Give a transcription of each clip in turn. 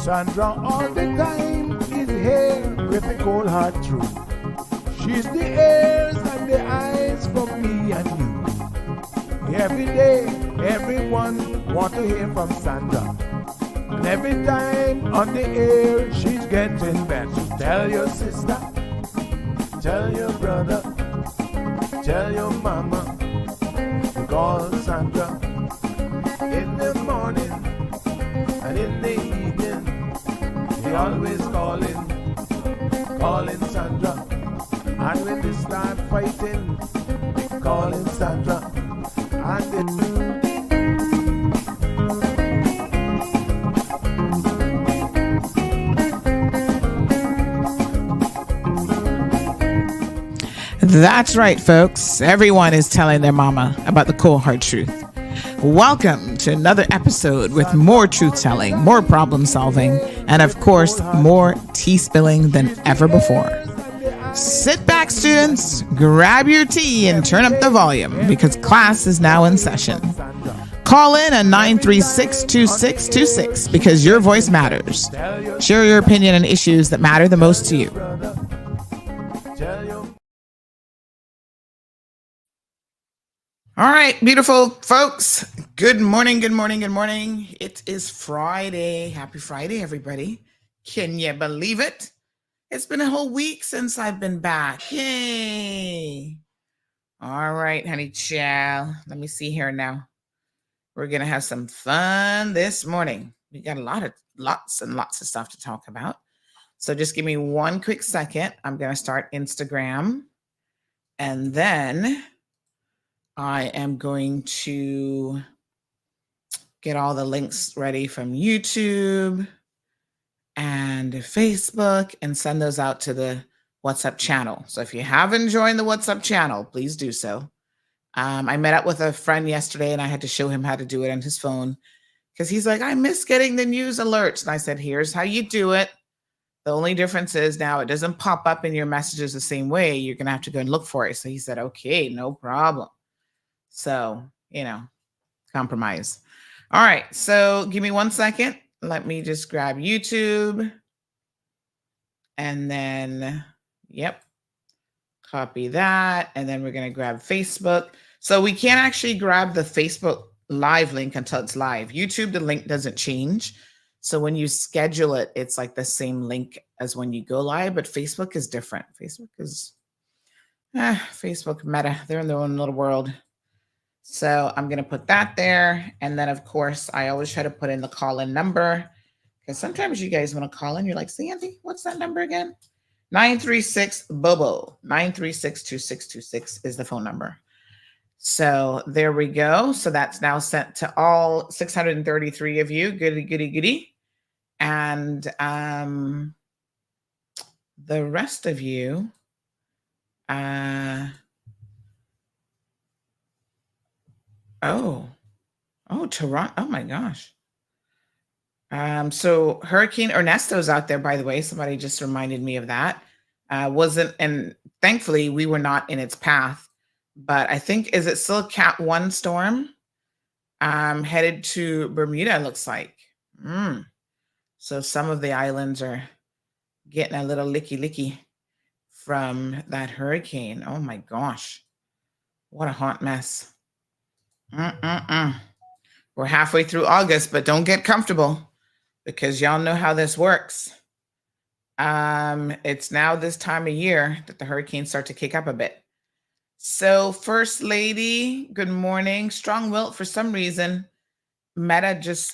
Sandra all the time is here with the cold hard truth. She's the ears and the eyes for me and you. Every day, everyone want to hear from Sandra. And every time on the air, she's getting better. Tell your sister, tell your brother, tell your mama, to call Sandra in the morning and in the evening. They always calling Sandra. And when they start fighting, they calling Sandra. And That's right, folks. Everyone is telling their mama about the cold hard truth. Welcome to another episode with more truth telling, more problem solving, and of course, more tea spilling than ever before. Sit back, students, grab your tea and turn up the volume because class is now in session. Call in at 936-2626 because your voice matters. Share your opinion on issues that matter the most to you. All right, beautiful folks. Good morning, good morning, good morning. It is Friday. Happy Friday, everybody. Can you believe it? It's been a whole week since I've been back. Yay. All right, honey child. Let me see here now. We're going to have some fun this morning. We got lots and lots of stuff to talk about. So just give me one quick second. I'm going to start Instagram. And then I am going to get all the links ready from YouTube and Facebook and send those out to the WhatsApp channel. So if you haven't joined the WhatsApp channel, please do so. I met up with a friend yesterday and I had to show him how to do it on his phone because he's like, I miss getting the news alerts. And I said, here's how you do it. The only difference is now it doesn't pop up in your messages the same way. You're going to have to go and look for it. So he said, okay, no problem. So, compromise. All right. So give me 1 second. Let me just grab YouTube. And then, copy that. And then we're going to grab Facebook. So we can't actually grab the Facebook live link until it's live. YouTube, the link doesn't change. So when you schedule it, it's like the same link as when you go live. But Facebook is different. Facebook is Facebook Meta. They're in their own little world. So I'm going to put that there. And then, of course, I always try to put in the call-in number because sometimes you guys want to call in. You're like, Sandy, what's that number again? 936-BOBO. 936-2626 is the phone number. So there we go. So that's now sent to all 633 of you. Goody, goody, goody. And the rest of you, Toronto. Oh my gosh. So Hurricane Ernesto's out there, by the way. Somebody just reminded me of that. And thankfully we were not in its path, but I think, is it still a Cat 1 storm? Headed to Bermuda, it looks like. So some of the islands are getting a little licky from that hurricane. Oh my gosh. What a hot mess. We're halfway through August, but don't get comfortable because y'all know how this works. It's now this time of year that the hurricanes start to kick up a bit. So First Lady, good morning. Strong Wilt, for some reason, Meta just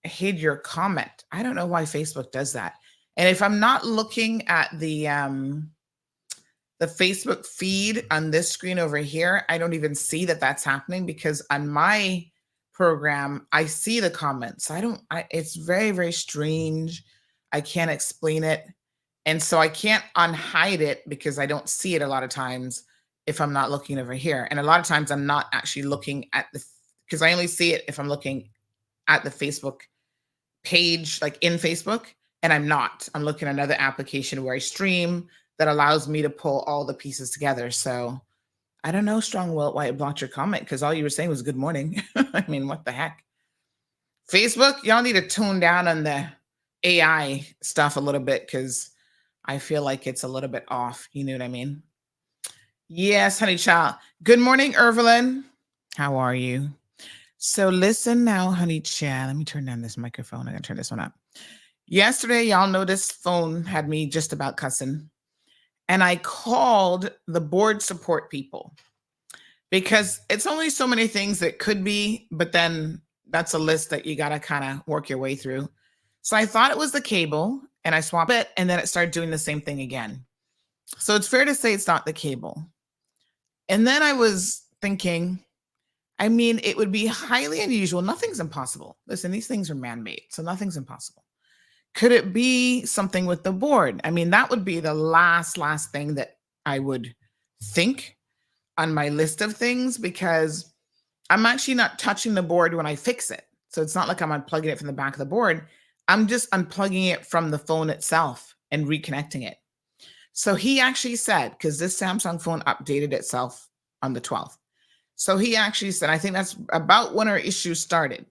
hid your comment. I don't know why Facebook does that. And if I'm not looking at the Facebook feed on this screen over here, I don't even see that that's happening because on my program, I see the comments. It's very, very strange. I can't explain it. And so I can't unhide it because I don't see it a lot of times if I'm not looking over here. And a lot of times I'm not actually looking at because I only see it if I'm looking at the Facebook page, like in Facebook, and I'm not. I'm looking at another application where I stream that allows me to pull all the pieces together. So I don't know, Strong Will, why it blocked your comment, because all you were saying was good morning. I mean, what the heck? Facebook, y'all need to tone down on the AI stuff a little bit, because I feel like it's a little bit off. You know what I mean? Yes, honey child. Good morning, Irvelyn. How are you? So listen now, honey child. Let me turn down this microphone. I gotta turn this one up. Yesterday, y'all know this phone had me just about cussing. And I called the board support people because it's only so many things that could be, but then that's a list that you got to kind of work your way through. So I thought it was the cable and I swapped it, and then it started doing the same thing again. So it's fair to say it's not the cable. And then I was thinking, I mean, it would be highly unusual. Nothing's impossible. Listen, these things are man-made, so nothing's impossible. Could it be something with the board? I mean, that would be the last thing that I would think on my list of things, because I'm actually not touching the board when I fix it. So it's not like I'm unplugging it from the back of the board. I'm just unplugging it from the phone itself and reconnecting it. So he actually said, because this Samsung phone updated itself on the 12th. So he actually said, I think that's about when our issue started.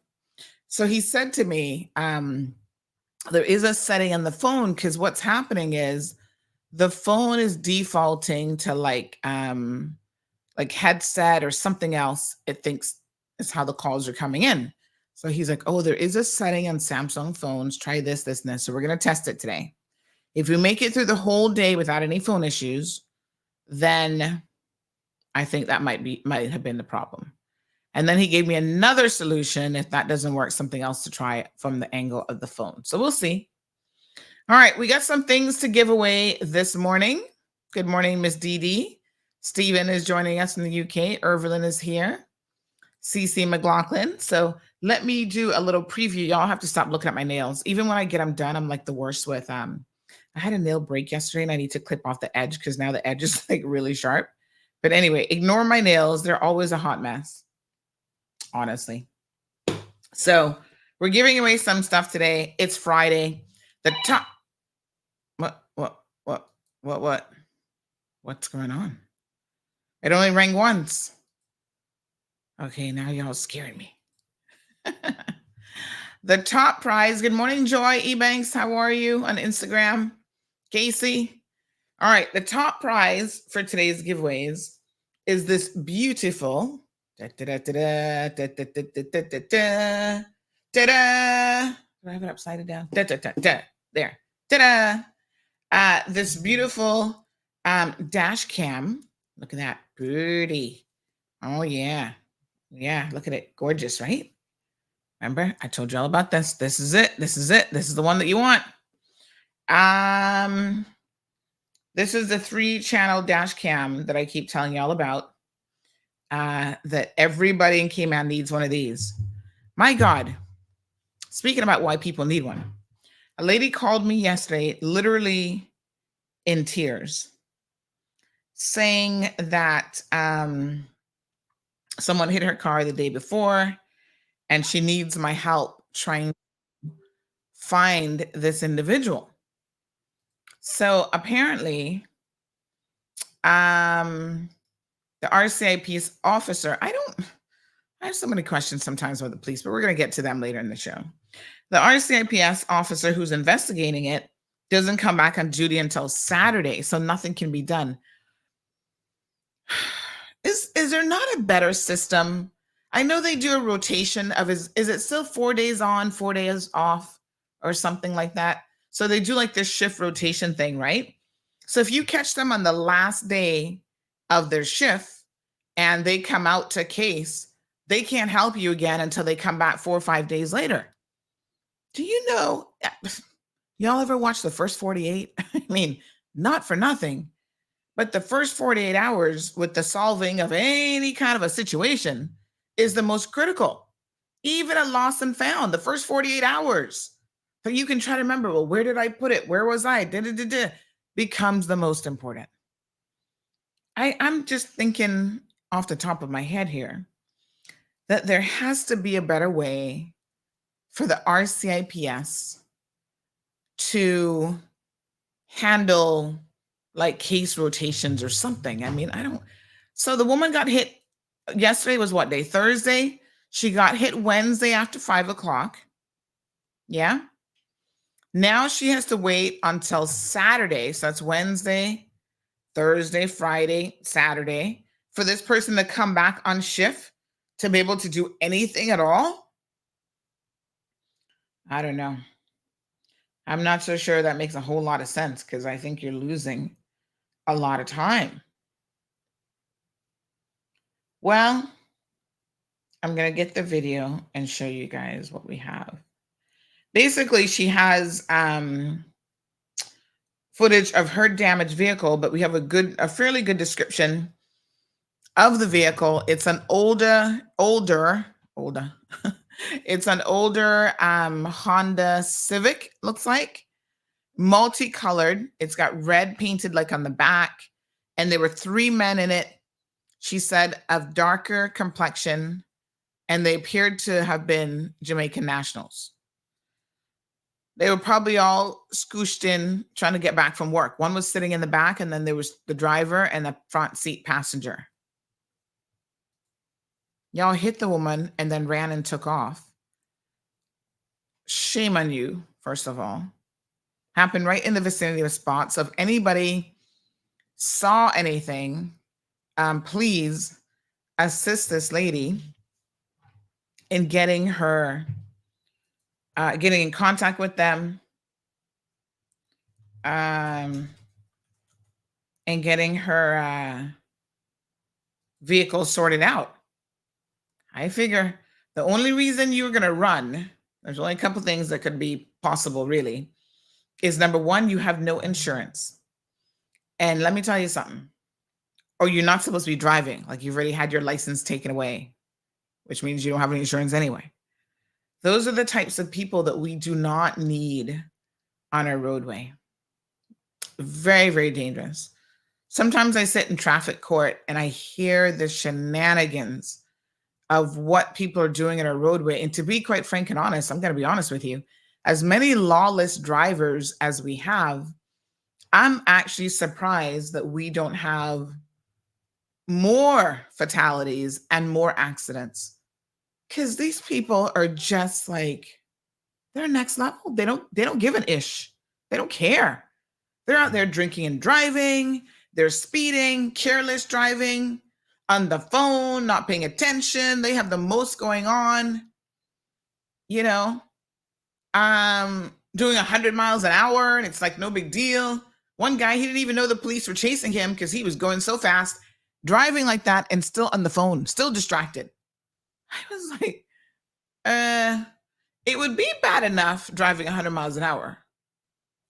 So he said to me, there is a setting on the phone, because what's happening is the phone is defaulting to like headset or something else. It thinks is how the calls are coming in. So he's like, oh, there is a setting on Samsung phones. Try this, this, and this. So we're going to test it today. If we make it through the whole day without any phone issues, then I think that might have been the problem. And then he gave me another solution. If that doesn't work, something else to try from the angle of the phone. So we'll see. All right, we got some things to give away this morning. Good morning, Miss Dee Dee. Stephen is joining us from the UK. Irvelyn is here. CC McLaughlin. So let me do a little preview. Y'all have to stop looking at my nails. Even when I get them done, I'm like the worst with, I had a nail break yesterday and I need to clip off the edge because now the edge is like really sharp. But anyway, ignore my nails. They're always a hot mess, honestly. So we're giving away some stuff today. It's Friday. The top. What's going on? It only rang once. Okay, now y'all scaring me. The top prize. Good morning, Joy Ebanks. How are you on Instagram? Casey. All right, the top prize for today's giveaways is this beautiful. Do I have it upside down? There. This beautiful dash cam. Look at that. Pretty. Oh, yeah. Yeah, look at it. Gorgeous, right? Remember, I told you all about this. This is it. This is it. This is the one that you want. This is the 3-channel dash cam that I keep telling you all about. That everybody in Cayman needs one of these. My God. Speaking about why people need one. A lady called me yesterday, literally in tears, saying that someone hit her car the day before and she needs my help trying to find this individual. So apparently, the RCIPS officer, I have so many questions sometimes with the police, but we're going to get to them later in the show. The RCIPS officer who's investigating it doesn't come back on duty until Saturday, so nothing can be done. Is there not a better system? I know they do a rotation of is it still 4 days on, 4 days off, or something like that? So they do like this shift rotation thing, right? So if you catch them on the last day of their shift and they come out to case, they can't help you again until they come back 4 or 5 days later. Do you know, y'all ever watch the first 48? I mean, not for nothing, but the first 48 hours with the solving of any kind of a situation is the most critical. Even a lost and found, the first 48 hours. So you can try to remember, well, where did I put it? Where was I? Becomes the most important. I'm just thinking off the top of my head here that there has to be a better way for the RCIPS to handle like case rotations or something. I mean, I don't. So the woman got hit yesterday was what day? Thursday. She got hit Wednesday after 5 o'clock. Yeah. Now she has to wait until Saturday. So that's Wednesday, Thursday, Friday, Saturday for this person to come back on shift to be able to do anything at all. I don't know. I'm not so sure that makes a whole lot of sense because I think you're losing a lot of time. Well, I'm going to get the video and show you guys what we have. Basically, she has footage of her damaged vehicle, but we have a fairly good description of the vehicle. It's an older. It's an older Honda Civic, looks like, multicolored. It's got red painted like on the back, and there were 3 men in it. She said of darker complexion, and they appeared to have been Jamaican nationals. They were probably all scooshed in trying to get back from work. One was sitting in the back, and then there was the driver and the front seat passenger. Y'all hit the woman and then ran and took off. Shame on you, first of all. Happened right in the vicinity of the spot. So if anybody saw anything, please assist this lady in getting her, getting in contact with them, and getting her vehicle sorted out. I figure the only reason you're going to run, there's only a couple things that could be possible, really, is number one, you have no insurance. And let me tell you something. Or you're not supposed to be driving, like you've already had your license taken away, which means you don't have any insurance anyway. Those are the types of people that we do not need on our roadway. Very, very dangerous. Sometimes I sit in traffic court and I hear the shenanigans of what people are doing in our roadway. And to be quite frank and honest, I'm going to be honest with you, as many lawless drivers as we have, I'm actually surprised that we don't have more fatalities and more accidents, because these people are just like, they're next level. They don't give an ish. They don't care. They're out there drinking and driving. They're speeding, careless driving, on the phone, not paying attention. They have the most going on, you know, doing 100 miles an hour. And it's like no big deal. One guy, he didn't even know the police were chasing him because he was going so fast, driving like that and still on the phone, still distracted. I was like, it would be bad enough driving 100 miles an hour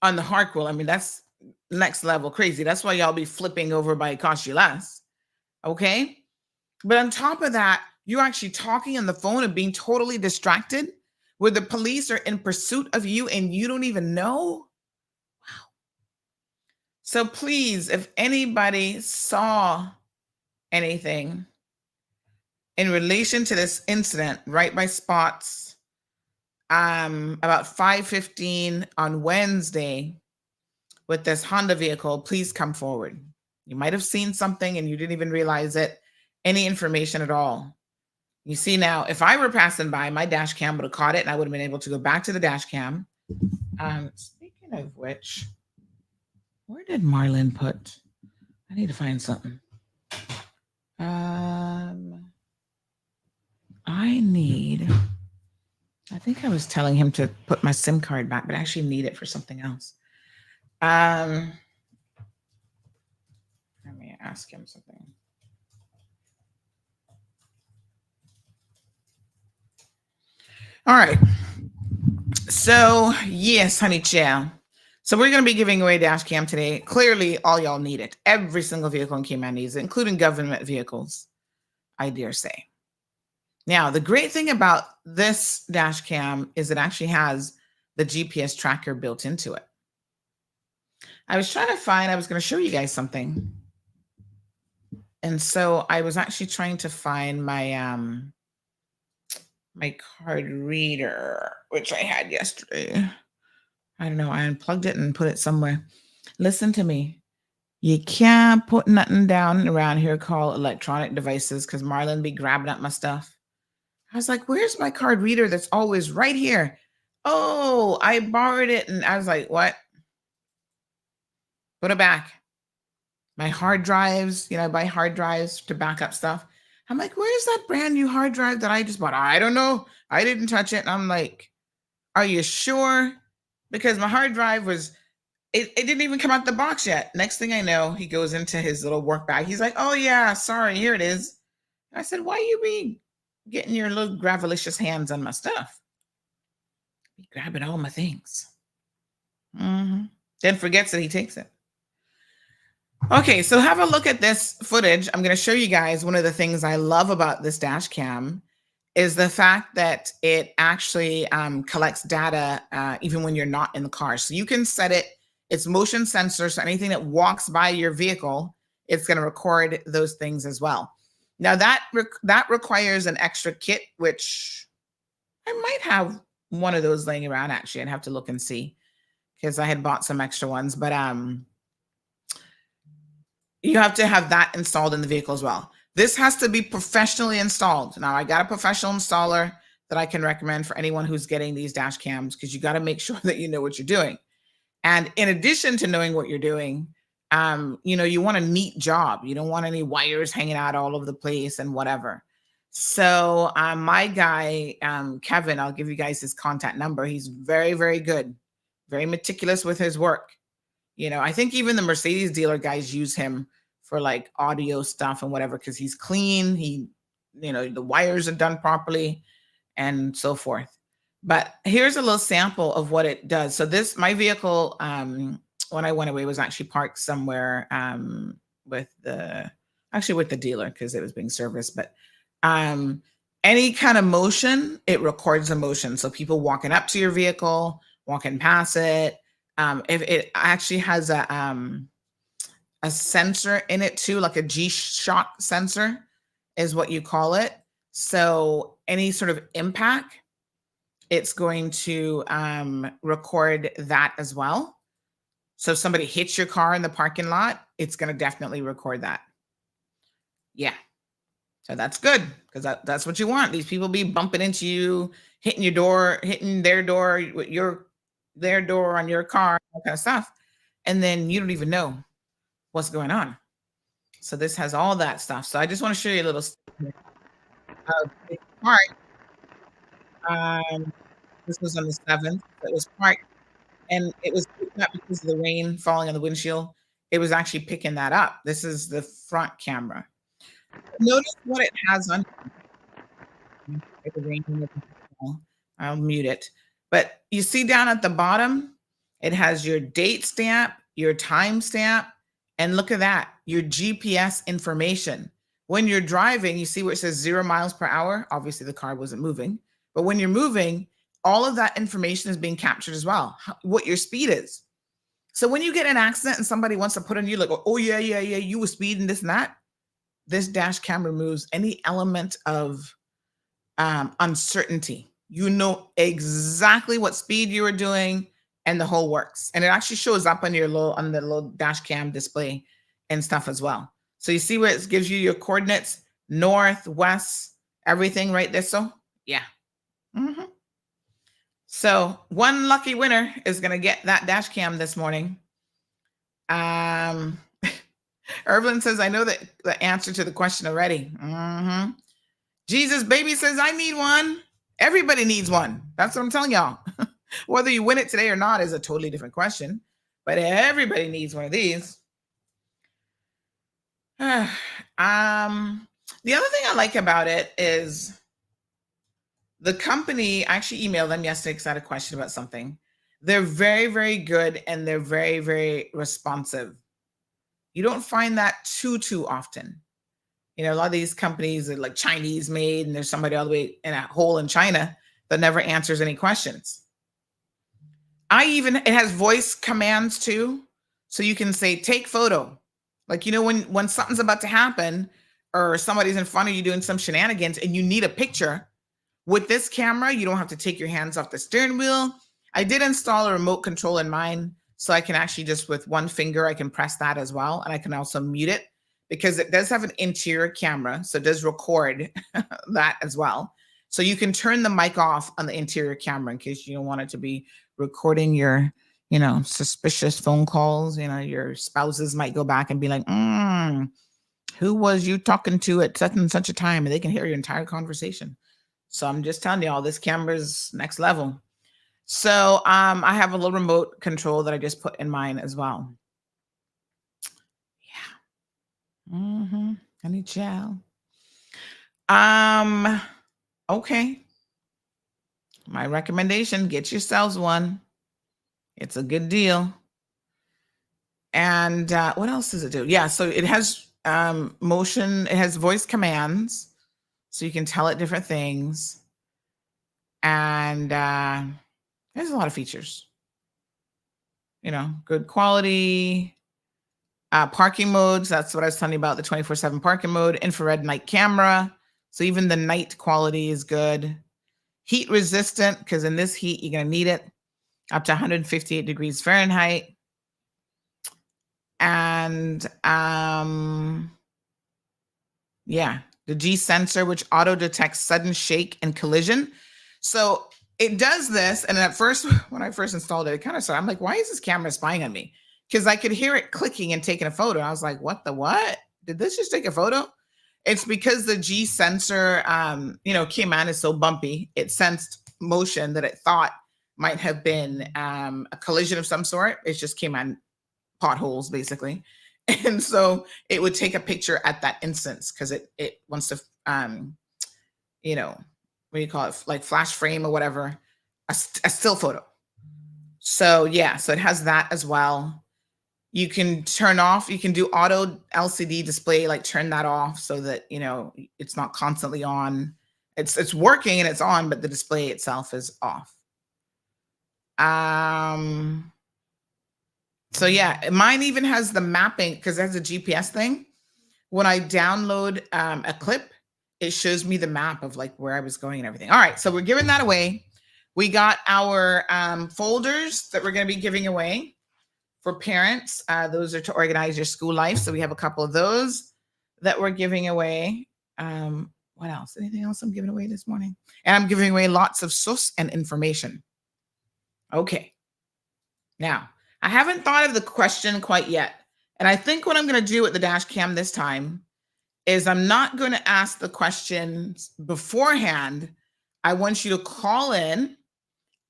on the Harkwell. I mean, that's next level crazy. That's why y'all be flipping over by it cost you less. Okay. But on top of that, you're actually talking on the phone and being totally distracted where the police are in pursuit of you and you don't even know. Wow. So please, if anybody saw anything in relation to this incident right by Spots, about 5:15 on Wednesday with this Honda vehicle, please come forward. You might have seen something and you didn't even realize it, any information at all. You see now, if I were passing by, my dash cam would have caught it and I would have been able to go back to the dash cam. Speaking of which, where did Marlon put? I need to find something. I think I was telling him to put my SIM card back, but I actually need it for something else. Let me ask him something. All right. So yes, honey child. So we're going to be giving away dash cam today. Clearly, all y'all need it. Every single vehicle in Cayman needs it, including government vehicles, I dare say. Now, the great thing about this dash cam is it actually has the GPS tracker built into it. I was trying to find, I was going to show you guys something. And so I was actually trying to find my my card reader, which I had yesterday. I don't know. I unplugged it and put it somewhere. Listen to me. You can't put nothing down around here called electronic devices because Marlon be grabbing up my stuff. I was like, where's my card reader that's always right here? Oh, I borrowed it. And I was like, what? Put it back. My hard drives, I buy hard drives to back up stuff. I'm like, where's that brand new hard drive that I just bought? I don't know. I didn't touch it. And I'm like, are you sure? Because my hard drive was, it didn't even come out the box yet. Next thing I know, he goes into his little work bag. He's like, oh yeah, sorry, here it is. I said, why you be getting your little gravelicious hands on my stuff? Be grabbing all my things. Then forgets that he takes it. Okay, so have a look at this footage. I'm going to show you guys one of the things I love about this dash cam is the fact that it actually collects data even when you're not in the car. So you can set it, it's motion sensor, so anything that walks by your vehicle, it's going to record those things as well. Now that requires an extra kit, which I might have one of those laying around actually. I'd have to look and see because I had bought some extra ones, but you have to have that installed in the vehicle as well. This has to be professionally installed. Now, I got a professional installer that I can recommend for anyone who's getting these dash cams because you got to make sure that you know what you're doing. And in addition to knowing what you're doing, you want a neat job. You don't want any wires hanging out all over the place and whatever. So my guy, Kevin, I'll give you guys his contact number. He's very, very good, very meticulous with his work. I think even the Mercedes dealer guys use him for like audio stuff and whatever, because he's clean. The wires are done properly and so forth. But here's a little sample of what it does. So my vehicle, when I went away, was actually parked somewhere with the dealer because it was being serviced. But any kind of motion, it records the motion. So people walking up to your vehicle, walking past it. If it actually has a sensor in it too, like a G-Shock sensor is what you call it. So any sort of impact, it's going to record that as well. So if somebody hits your car in the parking lot, it's going to definitely record that. Yeah. So that's good because that's what you want. These people be bumping into you, hitting your door, hitting their door, their door on your car, that kind of stuff. And then you don't even know what's going on. So this has all that stuff. So I just want to show you a little part. This was on the 7th. It was parked and it was picked up because of the rain falling on the windshield. It was actually picking that up. This is the front camera. Notice what it has on. I'll mute it. But you see down at the bottom, it has your date stamp, your time stamp, and look at that, your GPS information. When you're driving, you see where it says 0 miles per hour. Obviously, the car wasn't moving. But when you're moving, all of that information is being captured as well, what your speed is. So when you get in an accident and somebody wants to put on you like, oh, yeah, you were speeding this and that, this dash cam removes any element of uncertainty. You know exactly what speed you were doing and the whole works. And it actually shows up on the little dash cam display and stuff as well. So you see where it gives you your coordinates, north, west, everything right there. So yeah. So one lucky winner is going to get that dash cam this morning. Irvin says, I know the answer to the question already. Jesus Baby says, I need one. Everybody needs one. That's what I'm telling y'all. Whether you win it today or not is a totally different question, but everybody needs one of these. The other thing I like about it is the company, I actually emailed them yesterday because I had a question about something. They're very, very good and they're very, very responsive. You don't find that too often. A lot of these companies are like Chinese made and there's somebody all the way in a hole in China that never answers any questions. It has voice commands too. So you can say, take photo. Like, when something's about to happen or somebody's in front of you doing some shenanigans and you need a picture, With this camera, you don't have to take your hands off the steering wheel. I did install a remote control in mine, so I can actually just with one finger, I can press that as well. And I can also mute it because it does have an interior camera. So it does record that as well. So you can turn the mic off on the interior camera in case you don't want it to be recording your, suspicious phone calls. Your spouses might go back and be like, who was you talking to at such and such a time? And they can hear your entire conversation. So I'm just telling y'all, this camera's next level. So I have a little remote control that I just put in mine as well. Yeah. Honey child. Okay. My recommendation, get yourselves one. It's a good deal. And what else does it do? Yeah, so it has motion, it has voice commands, so you can tell it different things. And there's a lot of features. Good quality, parking modes. That's what I was telling you about, the 24/7 parking mode, infrared night camera. So even the night quality is good. Heat resistant, because in this heat, you're going to need it, up to 158 degrees Fahrenheit. And the G sensor, which auto detects sudden shake and collision. So it does this. And at first, when I first installed it, it kind of started, I'm like, why is this camera spying on me? Because I could hear it clicking and taking a photo. I was like, what? Did this just take a photo? It's because the G sensor, Cayman is so bumpy. It sensed motion that it thought might have been a collision of some sort. It's just Cayman potholes, basically. And so it would take a picture at that instance because it wants to, what do you call it? Like flash frame or whatever, a still photo. So yeah, so it has that as well. You can turn off, you can do auto LCD display, like turn that off so that, it's not constantly on. It's working and it's on, but the display itself is off. So yeah, mine even has the mapping because it has a GPS thing. When I download a clip, it shows me the map of like where I was going and everything. All right, so we're giving that away. We got our folders that we're going to be giving away for parents. Those are to organize your school life. So we have a couple of those that we're giving away. What else? Anything else I'm giving away this morning? And I'm giving away lots of SUS and information. Okay. Now, I haven't thought of the question quite yet. And I think what I'm going to do with the dash cam this time is I'm not going to ask the questions beforehand. I want you to call in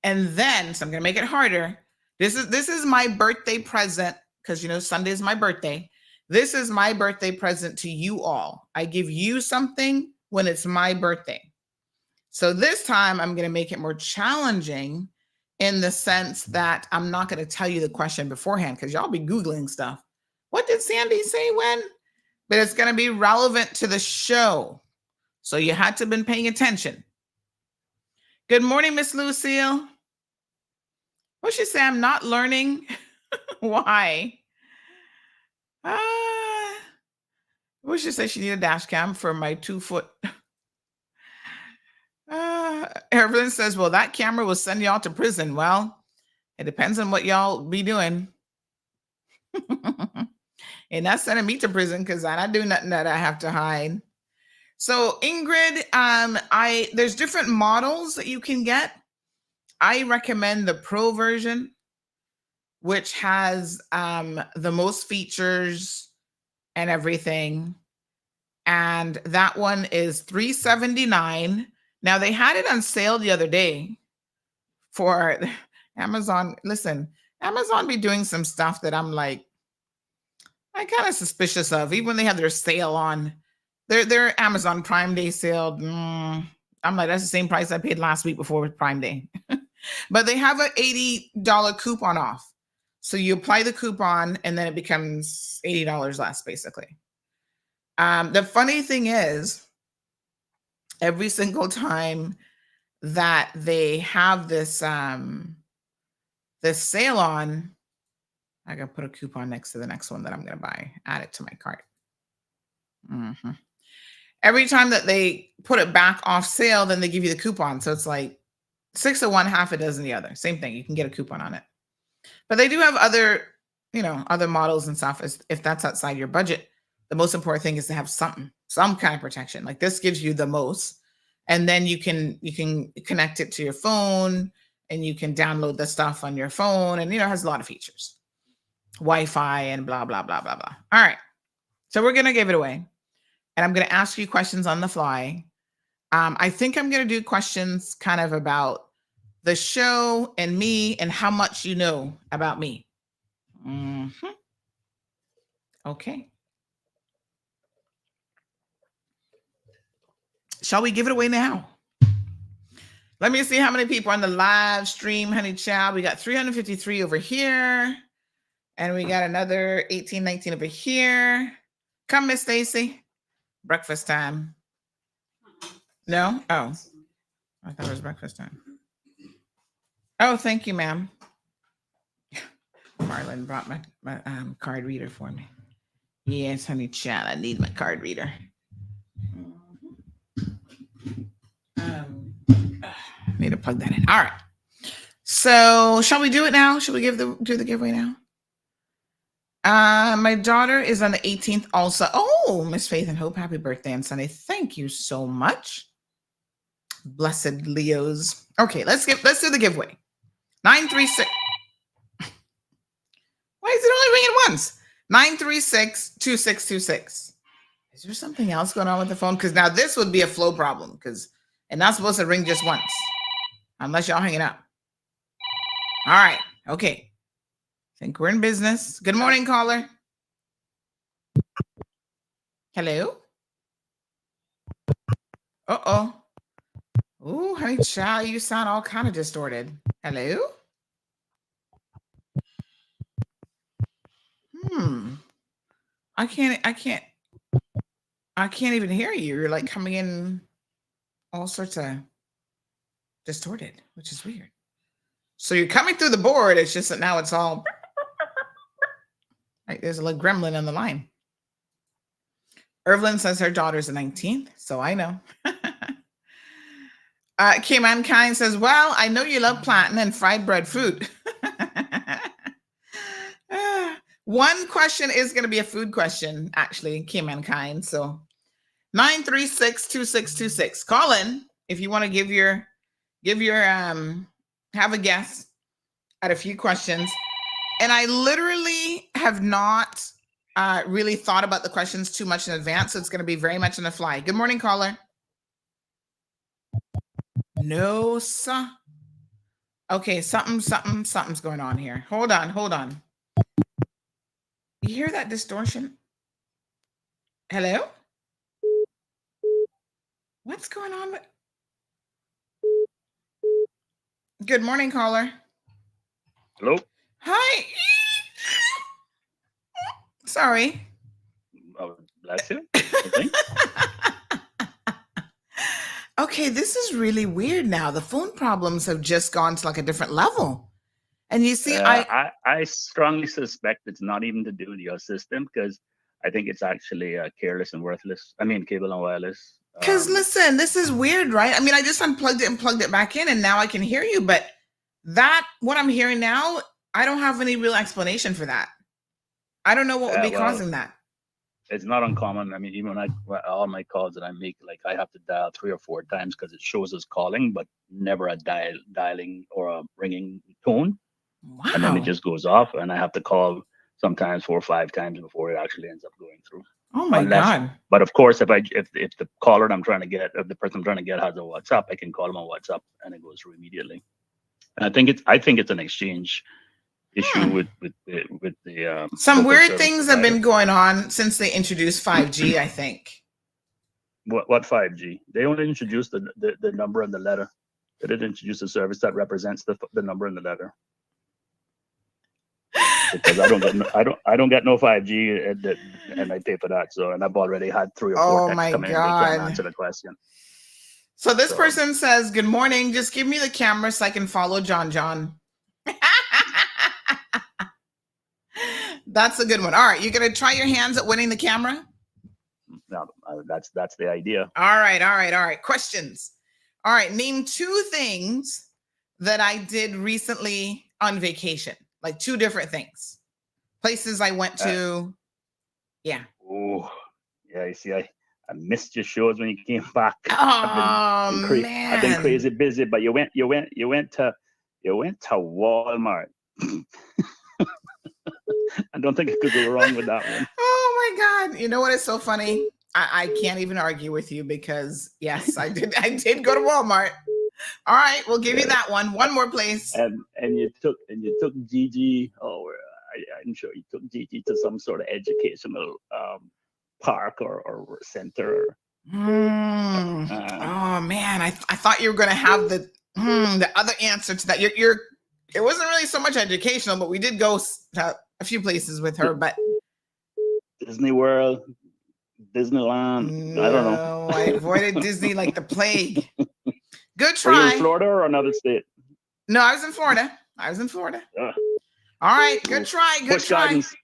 and then, so I'm going to make it harder. This is my birthday present because, Sunday is my birthday. This is my birthday present to you all. I give you something when it's my birthday. So this time I'm going to make it more challenging in the sense that I'm not going to tell you the question beforehand because y'all be Googling stuff. What did Sandy say when? But it's going to be relevant to the show. So you had to have been paying attention. Good morning, Miss Lucille. What she say? I'm not learning. Why? What she say? She need a dash cam for my 2 foot. Evelyn says, well, that camera will send y'all to prison. Well, it depends on what y'all be doing. And not sending me to prison because I not do nothing that I have to hide. So Ingrid, there's different models that you can get. I recommend the Pro version, which has the most features and everything. And that one is $379. Now they had it on sale the other day for Amazon. Listen, Amazon be doing some stuff that I'm like, I kind of suspicious of, even when they have their sale on their Amazon Prime Day sale. I'm like, that's the same price I paid last week before with Prime Day. But they have an $80 coupon off. So you apply the coupon and then it becomes $80 less, basically. The funny thing is, every single time that they have this this sale on, I gotta put a coupon next to the next one that I'm gonna buy. Add it to my cart. every time that they put it back off sale, then they give you the coupon. So it's like 6 of one, half a dozen the other. Same thing. You can get a coupon on it. But they do have other, other models and stuff. If that's outside your budget, the most important thing is to have some kind of protection. Like this gives you the most. And then you can connect it to your phone and you can download the stuff on your phone. And, it has a lot of features. Wi-Fi and blah, blah, blah, blah, blah. All right. So we're going to give it away. And I'm going to ask you questions on the fly. I think I'm going to do questions kind of about the show and me and how much you know about me. Mm-hmm. Okay. Shall we give it away now? Let me see how many people are on the live stream, honey child. We got 353 over here. And we got another 18, 19 over here. Come, Miss Stacy. Breakfast time. No? Oh. I thought it was breakfast time. Oh, thank you, ma'am. Marlon brought my card reader for me. Yes, honey child. I need my card reader. Need to plug that in. All right. So shall we do it now? Shall we do the giveaway now? My daughter is on the 18th also. Oh, Miss Faith and Hope, happy birthday on Sunday. Thank you so much. Blessed Leos. Okay, let's do the giveaway. 936. Why is it only ringing once? 936-2626. Is there something else going on with the phone? Because now this would be a flow problem and not supposed to ring just once. Unless y'all hanging up. All right. Okay. Think we're in business. Good morning, caller. Hello? Uh-oh. Ooh, honey child, you sound all kind of distorted. Hello? I can't even hear you. You're like coming in all sorts of distorted, which is weird. So you're coming through the board. It's just that now it's all like there's a little gremlin on the line. Irvlyn says her daughter's the 19th, so I know. K Mankind says, well, I know you love plantain and fried bread food. One question is going to be a food question, actually, K Mankind. So 936-2626. Call in if you want to give your have a guess at a few questions. And I literally have not really thought about the questions too much in advance. So it's going to be very much on the fly. Good morning, caller. No, sir. Okay, something's going on here. Hold on. You hear that distortion? Hello? What's going on with... Good morning, caller. Hello? Hi. Sorry. Oh, bless you. Okay, this is really weird now. The phone problems have just gone to like a different level. And you see, I strongly suspect it's not even to do with your system because I think it's actually careless and worthless. I mean, cable and wireless. Because listen, this is weird, right? I mean, I just unplugged it and plugged it back in and now I can hear you. But what I'm hearing now, I don't have any real explanation for that. I don't know what would be causing that. It's not uncommon. I mean, even when all my calls that I make, like I have to dial 3 or 4 times because it shows us calling, but never a dialing or a ringing tone. Wow. And then it just goes off, and I have to call sometimes 4 or 5 times before it actually ends up going through. Oh my God! But of course, if the caller I'm trying to get, if the person I'm trying to get has a WhatsApp, I can call them on WhatsApp, and it goes through immediately. And I think it's an exchange issue with the some weird things have been going on since they introduced 5G, I think. What 5G? They only introduced the number and the letter. They didn't introduce a service that represents the number and the letter. Because I don't get no 5G and I pay for that. So, and I've already had 3 or 4 texts come in. They can't answer the question. So this person says, good morning. Just give me the camera so I can follow John. That's a good one. All right. You're going to try your hands at winning the camera? No, That's the idea. All right. Questions. All right. Name 2 things that I did recently on vacation, like 2 different things. Places I went to. Yeah. Oh, yeah. You see, I missed your shows when you came back. Oh, man. I've been crazy busy, but you went to Walmart. I don't think I could go wrong with that one. Oh my God. You know what is so funny? I can't even argue with you because yes, I did go to Walmart. All right, we'll give you that one. One more place. And you took Gigi. Oh, I'm sure you took Gigi to some sort of educational park or center. Oh man, I thought you were going to have the other answer to that. You're it wasn't really so much educational, but we did go to a few places with her. But Disney World, Disneyland. No, I don't know. I avoided Disney like the plague. Good Were you try. in Florida or another state? No, I was in Florida. All right, good try. Good Busch try. Gardens.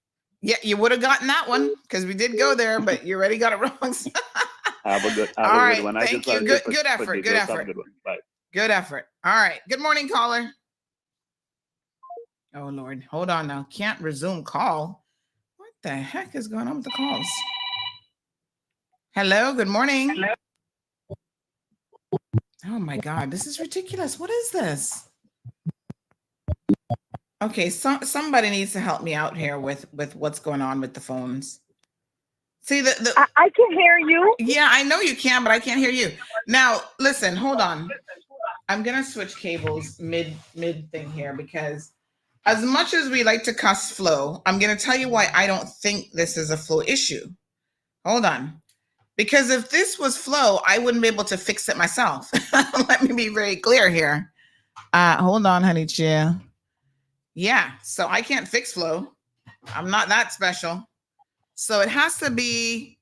Yeah, you would have gotten that one because we did go there, but you already got it wrong. Have a good one. Thank you. Good effort. Good effort. Good one. Bye. Good effort. All right. Good morning, caller. Oh, Lord. Hold on now. Can't resume call. What the heck is going on with the calls? Hello. Good morning. Hello. Oh, my God. This is ridiculous. What is this? Okay. Somebody needs to help me out here with what's going on with the phones. See, I can hear you. Yeah, I know you can, but I can't hear you. Now, listen, hold on. I'm going to switch cables mid thing here because as much as we like to cuss Flo, I'm going to tell you why I don't think this is a Flo issue. Hold on. Because if this was Flo, I wouldn't be able to fix it myself. Let me be very clear here. Hold on, honey chill. Yeah, so I can't fix Flo. I'm not that special. So it has to be,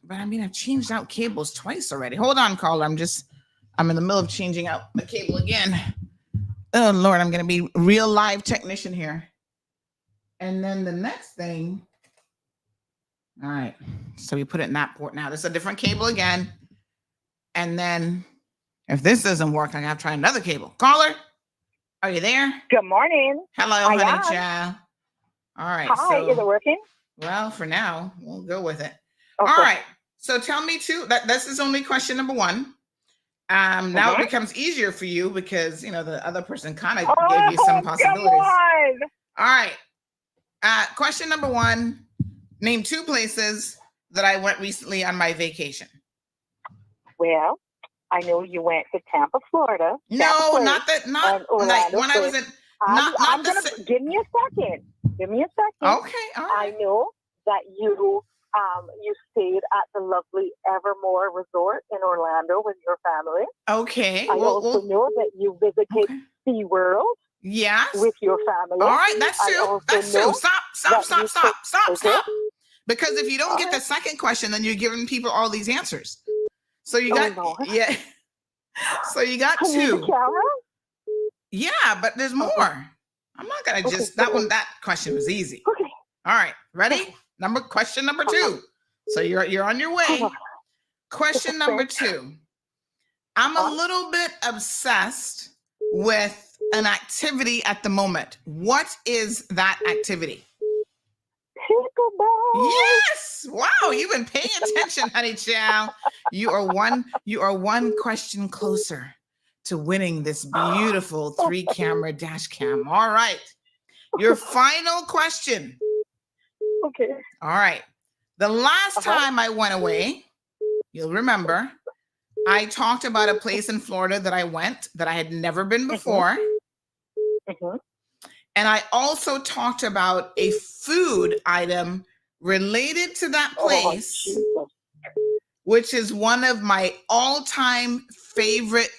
but I mean, I've changed out cables twice already. Hold on, caller. I'm in the middle of changing out the cable again. Oh, Lord, I'm going to be real live technician here. And then the next thing. All right. So we put it in that port now. This is a different cable again. And then if this doesn't work, I have to try another cable. Caller, are you there? Good morning. Hello, honey child. All right. Hi, is it working? Well, for now, we'll go with it. Okay. All right. So tell me this is only question number 1. Now it becomes easier for you because, the other person kind of gave you some possibilities. Come on. All right. Question number 1. Name 2 places that I went recently on my vacation. Well, I know you went to Tampa, Florida. No, not like when I was in. Give me a second. Okay. All right. I know that you stayed at the lovely Evermore Resort in Orlando with your family. Okay. I also know that you visited SeaWorld. Yes. With your family. All right, that's true. That's true. Stop. Because if you don't get the second question, then you're giving people all these answers. So you got So you got 2. Yeah, but there's more. I'm not gonna that question was easy. Okay. All right, ready? Question number 2. So you're on your way. Question number 2. I'm a little bit obsessed with an activity at the moment. What is that activity? Pickleball. Yes. Wow, you've been paying attention, honey chow. You are one question closer to winning this beautiful 3-camera dash cam. All right. Your final question. Okay. All right. The last time I went away, you'll remember, I talked about a place in Florida that I went that I had never been before. And I also talked about a food item related to that place, which is one of my all-time favorite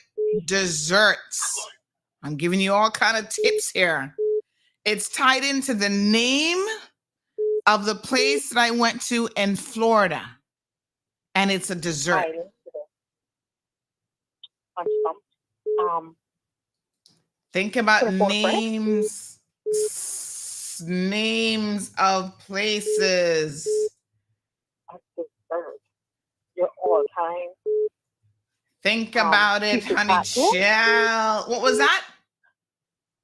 desserts. I'm giving you all kind of tips here. It's tied into the name of the place that I went to in Florida. And it's a dessert. Think about names of places. your all-time? Think about it, Cheesecake honey Factory? child. What was that?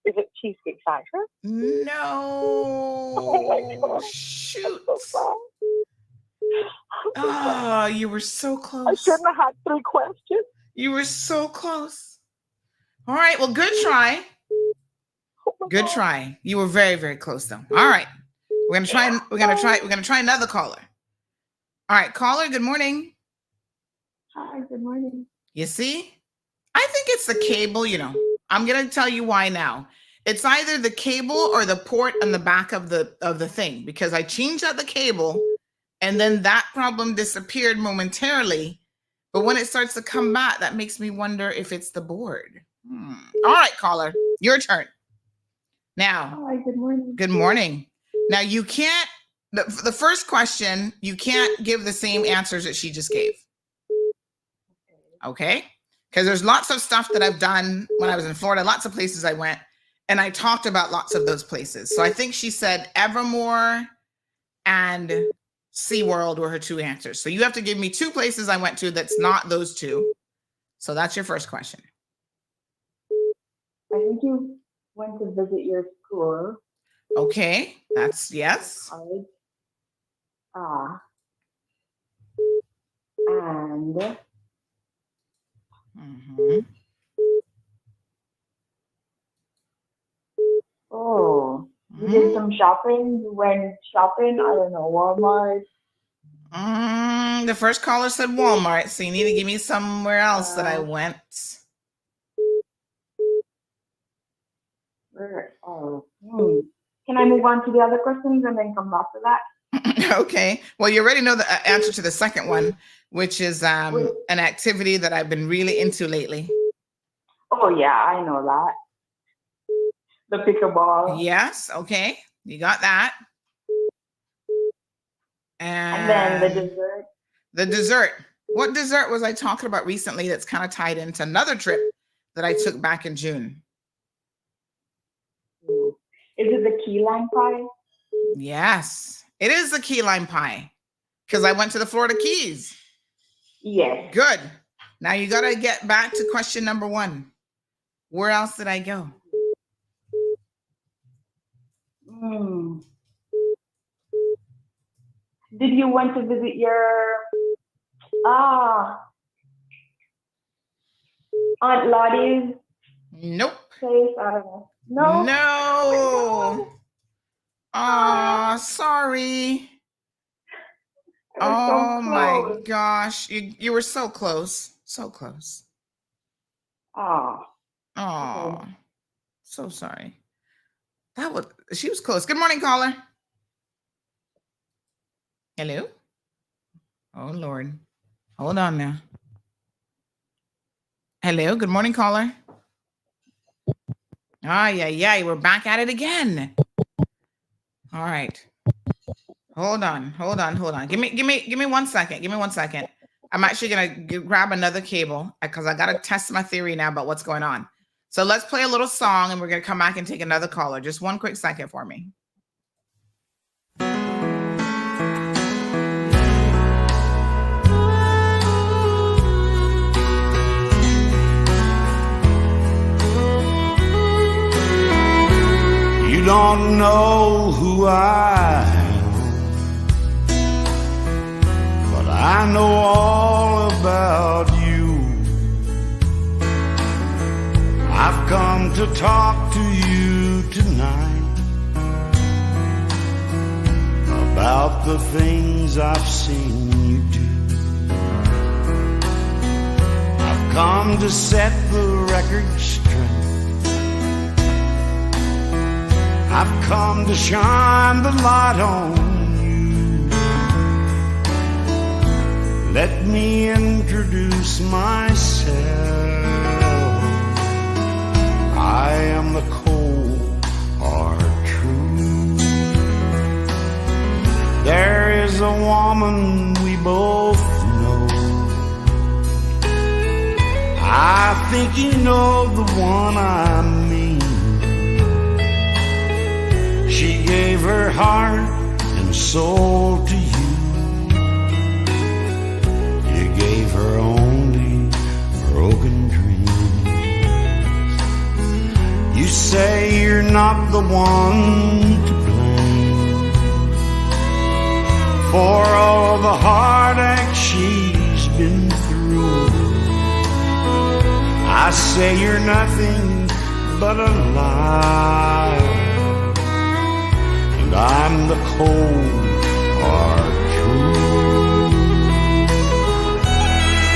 Is it Cheesecake Factory? No. Oh my God. Shoot. So sorry. Oh, you were so I close. shouldn't have had 3 questions. You were so close. All right. Well, good try. Oh my Good God. try. You were very, very close though. All right. We're gonna try another caller. All right, caller, good morning. Hi, good morning. You see? I think it's the cable, I'm gonna tell you why now. It's either the cable or the port on the back of the thing, because I changed out the cable and then that problem disappeared momentarily. But when it starts to come back, that makes me wonder if it's the board. All right, caller, your turn. Now, Hi, good morning. good morning. Now you can't, the first question, you can't give the same answers that she just gave. Okay? Because there's lots of stuff that I've done when I was in Florida, lots of places I went, and I talked about lots of those places. So I think she said Evermore and SeaWorld were her 2 answers. So you have to give me 2 places I went to that's not those 2. So that's your first question. I think you went to visit your school. Okay, that's yes. College. And Mhm. you did some shopping. You went shopping. I don't know, Walmart. The first caller said Walmart, so you need to give me somewhere else that I went. Can I move on to the other questions and then come back to that? Okay. Well, you already know the answer to the second one, which is an activity that I've been really into lately. Oh yeah, I know that. The pickleball. Yes. Okay. You got that. And then the dessert. The dessert. What dessert was I talking about recently that's kind of tied into another trip that I took back in June? Is it the key lime pie? Yes, it is the key lime pie because I went to the Florida Keys. Yes. Good. Now you got to get back to question number 1. Where else did I go? Did you want to visit your Aunt Lottie's Nope. place? I don't know. No. No. Oh, sorry. Oh my gosh. You were so close. So close. Oh. Oh. So sorry. She was close. Good morning, caller. Hello? Oh Lord. Hold on now. Hello, good morning, caller. Yeah, we're back at it again. All right. Hold on. Give me 1 second. Give me 1 second. I'm actually gonna grab another cable because I gotta test my theory now about what's going on. So let's play a little song and we're gonna come back and take another caller. Just 1 quick second for me. You don't know who I am, but I know all about you. I've come to talk to you tonight about the things I've seen you do. I've come to set the record straight. I've come to shine the light on you. Let me introduce myself. I am the cold hard truth. There is a woman we both know. I think you know the one I mean. She gave her heart and soul to you. You broken dreams. You say you're not the one to blame for all the heartache she's been through. I say you're nothing but a lie, and I'm the cold hard truth.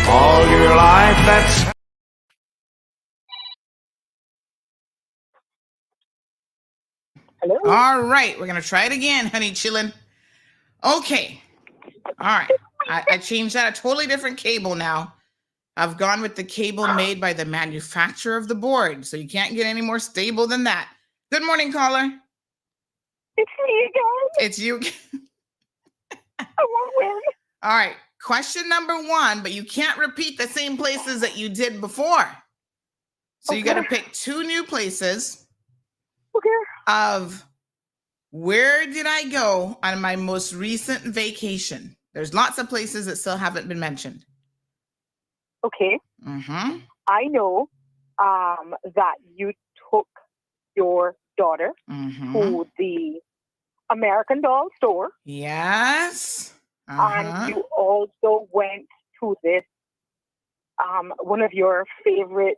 All your life that's Hello? All right, we're gonna try it again, honey chillin'. Okay, all right. I changed that, a totally different cable now. I've gone with the cable made by the manufacturer of the board, so you can't get any more stable than that. Good morning, caller. It's me again. It's you. I won't win. All right, question number 1, but you can't repeat the same places that you did before. So you got to pick 2 new places. Okay. Of where did I go on my most recent vacation? There's lots of places that still haven't been mentioned. Okay. Mm-hmm. I know that you took your daughter to the American Doll store. Yes. And you also went to this, one of your favorite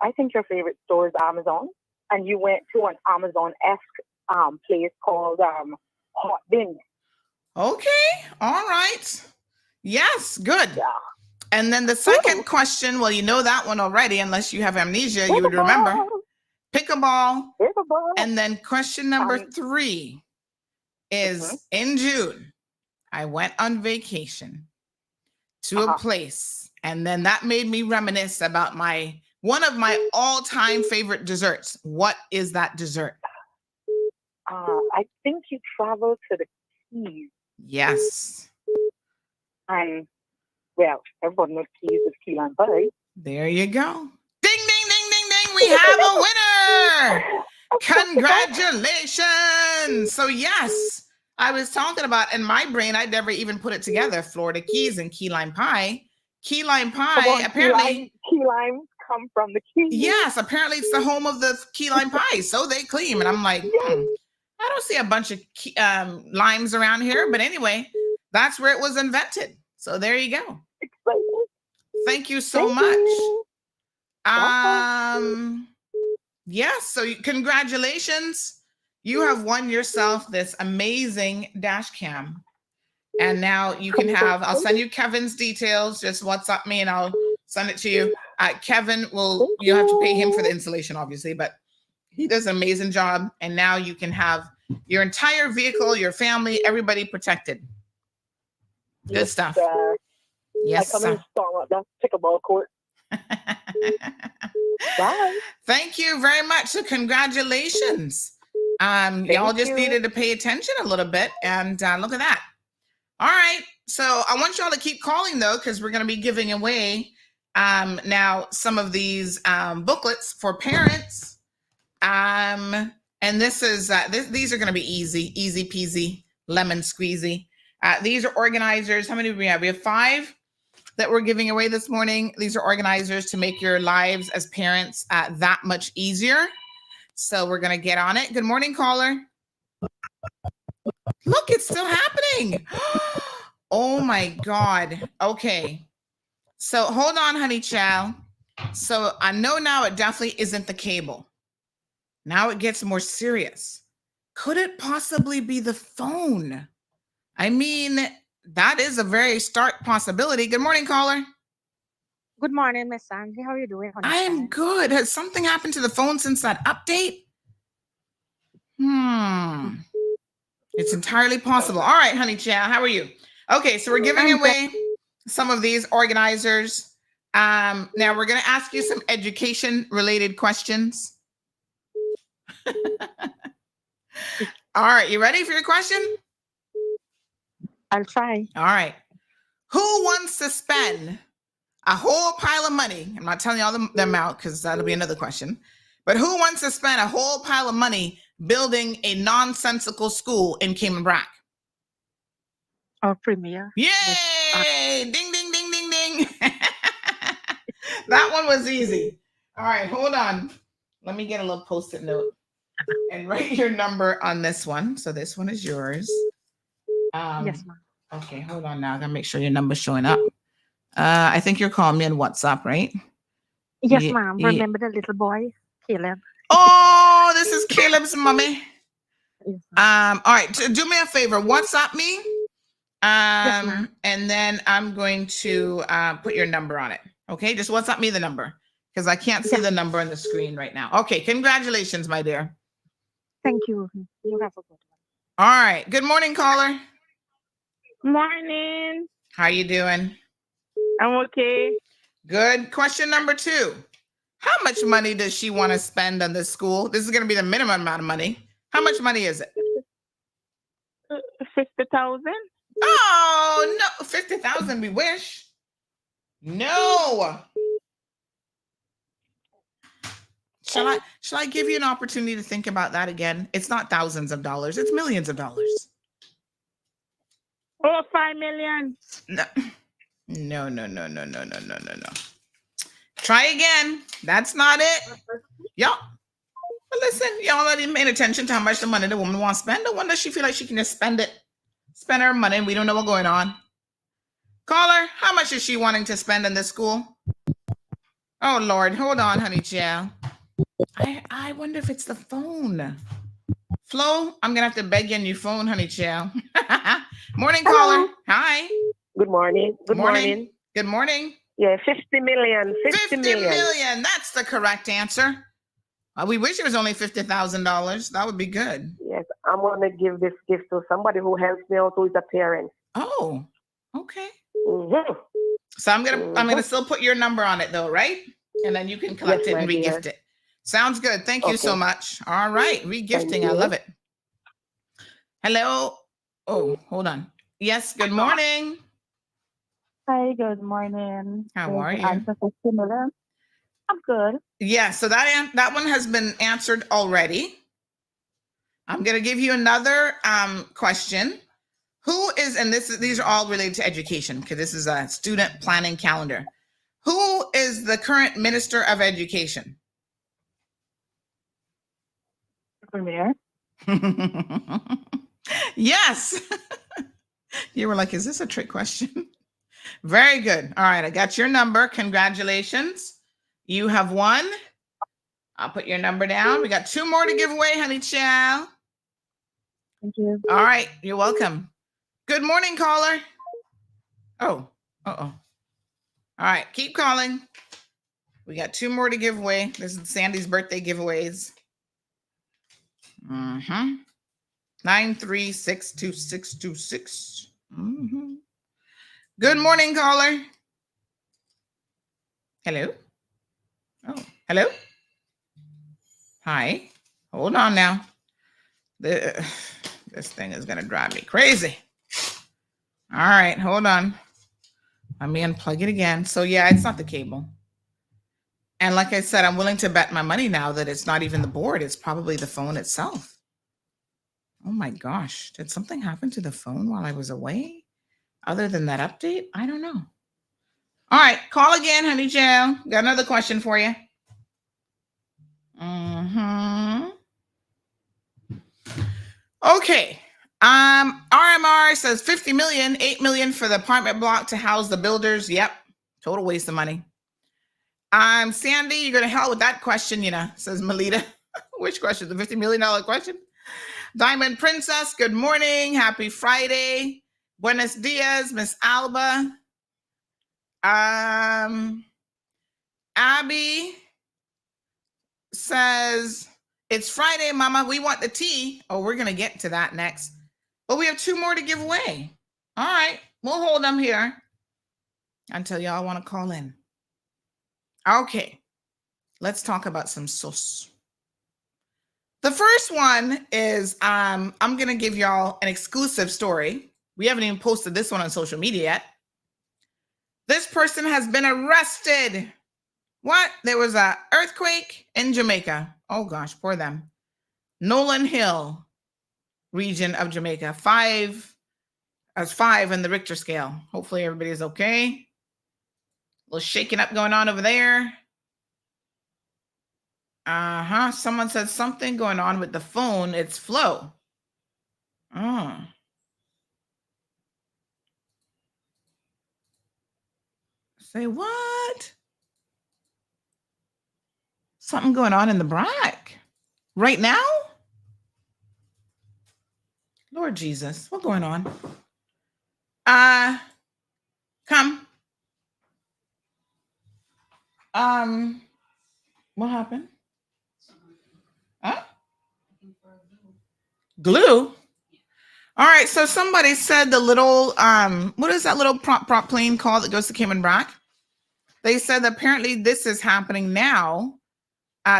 I think your favorite store is Amazon. And you went to an Amazon-esque place called Hot Bin. Okay. All right. Yes. Good. Yeah. And then the second question, well, you know that one already, unless you have amnesia, you would remember. Pick a ball. And then question number 3 is in June, I went on vacation to a place. And then that made me reminisce about one of my all-time favorite desserts. What is that dessert? I think you traveled to the Keys. Yes. And, well, everybody knows Keys is key lime pie. There you go. Ding, ding, ding, ding, ding. We have a winner. Congratulations. So, yes, I was talking about, in my brain, I never even put it together. Florida Keys and key lime pie. Key lime pie, apparently. Key lime come from the Keys. Yes, apparently it's the home of the key lime pie. So they claim. And I'm like, I don't see a bunch of limes around here. But anyway, that's where it was invented. So there you go. Thank you so much. Yes, so congratulations. You have won yourself this amazing dash cam. And now you can I'll send you Kevin's details. Just WhatsApp me and I'll send it to you. Kevin you'll have to pay him for the installation, obviously, but he does an amazing job. And now you can have your entire vehicle, your family, everybody protected. Good stuff. Yes. I come and storm up that pickleball court. Bye. Thank you very much. So congratulations. Y'all just needed to pay attention a little bit, and look at that. All right. So I want y'all to keep calling though, because we're going to be giving away now some of these booklets for parents. And this is these are going to be easy peasy, lemon squeezy. These are organizers. How many do we have? We have 5 that we're giving away this morning. These are organizers to make your lives as parents that much easier. So we're going to get on it. Good morning, caller. Look, it's still happening. Oh my God. Okay. So hold on, honey chow. So I know now it definitely isn't the cable. Now it gets more serious. Could it possibly be the phone? I mean, that is a very stark possibility. Good morning, caller. Good morning, Miss Sandy. How are you doing? I'm good. Has something happened to the phone since that update? It's entirely possible. All right, honey chow, how are you? Okay, so we're giving away some of these organizers. Now we're going to ask you some education-related questions. All right, you ready for your question? I'll try. All right. Who wants to spend a whole pile of money? I'm not telling y'all the amount because that'll be another question. But who wants to spend a whole pile of money building a nonsensical school in Cayman Brac? Our premier. Yay! Ding, ding, ding, ding, ding. That one was easy. All right, hold on. Let me get a little post-it note and write your number on this one. So this one is yours. Yes, ma'am. Okay, hold on now. I gotta make sure your number's showing up. I think you're calling me on WhatsApp, right? Yes, ma'am. Remember the little boy, Caleb? Oh, this is Caleb's mommy. Yes, All right, do me a favor. WhatsApp me. ma'am. And then I'm going to put your number on it. Okay, just WhatsApp me the number because I can't see the number on the screen right now. Okay, congratulations, my dear. Thank you. You have a good one. All right. Good morning, caller. Morning. How you doing? I'm okay. Good. Question number 2. How much money does she want to spend on this school? This is going to be the minimum amount of money. How much money is it? 50,000. Oh, no. 50,000, we wish. No. Shall I give you an opportunity to think about that again? It's not thousands of dollars. It's millions of dollars. Oh, 5 million. No. Try again. That's not it. Y'all, listen, y'all not even paying attention to how much the money the woman wants to spend. No wonder she feel like she can just spend her money, and we don't know what's going on. Caller, how much is she wanting to spend in this school? Oh, Lord. Hold on, honey child. I wonder if it's the phone. Flo, I'm going to have to beg you on your phone, honey child. Morning, caller. Hi. Good morning. Good morning. Good morning. Yeah, 50 million. 50 million. That's the correct answer. We wish it was only $50,000. That would be good. Yes, I'm going to give this gift to somebody who helps me out who is a parent. Oh, okay. Mm-hmm. So I'm gonna still put your number on it though, right? And then you can collect it and regift it. Sounds good. Thank you so much. All right, regifting. I love it. Hello. Oh, hold on. Yes. Good morning. Hi. Good morning. How are you? I'm good. Yeah. So that one has been answered already. I'm gonna give you another question. Who is, and these are all related to education because this is a student planning calendar. Who is the current Minister of Education? Premier. Yes. You were like, is this a trick question? Very good. All right. I got your number. Congratulations. You have won. I'll put your number down. We got 2 more to give away, honey child. Thank you. All right. You're welcome. Good morning, caller. Oh, All right, keep calling. We got 2 more to give away. This is Sandy's birthday giveaways. 9362626. Good morning, caller. Hello. Oh, hello. Hi. Hold on now. This thing is gonna drive me crazy. All right, hold on. Let me unplug it again. So yeah, it's not the cable. And like I said, I'm willing to bet my money now that it's not even the board. It's probably the phone itself. Oh my gosh. Did something happen to the phone while I was away? Other than that update? I don't know. All right, call again, honey Joe. Got another question for you. Okay. RMR says 50 million, 8 million for the apartment block to house the builders. Yep. Total waste of money. Sandy, you're gonna hell with that question, says Melita. Which question? The $50 million question? Diamond Princess, good morning. Happy Friday. Buenos dias, Miss Alba. Abby says, it's Friday, Mama. We want the tea. Oh, we're going to get to that next. But we have 2 more to give away. All right. We'll hold them here until y'all want to call in. Okay. Let's talk about some sauce. The first one is I'm going to give y'all an exclusive story. We haven't even posted this one on social media yet. This person has been arrested. What? There was an earthquake in Jamaica. Oh gosh, poor them. Nolan Hill region of Jamaica. 5 in the Richter scale. Hopefully everybody's okay. little shaking up going on over there. Someone said something going on with the phone. It's Flo. Oh. Say what? Something going on in the BRAC right now? Lord Jesus, what's going on? Come. What happened? Huh? Glue? All right, so somebody said the little, what is that little prop plane called that goes to Cayman Brac? They said that apparently this is happening now.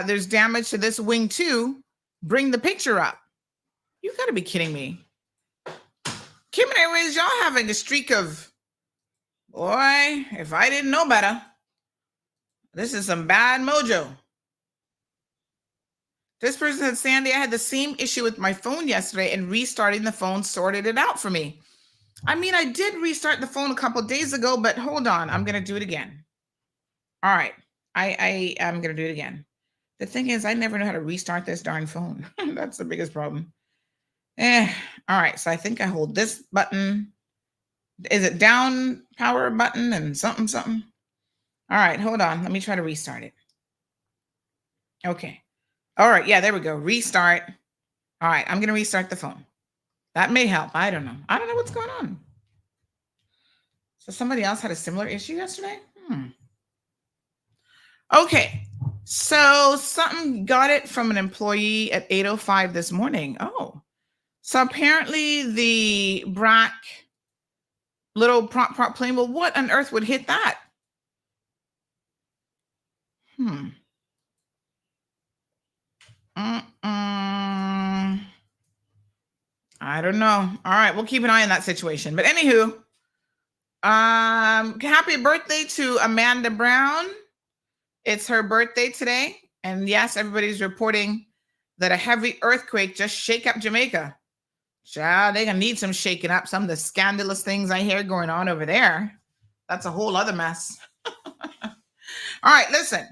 There's damage to this wing too. Bring the picture up. You gotta be kidding me. Cayman Airways, y'all having a streak of, boy, if I didn't know better, this is some bad mojo. This person said, Sandy, I had the same issue with my phone yesterday and restarting the phone sorted it out for me. I mean, I did restart the phone a couple of days ago, but hold on, I'm going to do it again. All right, I am going to do it again. The thing is, I never know how to restart this darn phone. That's the biggest problem. All right, so I think I hold this button. Is it down power button and something? All right, hold on. Let me try to restart it. Okay. All right, yeah, there we go. Restart. All right, I'm going to restart the phone. That may help. I don't know. I don't know what's going on. So somebody else had a similar issue yesterday? Okay, so something got it from an employee at 8:05 this morning. Oh, so apparently the BRAC little prop plane, well, what on earth would hit that? I don't know. All right, we'll keep an eye on that situation. But anywho, happy birthday to Amanda Brown. It's her birthday today. And yes, everybody's reporting that a heavy earthquake just shake up Jamaica. Child, they're gonna need some shaking up. Some of the scandalous things I hear going on over there. That's a whole other mess. All right, listen.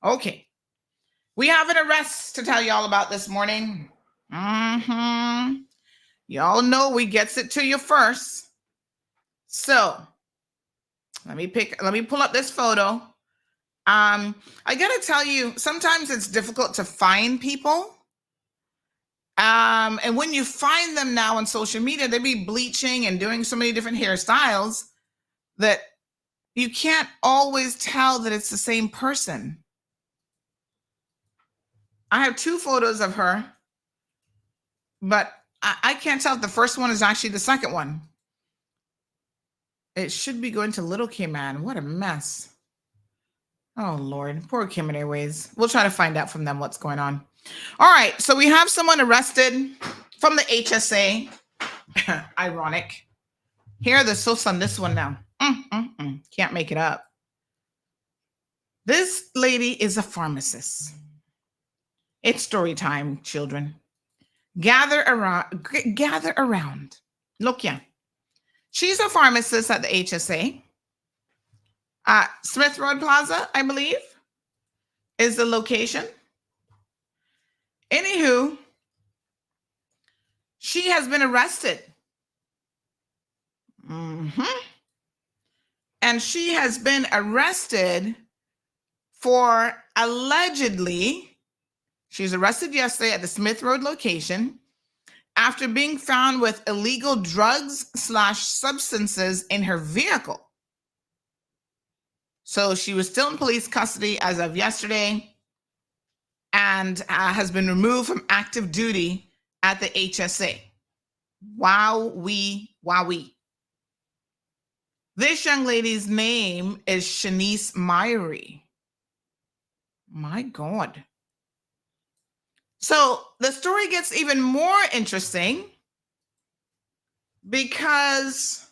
Okay. We have an arrest to tell you all about this morning. Y'all know we gets it to you first. So let me pull up this photo. I gotta tell you, sometimes it's difficult to find people. And when you find them now on social media, they be bleaching and doing so many different hairstyles that you can't always tell that it's the same person. I have two photos of her, but I can't tell if the first one is actually the second one. It should be going to Little Cayman. What a mess. Oh, Lord. Poor Cayman Airways. We'll try to find out from them what's going on. All right. So we have someone arrested from the HSA. Ironic. Here, the source on this one now. Can't make it up. This lady is a pharmacist. It's story time, children. Gather around. Look, yeah. She's a pharmacist at the HSA. Smith Road Plaza, I believe, is the location. Anywho, she has been arrested. And she has been arrested for allegedly, she was arrested yesterday at the Smith Road location after being found with illegal drugs / substances in her vehicle. So she was still in police custody as of yesterday and has been removed from active duty at the HSA. Wowee. This young lady's name is Shanice Myrie. My God. So the story gets even more interesting because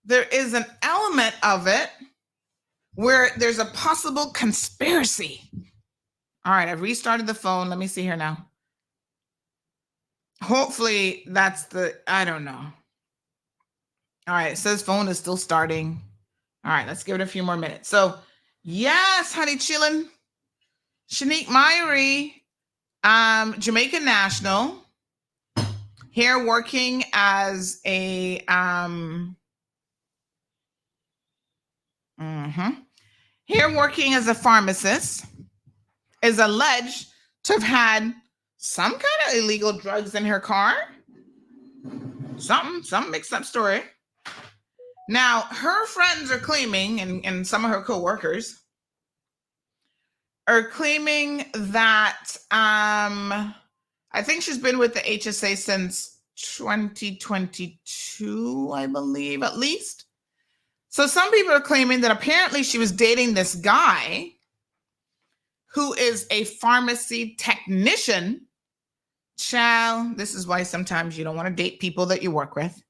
there is an element of it where there's a possible conspiracy. All right, I've restarted the phone. Let me see here now. Hopefully that's I don't know. All right, it says phone is still starting. All right, let's give it a few more minutes. So, yes, honey, chillin'. Shanique Myrie, Jamaican national, here working as a here working as a pharmacist, is alleged to have had some kind of illegal drugs in her car. Some mixed up story. Now, her friends are claiming, and some of her co-workers are claiming that I think she's been with the HSA since 2022, I believe, at least. So some people are claiming that apparently she was dating this guy who is a pharmacy technician. Child, this is why sometimes you don't want to date people that you work with.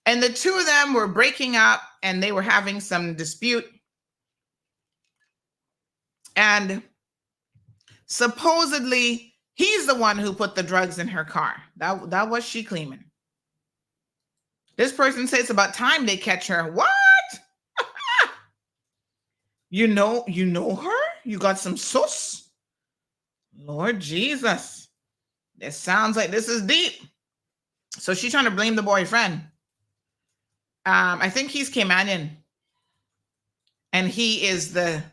And the two of them were breaking up and they were having some dispute. And supposedly he's the one who put the drugs in her car. That was she claiming. This person says it's about time they catch her. What? You know her? You got some sauce? Lord Jesus. This sounds like this is deep. So she's trying to blame the boyfriend. I think he's Caymanian. And he is the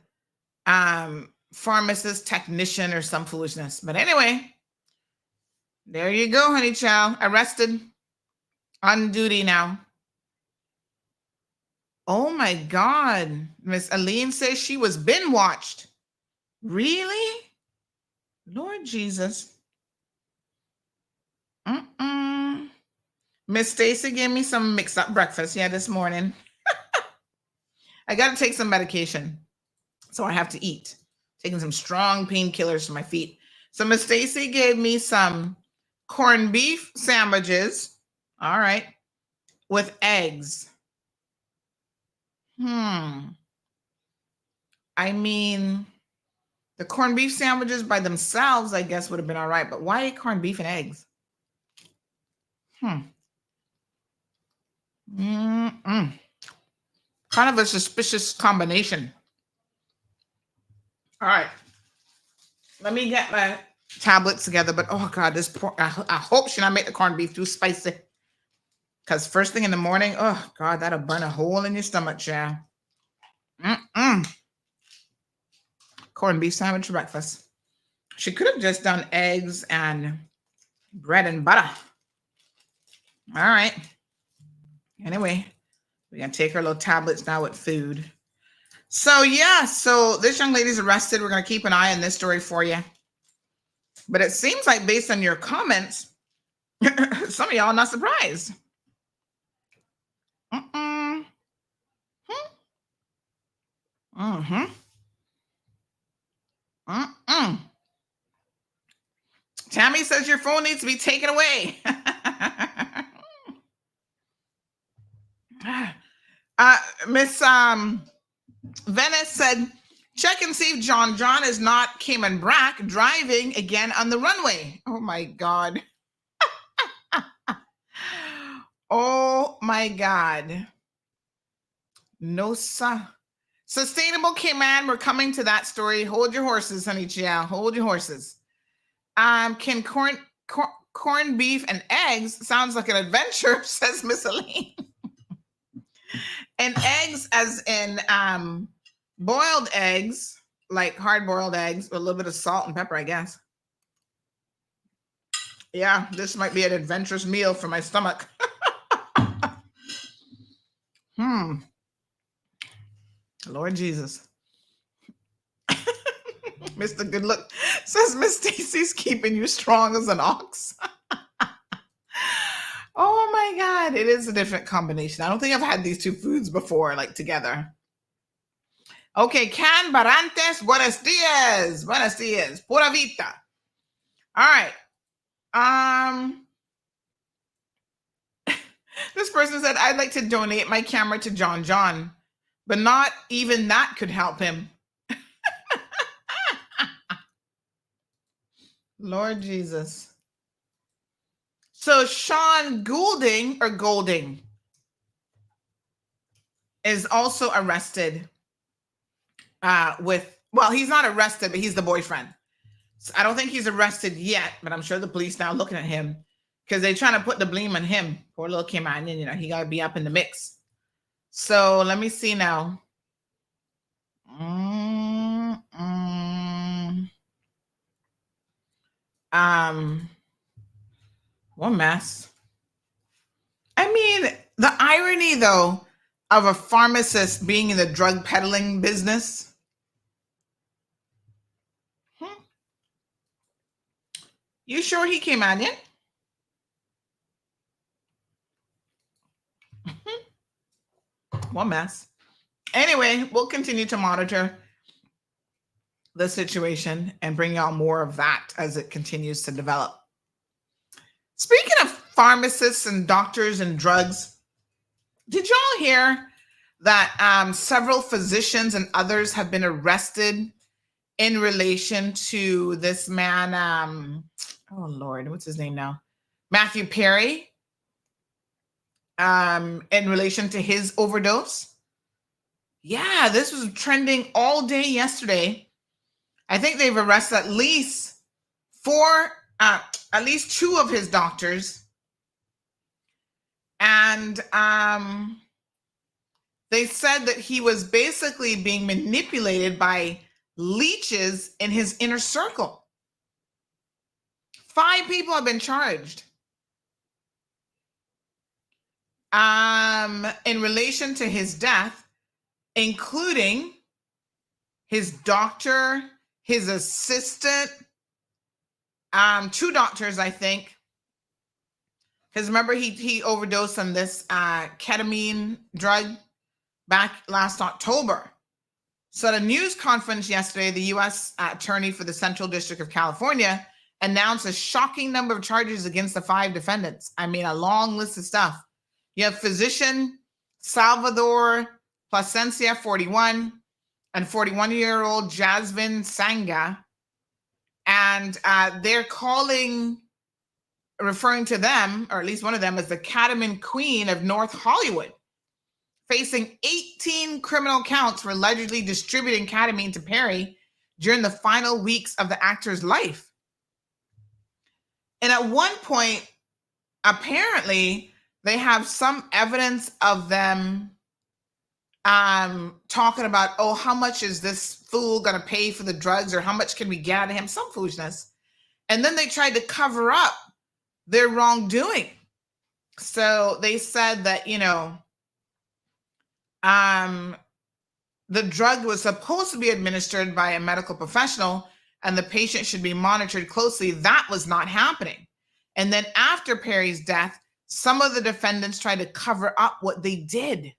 pharmacist technician or some foolishness. But anyway, there you go, honey child. Arrested. On duty now. Oh my God. Miss Aline says she was binge watched. Really? Lord Jesus. Miss Stacy gave me some mixed up breakfast this morning. I got to take some medication. So I have to eat. Taking some strong painkillers for my feet. So Miss Stacy gave me some corned beef sandwiches. All right. With eggs. I mean, the corned beef sandwiches by themselves, I guess, would have been all right. But why corned beef and eggs? Kind of a suspicious combination. All right. Let me get my tablets together. But oh God, this poor, I hope she not make the corned beef too spicy. Because first thing in the morning, oh God, that'll burn a hole in your stomach, child. Corned beef sandwich for breakfast. She could have just done eggs and bread and butter. All right. Anyway, we're going to take her little tablets now with food. So, yeah. So this young lady's arrested. We're going to keep an eye on this story for you. But it seems like based on your comments, some of y'all are not surprised. Tammy says your phone needs to be taken away. Miss Venice said, check and see if John is not Cayman Brack driving again on the runway. Oh my God. Oh my God. No, sir. Sustainable Cayman, we're coming to that story. Hold your horses, honey child. Hold your horses. Can corned beef and eggs sounds like an adventure, says Miss Aline. And eggs as in boiled eggs, like hard-boiled eggs, with a little bit of salt and pepper, I guess. Yeah, this might be an adventurous meal for my stomach. Lord Jesus. Mr. Good Look says Miss Stacy's keeping you strong as an ox. Oh my God, it is a different combination. I don't think I've had these two foods before, like together. Okay, Can Barantes, buenos dias. Buenos dias. Pura vida. All right. This person said, I'd like to donate my camera to John, but not even that could help him. Lord Jesus. So Sean Goulding or Golding is also arrested well, he's not arrested, but he's the boyfriend. So I don't think he's arrested yet, but I'm sure the police now looking at him because they're trying to put the blame on him. Poor little Kim Onion, you know, he got to be up in the mix. So let me see now. What mess. I mean, the irony, though, of a pharmacist being in the drug peddling business. You sure he came out yet? What mess. Anyway, we'll continue to monitor the situation and bring y'all more of that as it continues to develop. Speaking of pharmacists and doctors and drugs, did y'all hear that several physicians and others have been arrested in relation to this man? Oh Lord, what's his name now? Matthew Perry. In relation to his overdose. Yeah, this was trending all day yesterday. I think they've arrested at least two of his doctors. And they said that he was basically being manipulated by leeches in his inner circle. 5 people have been charged. In relation to his death, including his doctor, his assistant, 2 doctors, I think. Because remember, he overdosed on this ketamine drug back last October. So at a news conference yesterday, the U.S. attorney for the Central District of California announced a shocking number of charges against the 5 defendants. I mean, a long list of stuff. You have physician Salvador Plasencia, 41, and 41-year-old Jasmine Sanga. And they're referring to them, or at least one of them, as the ketamine queen of North Hollywood, facing 18 criminal counts for allegedly distributing ketamine to Perry during the final weeks of the actor's life. And at one point, apparently, they have some evidence of them talking about, oh, how much is this fool going to pay for the drugs, or how much can we get out of him? Some foolishness. And then they tried to cover up their wrongdoing. So they said that, the drug was supposed to be administered by a medical professional and the patient should be monitored closely. That was not happening. And then after Perry's death, some of the defendants tried to cover up what they did.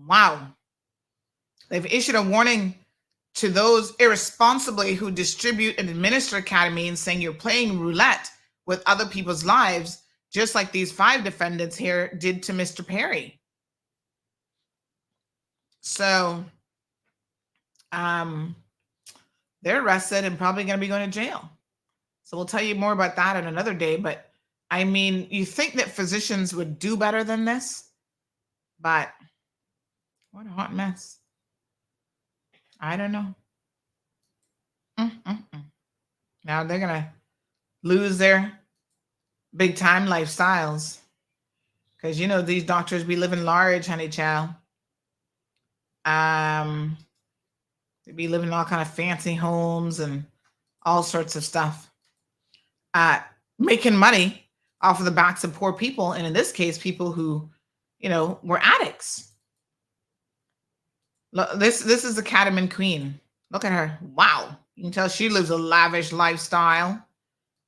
Wow. They've issued a warning to those irresponsibly who distribute and administer ketamine, saying you're playing roulette with other people's lives, just like these 5 defendants here did to Mr. Perry. So, they're arrested and probably going to be going to jail. So we'll tell you more about that on another day. But I mean, you think that physicians would do better than this? But what a hot mess. I don't know. Now they're going to lose their big time lifestyles. Because, these doctors be living large, honey child. They be living in all kind of fancy homes and all sorts of stuff. Making money off of the backs of poor people. And in this case, people who, were addicts. Look, this is the ketamine queen. Look at her. Wow. You can tell she lives a lavish lifestyle.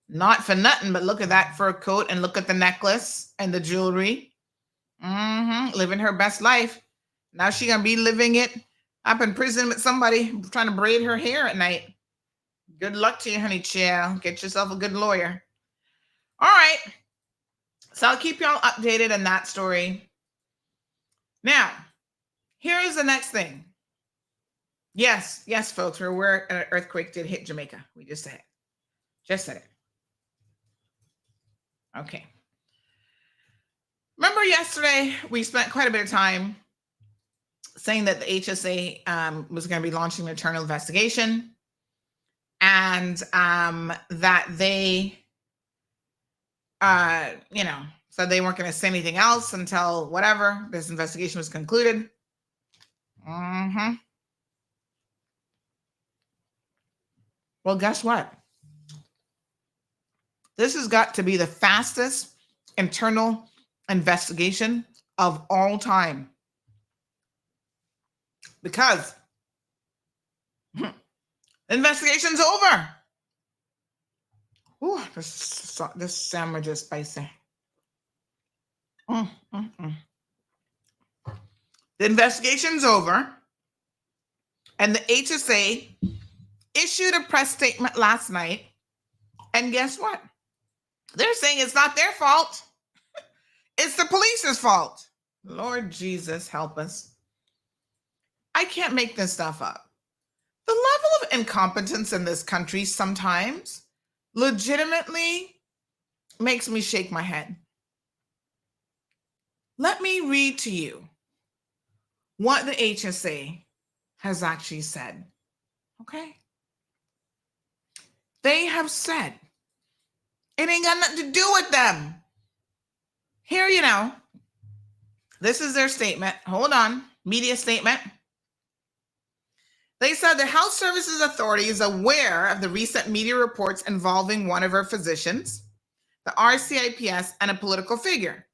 Not for nothing, but look at that fur coat and look at the necklace and the jewelry. Living her best life. Now she gonna be living it up in prison with somebody trying to braid her hair at night. Good luck to you, honey child. Get yourself a good lawyer. All right. So I'll keep y'all updated on that story. Now, here's the next thing. Yes, folks, we're aware an earthquake did hit Jamaica. We just said it. Okay. Remember yesterday, we spent quite a bit of time saying that the HSA was going to be launching an internal investigation, and that they, said they weren't going to say anything else until whatever, this investigation was concluded. Well, guess what? This has got to be the fastest internal investigation of all time. Because the investigation's over. Ooh, this sandwich is spicy. The investigation's over, and the HSA issued a press statement last night, and guess what? They're saying it's not their fault. It's the police's fault. Lord Jesus, help us. I can't make this stuff up. The level of incompetence in this country sometimes legitimately makes me shake my head. Let me read to you what the HSA has actually said. Okay? They have said it ain't got nothing to do with them. Here, this is their statement. Hold on. Media statement. They said the Health Services Authority is aware of the recent media reports involving one of our physicians, the RCIPS, and a political figure.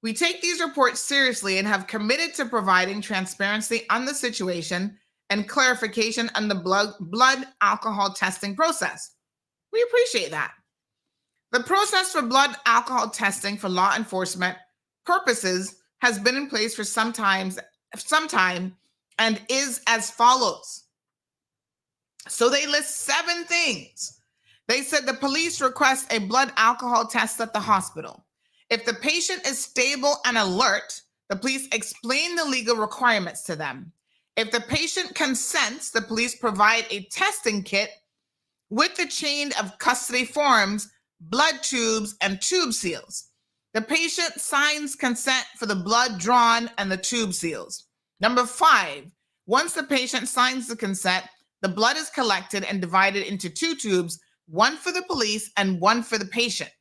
We take these reports seriously and have committed to providing transparency on the situation and clarification on the blood alcohol testing process. We appreciate that. The process for blood alcohol testing for law enforcement purposes has been in place for some time and is as follows. So they list 7 things. They said the police request a blood alcohol test at the hospital. If the patient is stable and alert, the police explain the legal requirements to them. If the patient consents, the police provide a testing kit with the chain of custody forms, blood tubes, and tube seals. The patient signs consent for the blood drawn and the tube seals. Number 5, once the patient signs the consent, the blood is collected and divided into 2 tubes, one for the police and one for the patient.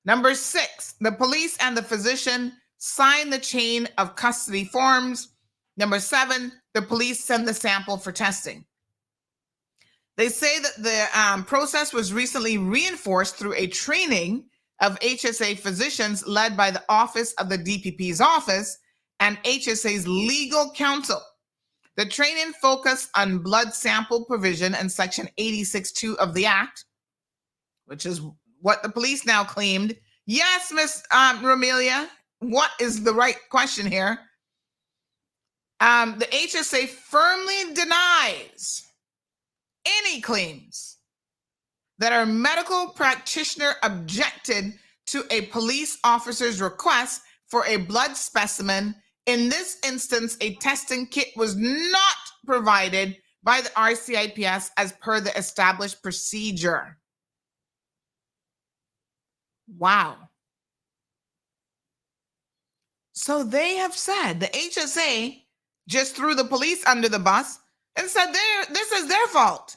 Number 6, the police and the physician sign the chain of custody forms. Number 7, the police send the sample for testing. They say that the process was recently reinforced through a training of HSA physicians led by the Office of the DPP's office and HSA's legal counsel. The training focused on blood sample provision in Section 86.2 of the Act, which is what the police now claimed. Yes, Miss Romelia, what is the right question here? The HSA firmly denies any claims that our medical practitioner objected to a police officer's request for a blood specimen. In this instance, a testing kit was not provided by the RCIPS as per the established procedure. Wow. So they have said the HSA just threw the police under the bus and said this is their fault.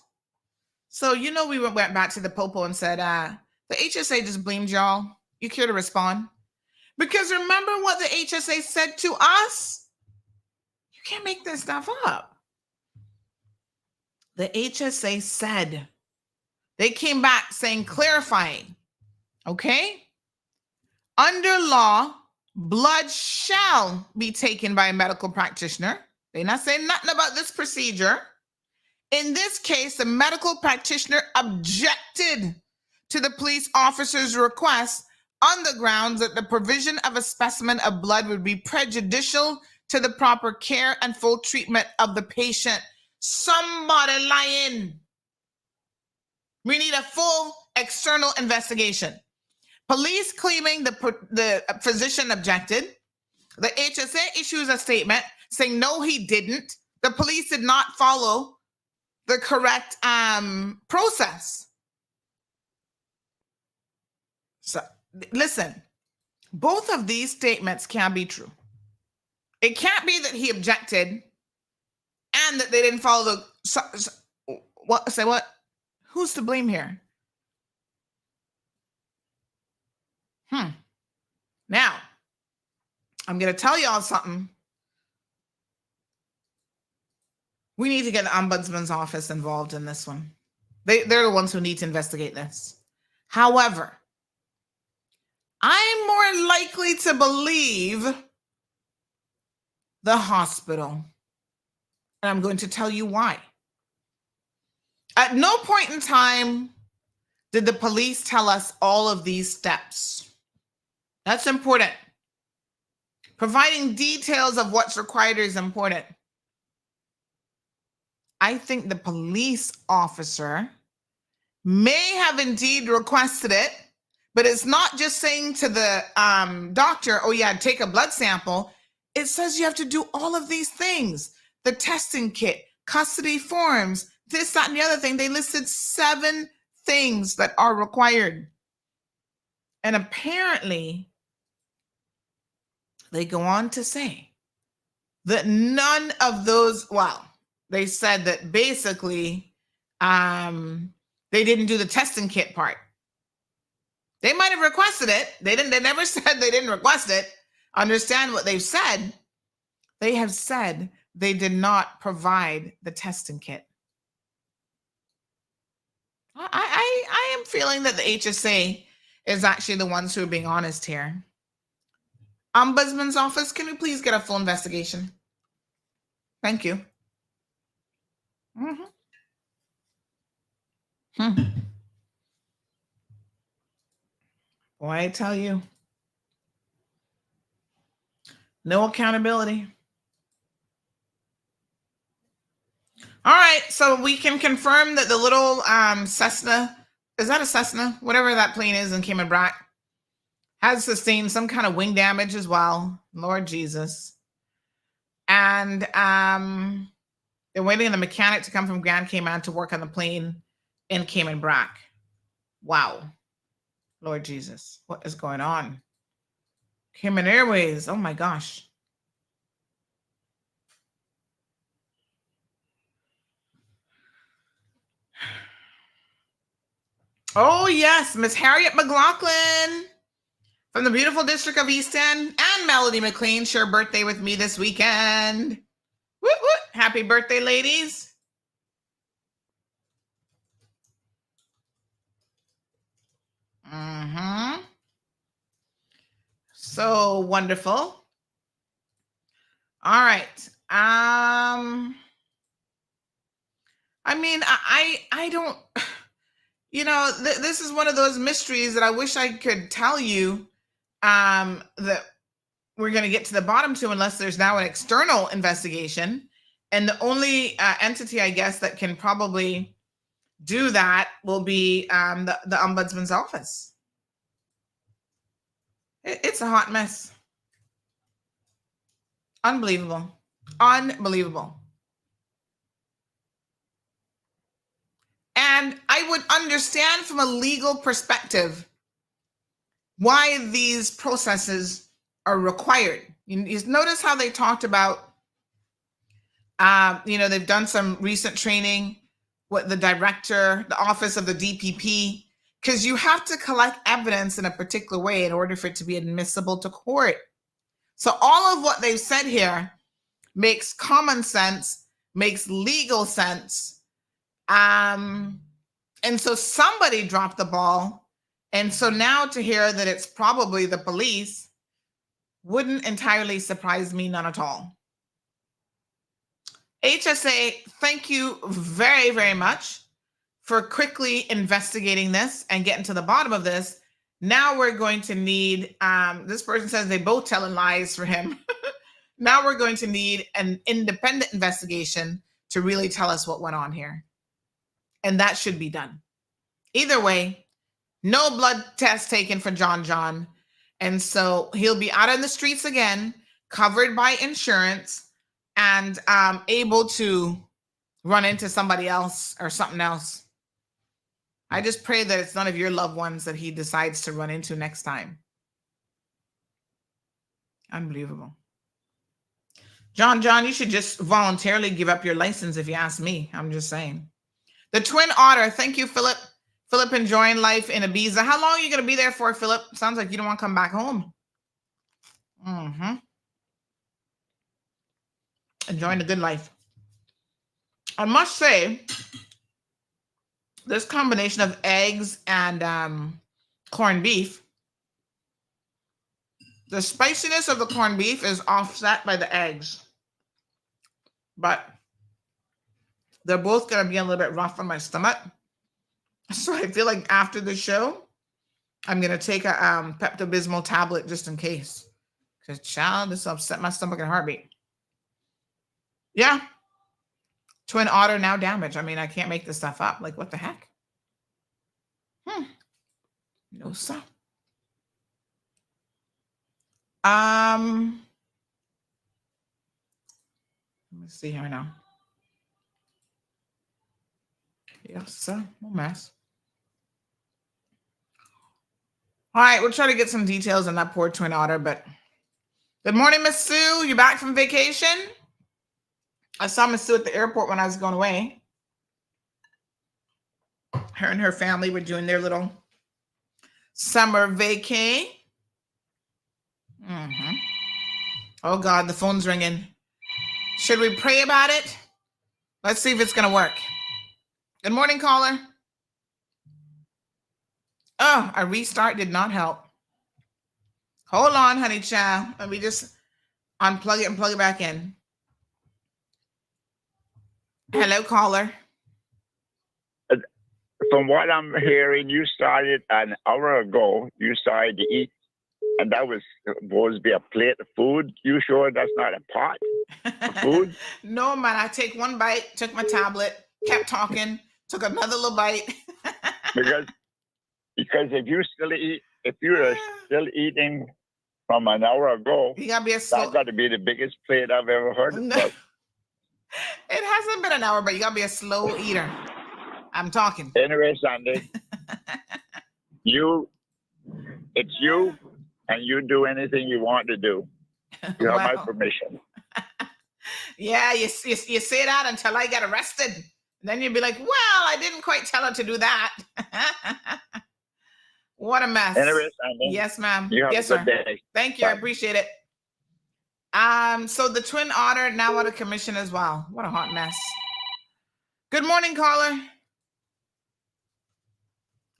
So, we went back to the popo and said, the HSA just blamed y'all. You care to respond? Because remember what the HSA said to us? You can't make this stuff up. The HSA said, they came back saying, clarifying, okay? Under law, blood shall be taken by a medical practitioner. They're not saying nothing about this procedure. In this case, the medical practitioner objected to the police officer's request on the grounds that the provision of a specimen of blood would be prejudicial to the proper care and full treatment of the patient. Somebody lying. We need a full external investigation. Police claiming the physician objected. The HSA issues a statement saying, no, he didn't. The police did not follow the correct process. So listen, both of these statements can be true. It can't be that he objected and that they didn't follow the, what, say what? Who's to blame here? Now, I'm going to tell y'all something. We need to get the Ombudsman's office involved in this one. They're the ones who need to investigate this. However, I'm more likely to believe the hospital. And I'm going to tell you why. At no point in time did the police tell us all of these steps. That's important. Providing details of what's required is important. I think the police officer may have indeed requested it, but it's not just saying to the doctor, oh yeah, take a blood sample. It says you have to do all of these things. The testing kit, custody forms, this, that, and the other thing. They listed 7 things that are required. And apparently, they go on to say that none of those, well, they said that basically they didn't do the testing kit part. They might have requested it. They never said they didn't request it. Understand what they've said. They have said they did not provide the testing kit. I am feeling that the HSA is actually the ones who are being honest here. Ombudsman's office, can we please get a full investigation? Thank you. Boy, I tell you, no accountability. All right, so we can confirm that the little Cessna, is that a Cessna? Whatever that plane is in Cayman Brac, has sustained some kind of wing damage as well. Lord Jesus. And they're waiting on the mechanic to come from Grand Cayman to work on the plane in Cayman Brac. Wow. Lord Jesus, what is going on? Cayman Airways, oh my gosh. Oh yes, Miss Harriet McLaughlin from the beautiful district of East End, and Melody McLean share birthday with me this weekend. Woot woot. Happy birthday, ladies. So wonderful. All right. I mean, I don't, you know, this is one of those mysteries that I wish I could tell you that we're going to get to the bottom to, unless there's now an external investigation. And the only entity, I guess, that can probably do that will be the Ombudsman's office. It's a hot mess. Unbelievable. Unbelievable. And I would understand from a legal perspective why these processes are required. You notice how they talked about, you know, they've done some recent training with the director, the office of the DPP, because you have to collect evidence in a particular way in order for it to be admissible to court. So all of what they've said here makes common sense, makes legal sense. And so somebody dropped the ball. And so now to hear that it's probably the police wouldn't entirely surprise me, none at all. HSA, thank you very, very much for quickly investigating this and getting to the bottom of this. Now we're going to need, this person says they both telling lies for him. Now we're going to need an independent investigation to really tell us what went on here. And that should be done. Either way, no blood test taken for John. And so he'll be out on the streets again, covered by insurance, and able to run into somebody else or something else. I just pray that it's none of your loved ones that he decides to run into next time. Unbelievable. John, you should just voluntarily give up your license if you ask me. I'm just saying. The Twin Otter. Thank you, Philip. Philip enjoying life in Ibiza. How long are you going to be there for, Philip? Sounds like you don't want to come back home. Enjoying the good life. I must say, this combination of eggs and corned beef, the spiciness of the corned beef is offset by the eggs. But they're both going to be a little bit rough on my stomach. So I feel like after the show, I'm going to take a Pepto-Bismol tablet just in case. Because, child, this will upset my stomach in a heartbeat. Yeah. Twin Otter now damaged. I mean, I can't make this stuff up. Like, what the heck? No, sir. Let me see here now. Yes, sir. No mess. All right, we'll try to get some details on that poor Twin Otter, but good morning, Miss Sue. You back from vacation? I saw Miss Sue at the airport when I was going away. Her and her family were doing their little summer vacay. Oh, God, the phone's ringing. Should we pray about it? Let's see if it's going to work. Good morning, caller. Oh, a restart did not help. Hold on, honey child. Let me just unplug it and plug it back in. Hello, caller. From what I'm hearing, you started an hour ago. You started to eat, and that was supposed to be a plate of food. You sure that's not a pot of food? No, man. I take one bite, took my tablet, kept talking, took another little bite. because if you're still eating from an hour ago, you gotta be that's got to be the biggest plate I've ever heard of. It hasn't been an hour, but you gotta be a slow eater. I'm talking. Anyway, Sandy, it's you, and you do anything you want to do. You have my permission. Yeah, you say that until I get arrested. Then you'd be like, well, I didn't quite tell her to do that. What a mess. Anyway, Sandy, yes, ma'am. You have yes, a good sir. day. Thank you. Bye. I appreciate it. So the Twin Otter now out of commission as well. What a hot mess. Good morning, caller.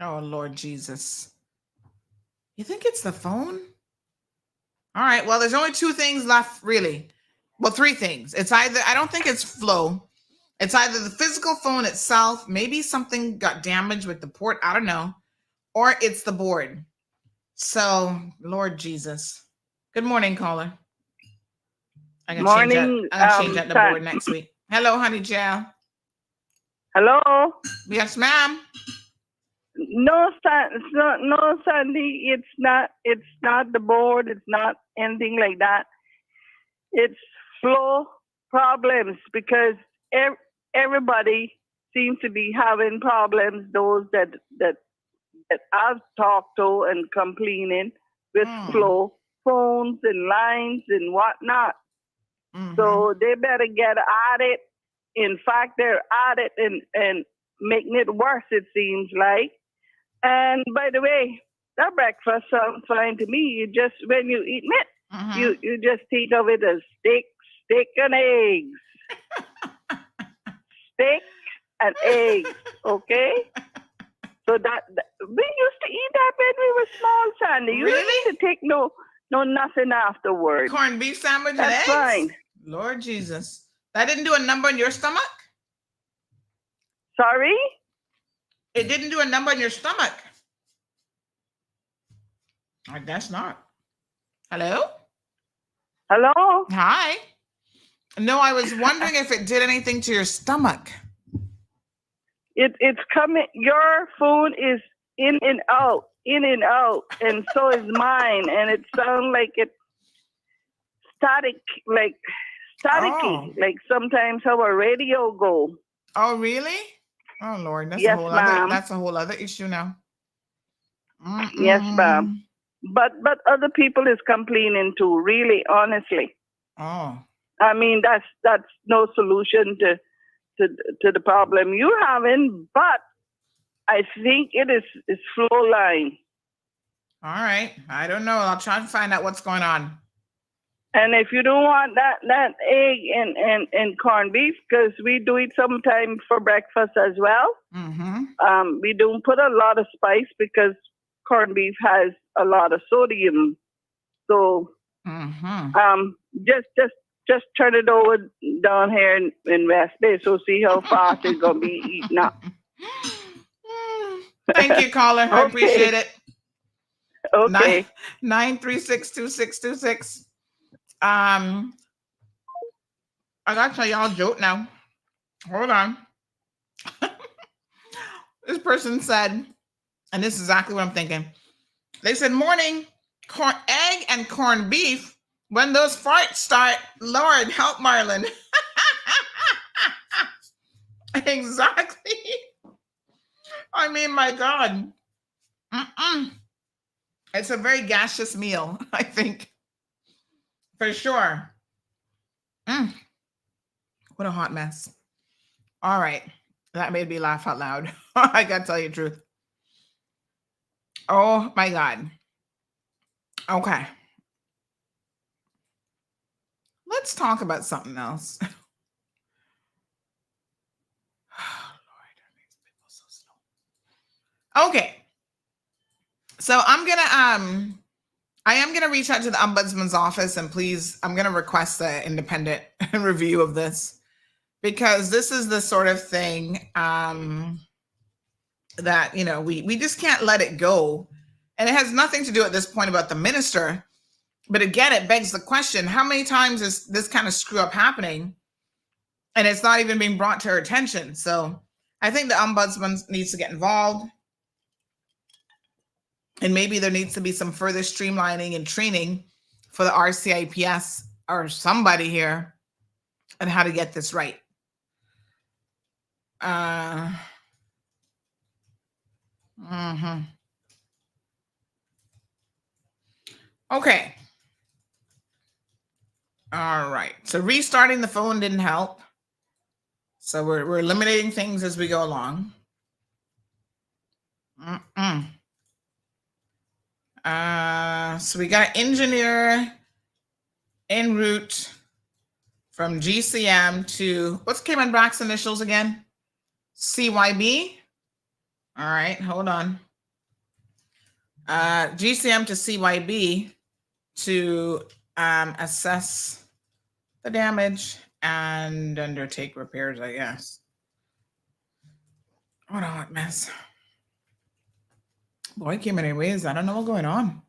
Oh, Lord Jesus. You think it's the phone? All right. Well, there's only two things left, really. Well, three things. It's either, I don't think it's Flo. It's either the physical phone itself. Maybe something got damaged with the port. I don't know. Or it's the board. So, Lord Jesus. Good morning, caller. I'm going to change that to board next week. Hello, honey Jal. Hello. Yes, ma'am. No, Sandy. It's not the board. It's not anything like that. It's flow problems because everybody seems to be having problems. Those that I've talked to and complaining with flow phones and lines and whatnot. So they better get at it. In fact, they're at it and making it worse, it seems like. And by the way, that breakfast sounds fine to me. You just, when you eat it, you just think of it as steak and eggs. Steak and eggs, okay? So that we used to eat that when we were small, Sandy. You really? Don't need to take no nothing afterwards. Corned beef sandwich That's and eggs? Fine. Lord Jesus. That didn't do a number in your stomach? Sorry? It didn't do a number in your stomach. I guess not. Hello? Hello? Hi. No, I was wondering if it did anything to your stomach. It's coming. Your phone is in and out, and so is mine. And it sounds like it's staticky, like sometimes how a radio go. Oh, really? Oh, Lord, that's yes, a whole ma'am. That's a whole other issue now. Yes, ma'am. but other people is complaining too. Really, honestly. Oh. I mean, that's no solution to the problem you're having. But I think it's flow line. All right. I don't know. I'll try to find out what's going on. And if you don't want that egg and corned beef, because we do it sometime for breakfast as well. Mm-hmm. We don't put a lot of spice because corned beef has a lot of sodium. So just turn it over down here in West Bay. So see how fast it's gonna be eaten up. Thank you, caller. I appreciate it. Okay. 9362626. I gotta tell y'all a joke now. Hold on. This person said, and this is exactly what I'm thinking. They said, morning, egg and corned beef. When those farts start, Lord, help Marlon. Exactly. I mean, my God. It's a very gaseous meal, I think. For sure. What a hot mess. All right. That made me laugh out loud. I gotta tell you the truth. Oh my God. Okay. Let's talk about something else. Oh, Lord, that makes people so slow. Okay. So I am gonna reach out to the Ombudsman's office, and please, I'm gonna request an independent review of this, because this is the sort of thing that, you know, we just can't let it go. And it has nothing to do at this point about the minister. But again, it begs the question, how many times is this kind of screw up happening and it's not even being brought to her attention? So I think the Ombudsman needs to get involved. And maybe there needs to be some further streamlining and training for the RCIPS or somebody here on how to get this right. Okay. All right. So restarting the phone didn't help. So we're eliminating things as we go along. So we got engineer en route from GCM to, what's Cayman Brack's initials again? CYB. All right, hold on. GCM to CYB to assess the damage and undertake repairs, I guess. What a hot mess. Boy, Cayman Airways, I don't know what's going on.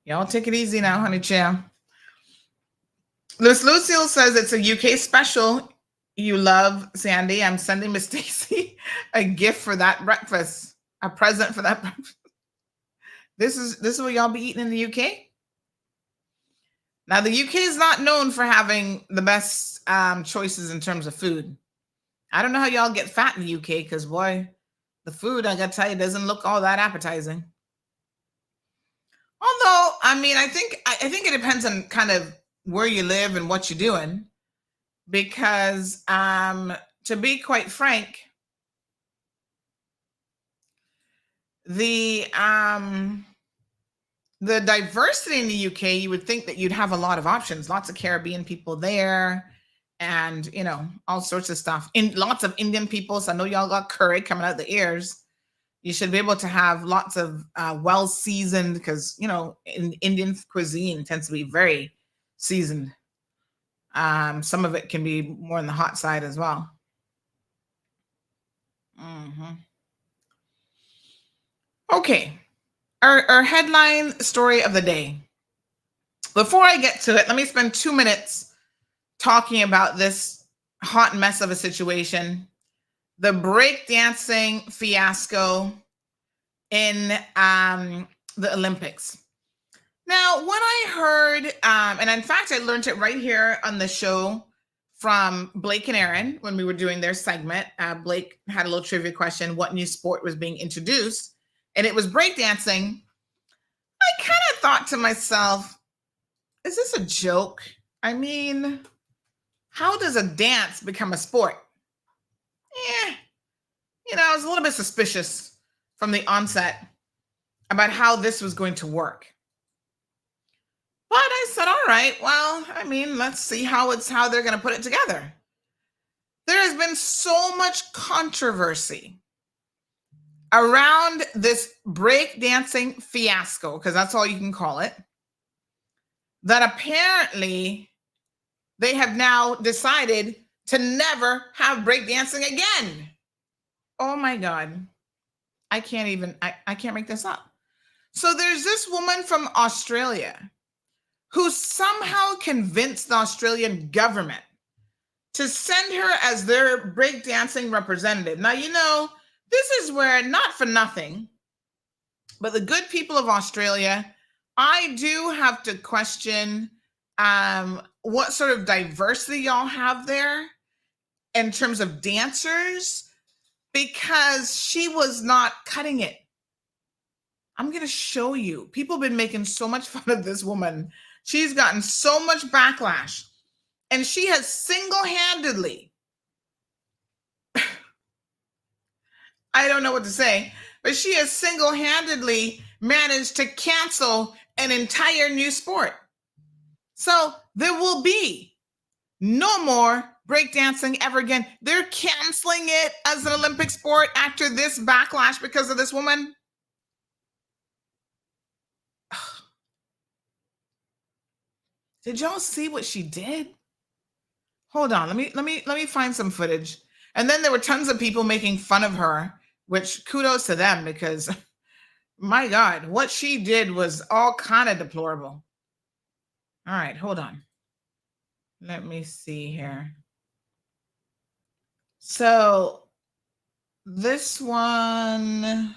Y'all take it easy now, honey child. Lucille says it's a UK special. You love, Sandy. I'm sending Miss Stacy a gift for that breakfast, a present for that breakfast. This is what y'all be eating in the UK. Now, the UK is not known for having the best choices in terms of food. I don't know how y'all get fat in the UK, because boy, the food, I gotta tell you, doesn't look all that appetizing. Although, I mean, I think it depends on kind of where you live and what you're doing. Because to be quite frank, the diversity in the UK, you would think that you'd have a lot of options, lots of Caribbean people there, and you know, all sorts of stuff. Lots of Indian people. So I know y'all got curry coming out the ears. You should be able to have lots of well-seasoned, because you know, Indian cuisine tends to be very seasoned. Some of it can be more on the hot side as well. Okay. Our headline story of the day. Before I get to it, let me spend 2 minutes talking about this hot mess of a situation. The breakdancing fiasco in the Olympics. Now, what I heard, and in fact, I learned it right here on the show from Blake and Aaron when we were doing their segment. Blake had a little trivia question, what new sport was being introduced? And it was breakdancing. I kind thought to myself, is this a joke? I mean, how does a dance become a sport? I was a little bit suspicious from the onset about how this was going to work. But I said, all right, well, I mean, let's see how they're going to put it together. There has been so much controversy around this breakdancing fiasco, because that's all you can call it, that apparently they have now decided to never have breakdancing again. Oh my God. I can't make this up. So there's this woman from Australia who somehow convinced the Australian government to send her as their breakdancing representative. Now, this is where, not for nothing, but the good people of Australia, I do have to question what sort of diversity y'all have there in terms of dancers, because she was not cutting it. I'm going to show you. People have been making so much fun of this woman. She's gotten so much backlash. And she has single-handedly, I don't know what to say, but she has single-handedly managed to cancel an entire new sport. So there will be no more breakdancing ever again. They're canceling it as an Olympic sport after this backlash because of this woman. Did y'all see what she did? Hold on, let me find some footage. And then there were tons of people making fun of her, which kudos to them, because my God, what she did was all kind of deplorable. All right, hold on. Let me see here. So this one,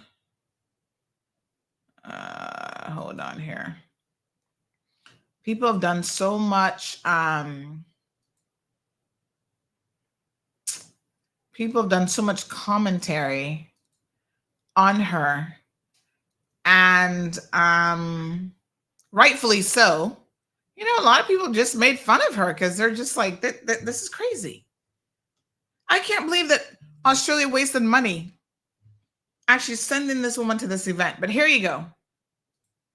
hold on here. People have done so much, commentary on her, and rightfully so. A lot of people just made fun of her because they're just like, this is crazy. I can't believe that Australia wasted money actually sending this woman to this event. But here you go.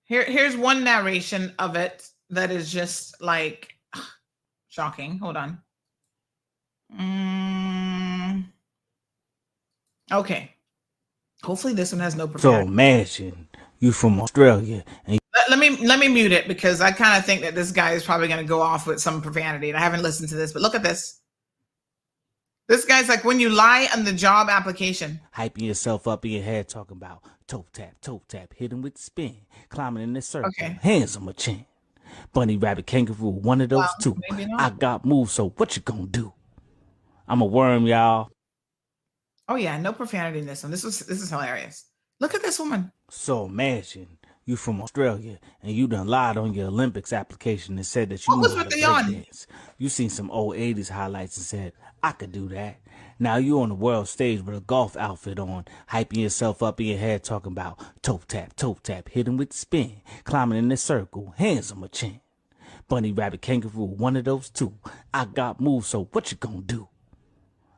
Here's one narration of it that is just like shocking. Hold on. Okay. Hopefully this one has no profanity. So imagine you from Australia and let me mute it, because I kind of think that this guy is probably going to go off with some profanity, and I haven't listened to this, but look at this. This guy's like, when you lie on the job application, hyping yourself up in your head, talking about toe tap, hit him with the spin, climbing in the circle, hands on my chin, bunny, rabbit, kangaroo, one of those two. I got moves, so what you gonna do? I'm a worm, y'all. Oh yeah, no profanity in this one. This is hilarious. Look at this woman. So imagine you from Australia and you done lied on your Olympics application and said that you knew how to breakdance. You seen some old 80s highlights and said, I could do that. Now you on the world stage with a golf outfit on, hyping yourself up in your head, talking about toe tap, hit him with the spin, climbing in the circle, hands on my chin. Bunny, rabbit, kangaroo, one of those two. I got moves, so what you gonna do?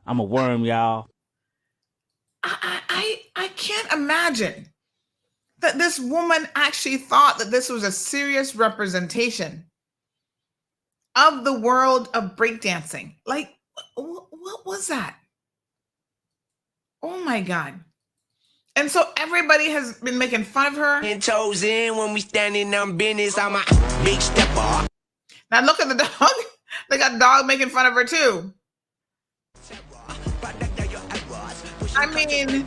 I'm a worm, y'all. I can't imagine that this woman actually thought that this was a serious representation of the world of breakdancing. Like, what was that? Oh my God. And so everybody has been making fun of her. And toes in when we standing on business, I'm a big stepper. Now look at the dog. They got a dog making fun of her too. I mean,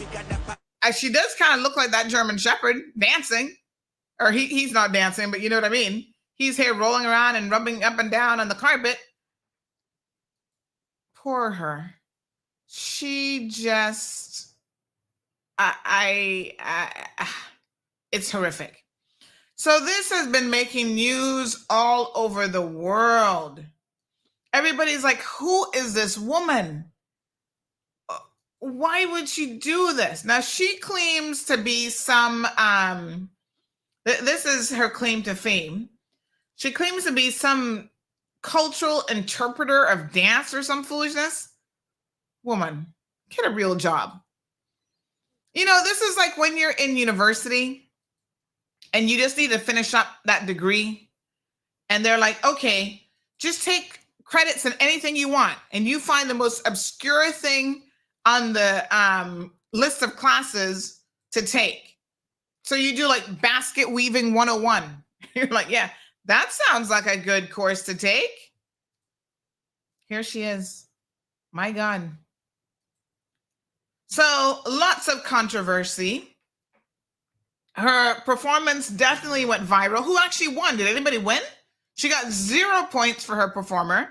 she does kind of look like that German Shepherd dancing. Or he's not dancing, but you know what I mean. He's here rolling around and rubbing up and down on the carpet. Poor her. She just, it's horrific. So this has been making news all over the world. Everybody's like, who is this woman? Why would she do this? Now, she claims to be some This is her claim to fame. She claims to be some cultural interpreter of dance or some foolishness. Woman, get a real job. You know, this is like when you're in university and you just need to finish up that degree. And they're like, okay, just take credits in anything you want. And you find the most obscure thing on the list of classes to take. So you do like basket weaving 101. You're like, yeah, that sounds like a good course to take. Here she is. My God. So lots of controversy. Her performance definitely went viral. Who actually won? Did anybody win? She got 0 points for her performer.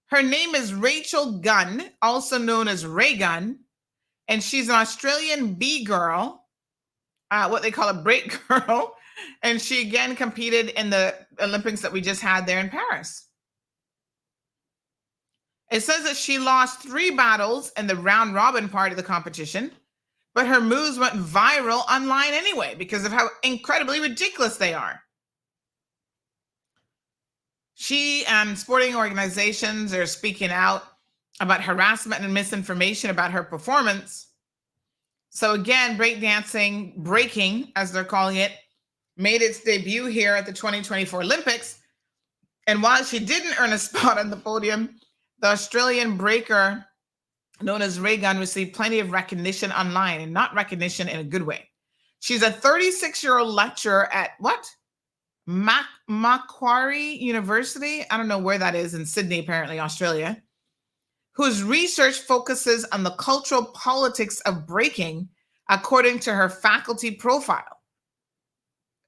Her name is Rachel Gunn, also known as Ray Gunn, and she's an Australian B-girl, what they call a break girl, and she again competed in the Olympics that we just had there in Paris. It says that she lost 3 battles in the round robin part of the competition, but her moves went viral online anyway because of how incredibly ridiculous they are. She and sporting organizations are speaking out about harassment and misinformation about her performance. So again, breaking, as they're calling it, made its debut here at the 2024 Olympics. And while she didn't earn a spot on the podium, the Australian breaker, known as Ray Gunn, received plenty of recognition online, and not recognition in a good way. She's a 36-year-old lecturer at Macquarie University, I don't know where that is, in Sydney, apparently, Australia, whose research focuses on the cultural politics of breaking, according to her faculty profile.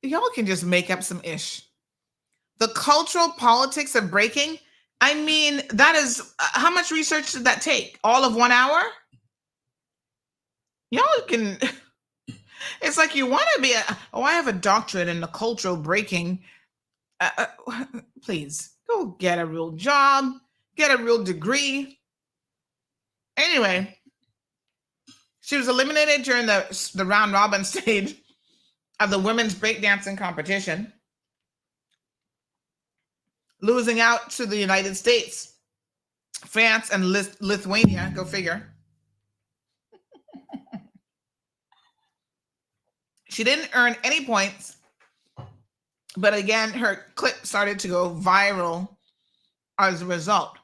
Y'all can just make up some ish. The cultural politics of breaking, I mean, that is, how much research did that take? All of 1 hour? Y'all can... It's like you want to be I have a doctorate in the cultural breaking. Please, go get a real job, get a real degree. Anyway, she was eliminated during the round robin stage of the women's breakdancing competition, losing out to the United States, France, and Lithuania. Go figure. She didn't earn any points, but again, her clip started to go viral as a result.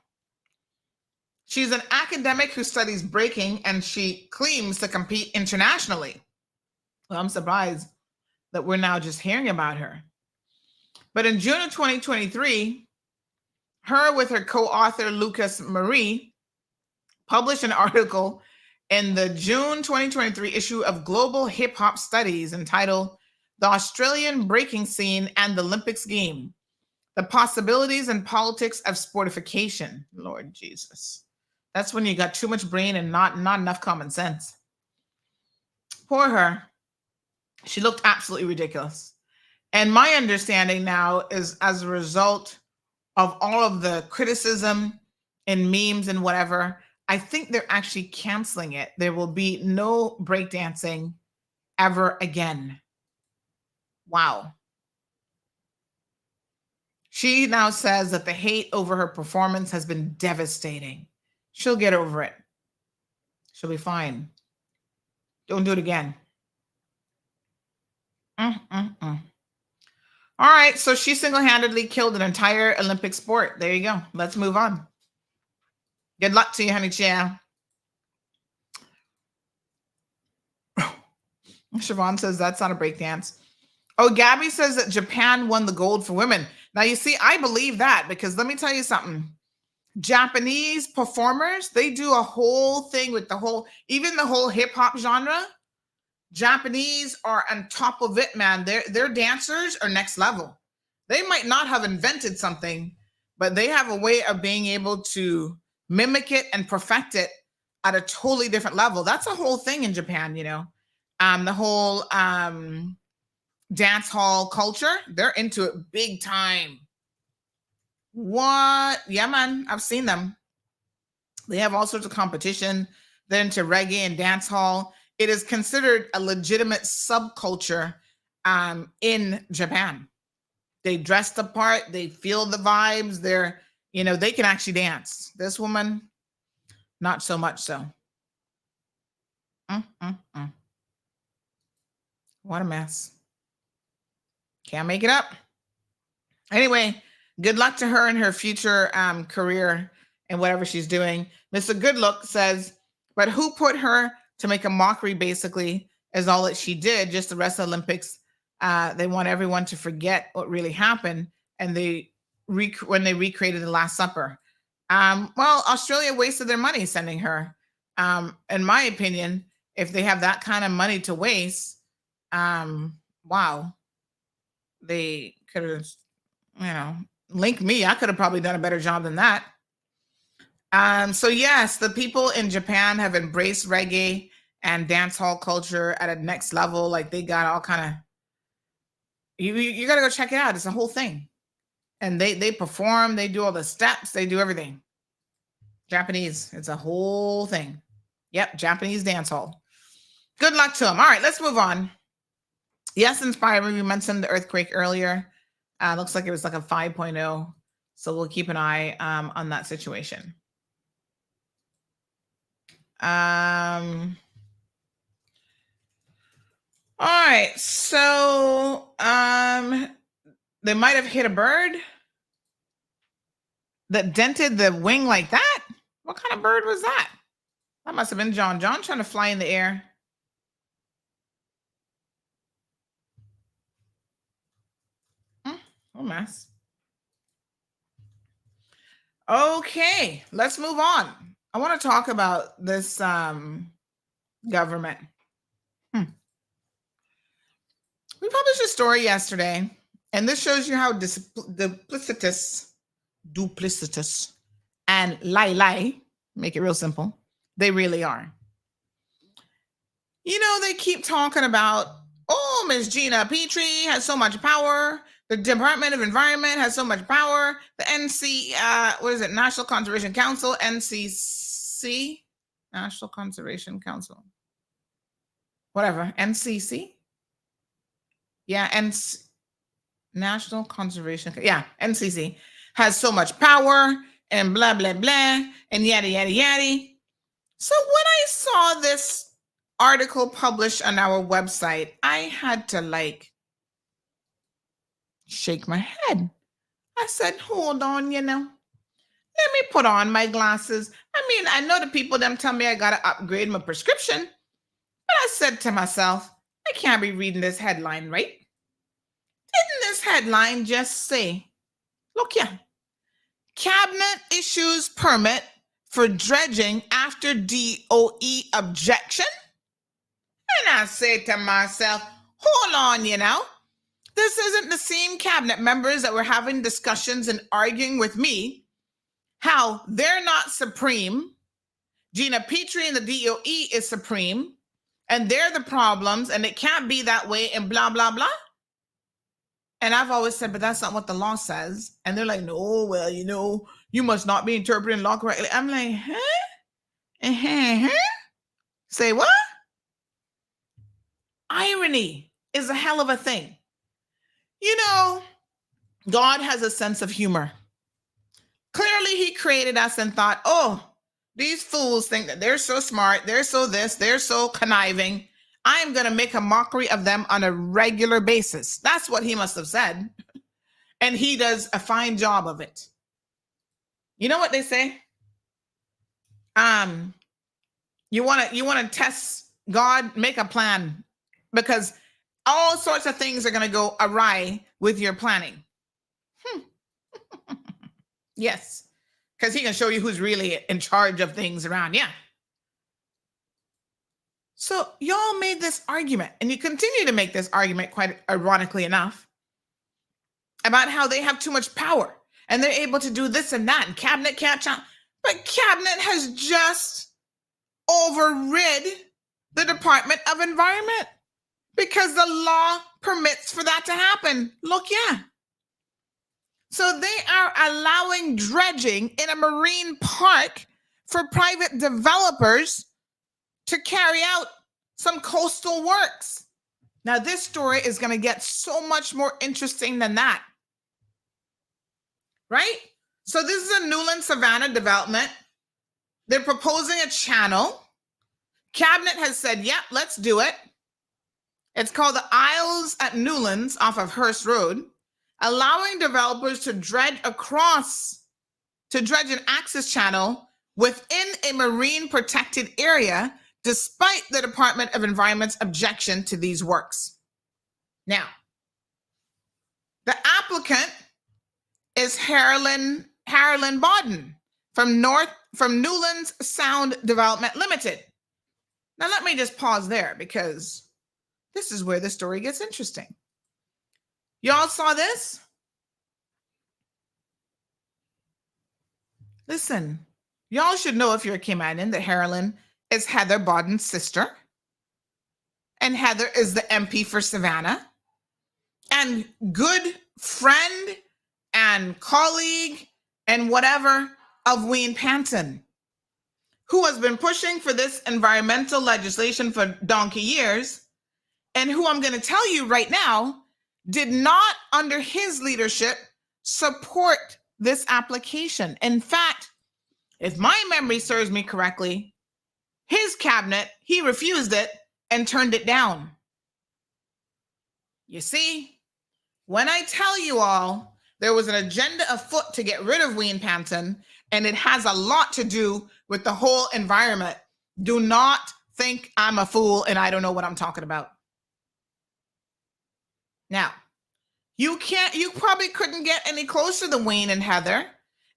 She's an academic who studies breaking, and she claims to compete internationally. Well, I'm surprised that we're now just hearing about her. But in June of 2023, her with her co-author Lucas Marie published an article in the June 2023 issue of Global Hip Hop Studies entitled The Australian Breaking Scene and the Olympics Game, The Possibilities and Politics of Sportification. Lord Jesus. That's when you got too much brain and not enough common sense. Poor her. She looked absolutely ridiculous. And my understanding now is, as a result of all of the criticism and memes and whatever, I think they're actually canceling it. There will be no breakdancing ever again. Wow. She now says that the hate over her performance has been devastating. She'll get over it. She'll be fine. Don't do it again. All right, so she single-handedly killed an entire Olympic sport. There you go. Let's move on. Good luck to you, honey child. Siobhan says that's not a breakdance. Oh, Gabby says that Japan won the gold for women. Now, you see, I believe that because let me tell you something. Japanese performers, they do a whole thing with even the whole hip hop genre. Japanese are on top of it, man. Their dancers are next level. They might not have invented something, but they have a way of being able to mimic it and perfect it at a totally different level. That's a whole thing in Japan, you know. The whole dance hall culture, they're into it big time. What? Yeah, man, I've seen them. They have all sorts of competition. They're into reggae and dance hall. It is considered a legitimate subculture in Japan. They dress the part, they feel the vibes, they're, they can actually dance. This woman, not so much so. What a mess. Can't make it up. Anyway, good luck to her in her future career and whatever she's doing. Mr. Goodlook says, but who put her to make a mockery, basically, is all that she did. Just the rest of the Olympics, they want everyone to forget what really happened. And when they recreated the Last Supper. Well, Australia wasted their money sending her. In my opinion, if they have that kind of money to waste, wow, they could have, linked me. I could have probably done a better job than that. So yes, the people in Japan have embraced reggae and dance hall culture at a next level. Like they got all kind of, you got to go check it out. It's a whole thing. And they perform, they do all the steps, they do everything. Japanese, it's a whole thing. Yep, Japanese dance hall. Good luck to them. All right, let's move on. Yes, inspiring. We mentioned the earthquake earlier. Looks like it was like a 5.0. So we'll keep an eye on that situation. All right, so they might have hit a bird that dented the wing like that. What kind of bird was that? That must have been John trying to fly in the air. Oh, mess. Okay, let's move on. I want to talk about this government. We published a story yesterday, and this shows you how duplicitous, and lie, make it real simple, they really are. They keep talking about, oh, Ms. Gina Petrie has so much power. The Department of Environment has so much power. The National Conservation Council, NCC, National Conservation Council, whatever, NCC. Yeah, National Conservation, NCC has so much power and blah, blah, blah, and yada, yada, yada. So when I saw this article published on our website, I had to shake my head. I said, hold on, let me put on my glasses. I know the people them tell me I got to upgrade my prescription, but I said to myself, I can't be reading this headline, right? Didn't this headline just say, look here, Cabinet issues permit for dredging after DOE objection? And I say to myself, hold on, this isn't the same cabinet members that were having discussions and arguing with me how they're not supreme. Gina Petrie and the DOE is supreme, and they're the problems, and it can't be that way, and blah, blah, blah. And I've always said, but that's not what the law says. And they're like, no, well, you must not be interpreting law correctly. I'm like, huh? Say what? Irony is a hell of a thing. God has a sense of humor. Clearly, he created us and thought, oh, these fools think that they're so smart, they're so this, they're so conniving. I am going to make a mockery of them on a regular basis. That's what he must have said. And he does a fine job of it. You know what they say? You want to test God, make a plan, because all sorts of things are going to go awry with your planning. Yes, because he can show you who's really in charge of things around. Yeah. So y'all made this argument, and you continue to make this argument, quite ironically enough, about how they have too much power and they're able to do this and that, and cabinet can't challenge. But cabinet has just overrid the Department of Environment because the law permits for that to happen. Look, yeah. So they are allowing dredging in a marine park for private developers to carry out some coastal works. Now, this story is going to get so much more interesting than that. Right? So this is a Newland Savannah development. They're proposing a channel. Cabinet has said, yep, let's do it. It's called the Isles at Newlands off of Hearst Road, allowing developers to dredge an access channel within a marine protected area, despite the Department of Environment's objection to these works. Now, the applicant is Harlan Bodden from Newlands Sound Development Limited. Now, let me just pause there because this is where the story gets interesting. Y'all saw this? Listen, y'all should know if you're a Canadian that Harlan is Heather Bodden's sister. And Heather is the MP for Savannah. And good friend and colleague and whatever of Wayne Panton, who has been pushing for this environmental legislation for donkey years, and who I'm going to tell you right now did not, under his leadership, support this application. In fact, if my memory serves me correctly, his cabinet, he refused it and turned it down. You see, when I tell you all there was an agenda afoot to get rid of Wayne Panton, and it has a lot to do with the whole environment, do not think I'm a fool and I don't know what I'm talking about. Now, you probably couldn't get any closer than Wayne and Heather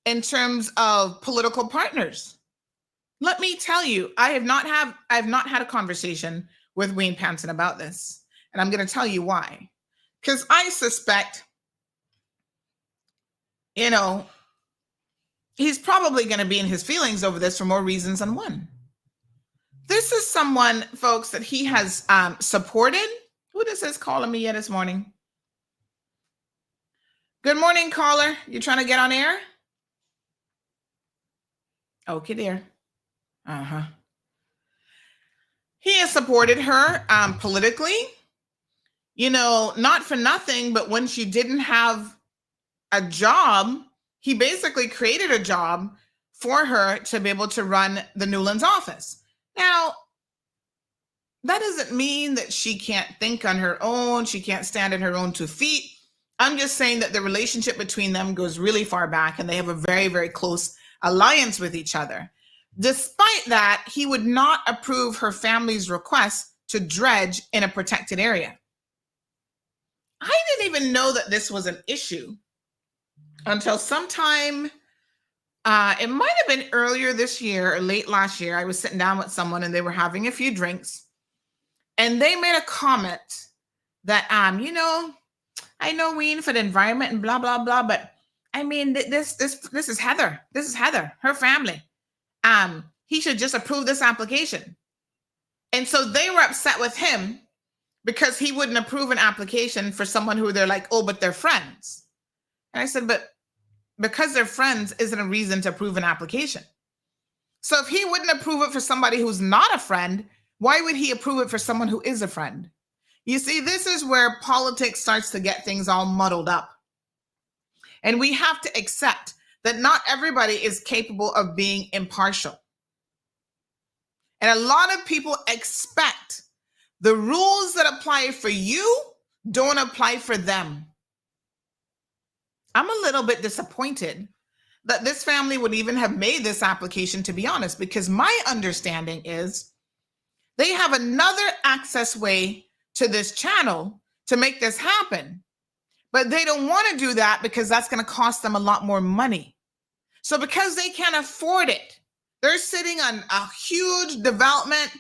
in terms of political partners. Let me tell you, I have not had a conversation with Wayne Panton about this, and I'm going to tell you why. Because I suspect, he's probably going to be in his feelings over this for more reasons than one. This is someone, folks, that he has supported. Who does this calling me yet this morning? Good morning, caller. You trying to get on air? Okay, dear. He has supported her politically, not for nothing, but when she didn't have a job, he basically created a job for her to be able to run the Newlands office. Now, that doesn't mean that she can't think on her own. She can't stand on her own 2 feet. I'm just saying that the relationship between them goes really far back, and they have a very, very close alliance with each other. Despite that, he would not approve her family's request to dredge in a protected area. I didn't even know that this was an issue until sometime, it might have been earlier this year or late last year. I was sitting down with someone and they were having a few drinks, and they made a comment that, I know Wayne for the environment and blah, blah, blah, but I mean, this is Heather. This is Heather, her family. He should just approve this application. And so they were upset with him because he wouldn't approve an application for someone who they're like, oh, but they're friends. And I said, but because they're friends isn't a reason to approve an application. So if he wouldn't approve it for somebody who's not a friend, why would he approve it for someone who is a friend? You see, this is where politics starts to get things all muddled up. And we have to accept that not everybody is capable of being impartial. And a lot of people expect the rules that apply for you don't apply for them. I'm a little bit disappointed that this family would even have made this application, to be honest, because my understanding is they have another access way to this channel to make this happen. But they don't want to do that because that's going to cost them a lot more money. So because they can't afford it, they're sitting on a huge development,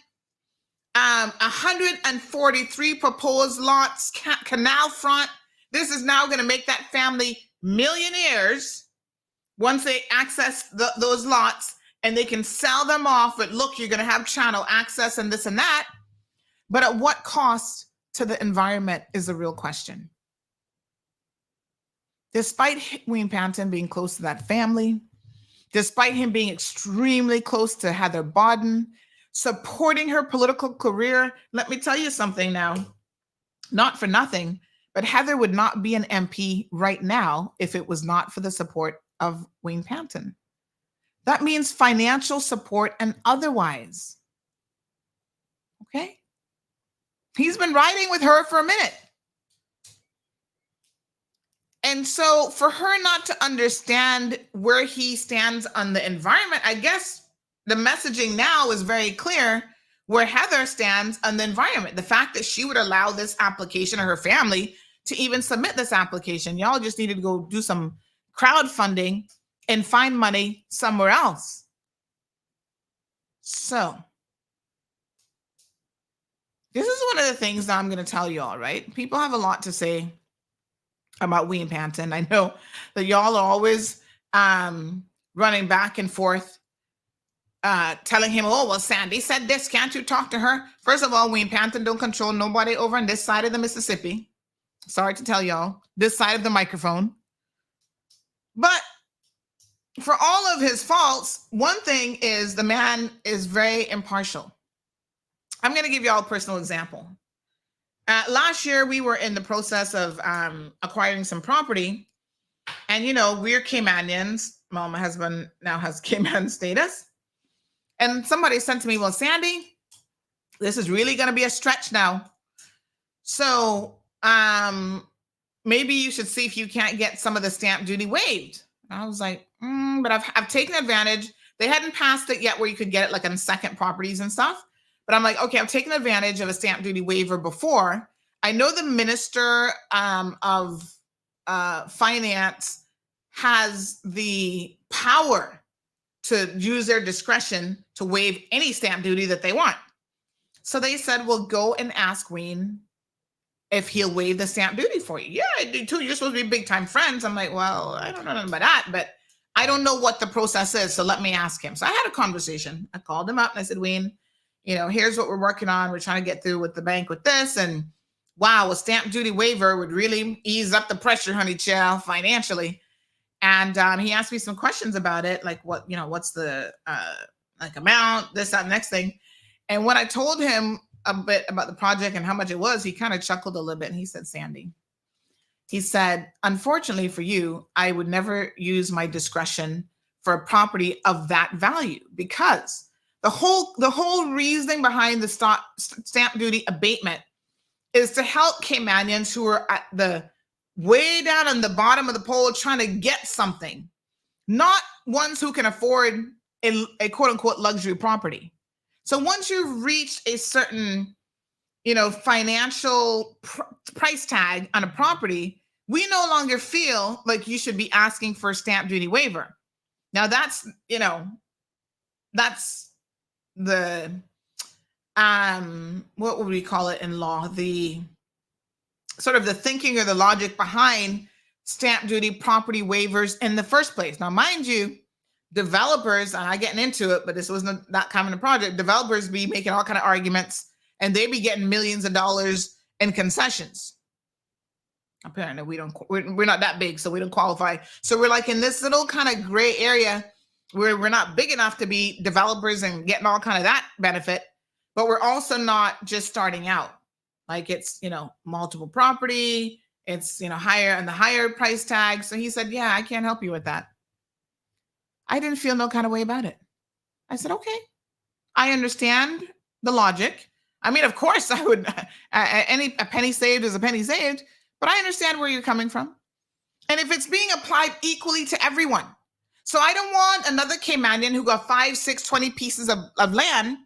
143 proposed lots, canal front. This is now going to make that family millionaires once they access those lots, and they can sell them off. But look, you're going to have channel access and this and that. But at what cost to the environment is the real question. Despite Wayne Panton being close to that family, despite him being extremely close to Heather Bodden, supporting her political career, let me tell you something now. not for nothing, but Heather would not be an MP right now if it was not for the support of Wayne Panton. That means financial support and otherwise. Okay? He's been riding with her for a minute. And so for her not to understand where he stands on the environment, I guess the messaging now is very clear where Heather stands on the environment. The fact that she would allow this application, or her family to even submit this application. Y'all just needed to go do some crowdfunding and find money somewhere else. So this is one of the things that I'm going to tell y'all, right? People have a lot to say about Wayne Panton. I know that y'all are always running back and forth, telling him, oh, well, Sandy said this, can't you talk to her? First of all, Wayne Panton don't control nobody over on this side of the Mississippi. Sorry to tell y'all, this side of the microphone. But for all of his faults, one thing is the man is very impartial. I'm going to give y'all a personal example. Last year, we were in the process of acquiring some property. And, you know, we're Caymanians. Well, my husband now has Cayman status. And somebody said to me, well, Sandy, this is really going to be a stretch now. So maybe you should see if you can't get some of the stamp duty waived. I was like, but I've taken advantage. They hadn't passed it yet where you could get it like on second properties and stuff. But I'm like, okay, I've taken advantage of a stamp duty waiver before. I know the Minister of Finance has the power to use their discretion to waive any stamp duty that they want. So they said, well, go and ask Wayne if he'll waive the stamp duty for you. Yeah, I do too. You're supposed to be big time friends. I'm like, well, I don't know nothing about that, but I don't know what the process is. So let me ask him. So I had a conversation. I called him up and I said, Wayne, you know, here's what we're working on. We're trying to get through with the bank with this. And wow, a stamp duty waiver would really ease up the pressure, honey child, financially. And he asked me some questions about it, like what, you know, what's the like amount, this, that, next thing. And when I told him a bit about the project and how much it was, he kind of chuckled a little bit and he said, Sandy, he said, unfortunately for you, I would never use my discretion for a property of that value, because the whole reasoning behind the stamp duty abatement is to help Caymanians who are at the way down on the bottom of the pole trying to get something, not ones who can afford a quote unquote luxury property. So once you've reached a certain, you know, financial price tag on a property, we no longer feel like you should be asking for a stamp duty waiver. Now that's, you know, that's the what would we call it in law, the sort of the thinking or the logic behind stamp duty property waivers in the first place. Now, mind you, developers, and I'm getting into it, but this wasn't that common a project, developers be making all kind of arguments and they be getting millions of dollars in concessions. Apparently we're not that big, so we don't qualify. So we're like in this little kind of gray area where we're not big enough to be developers and getting all kind of that benefit, but we're also not just starting out. Like it's, you know, multiple property, it's, you know, higher and the higher price tag. So he said, yeah, I can't help you with that. I didn't feel no kind of way about it. I said, okay, I understand the logic. I mean, of course I would, a penny saved is a penny saved, but I understand where you're coming from. And if it's being applied equally to everyone. So I don't want another Caymanian who got 5, 6, 20 pieces of land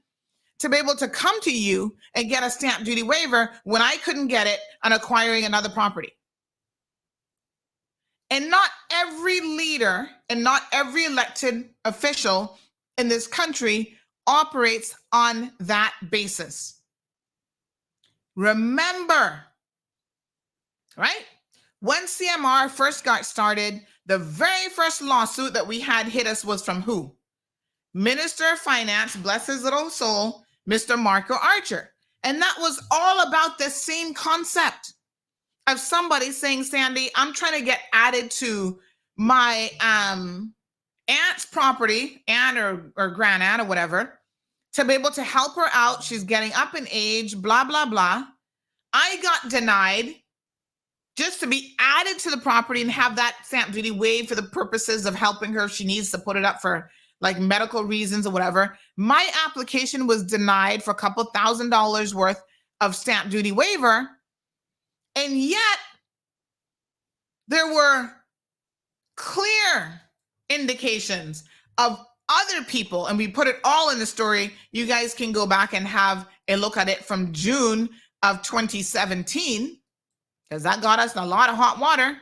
to be able to come to you and get a stamp duty waiver when I couldn't get it on acquiring another property. And not every leader and not every elected official in this country operates on that basis. Remember, right? When CMR first got started, the very first lawsuit that we had hit us was from who? Minister of Finance, bless his little soul, Mr. Marco Archer. And that was all about the same concept of somebody saying, Sandy, I'm trying to get added to my aunt's property, aunt or grand aunt or whatever, to be able to help her out. She's getting up in age, blah, blah, blah. I got denied just to be added to the property and have that stamp duty waived for the purposes of helping her if she needs to put it up for like medical reasons or whatever. My application was denied for a couple $1,000s worth of stamp duty waiver. And yet there were clear indications of other people, and we put it all in the story. You guys can go back and have a look at it from June of 2017, because that got us in a lot of hot water.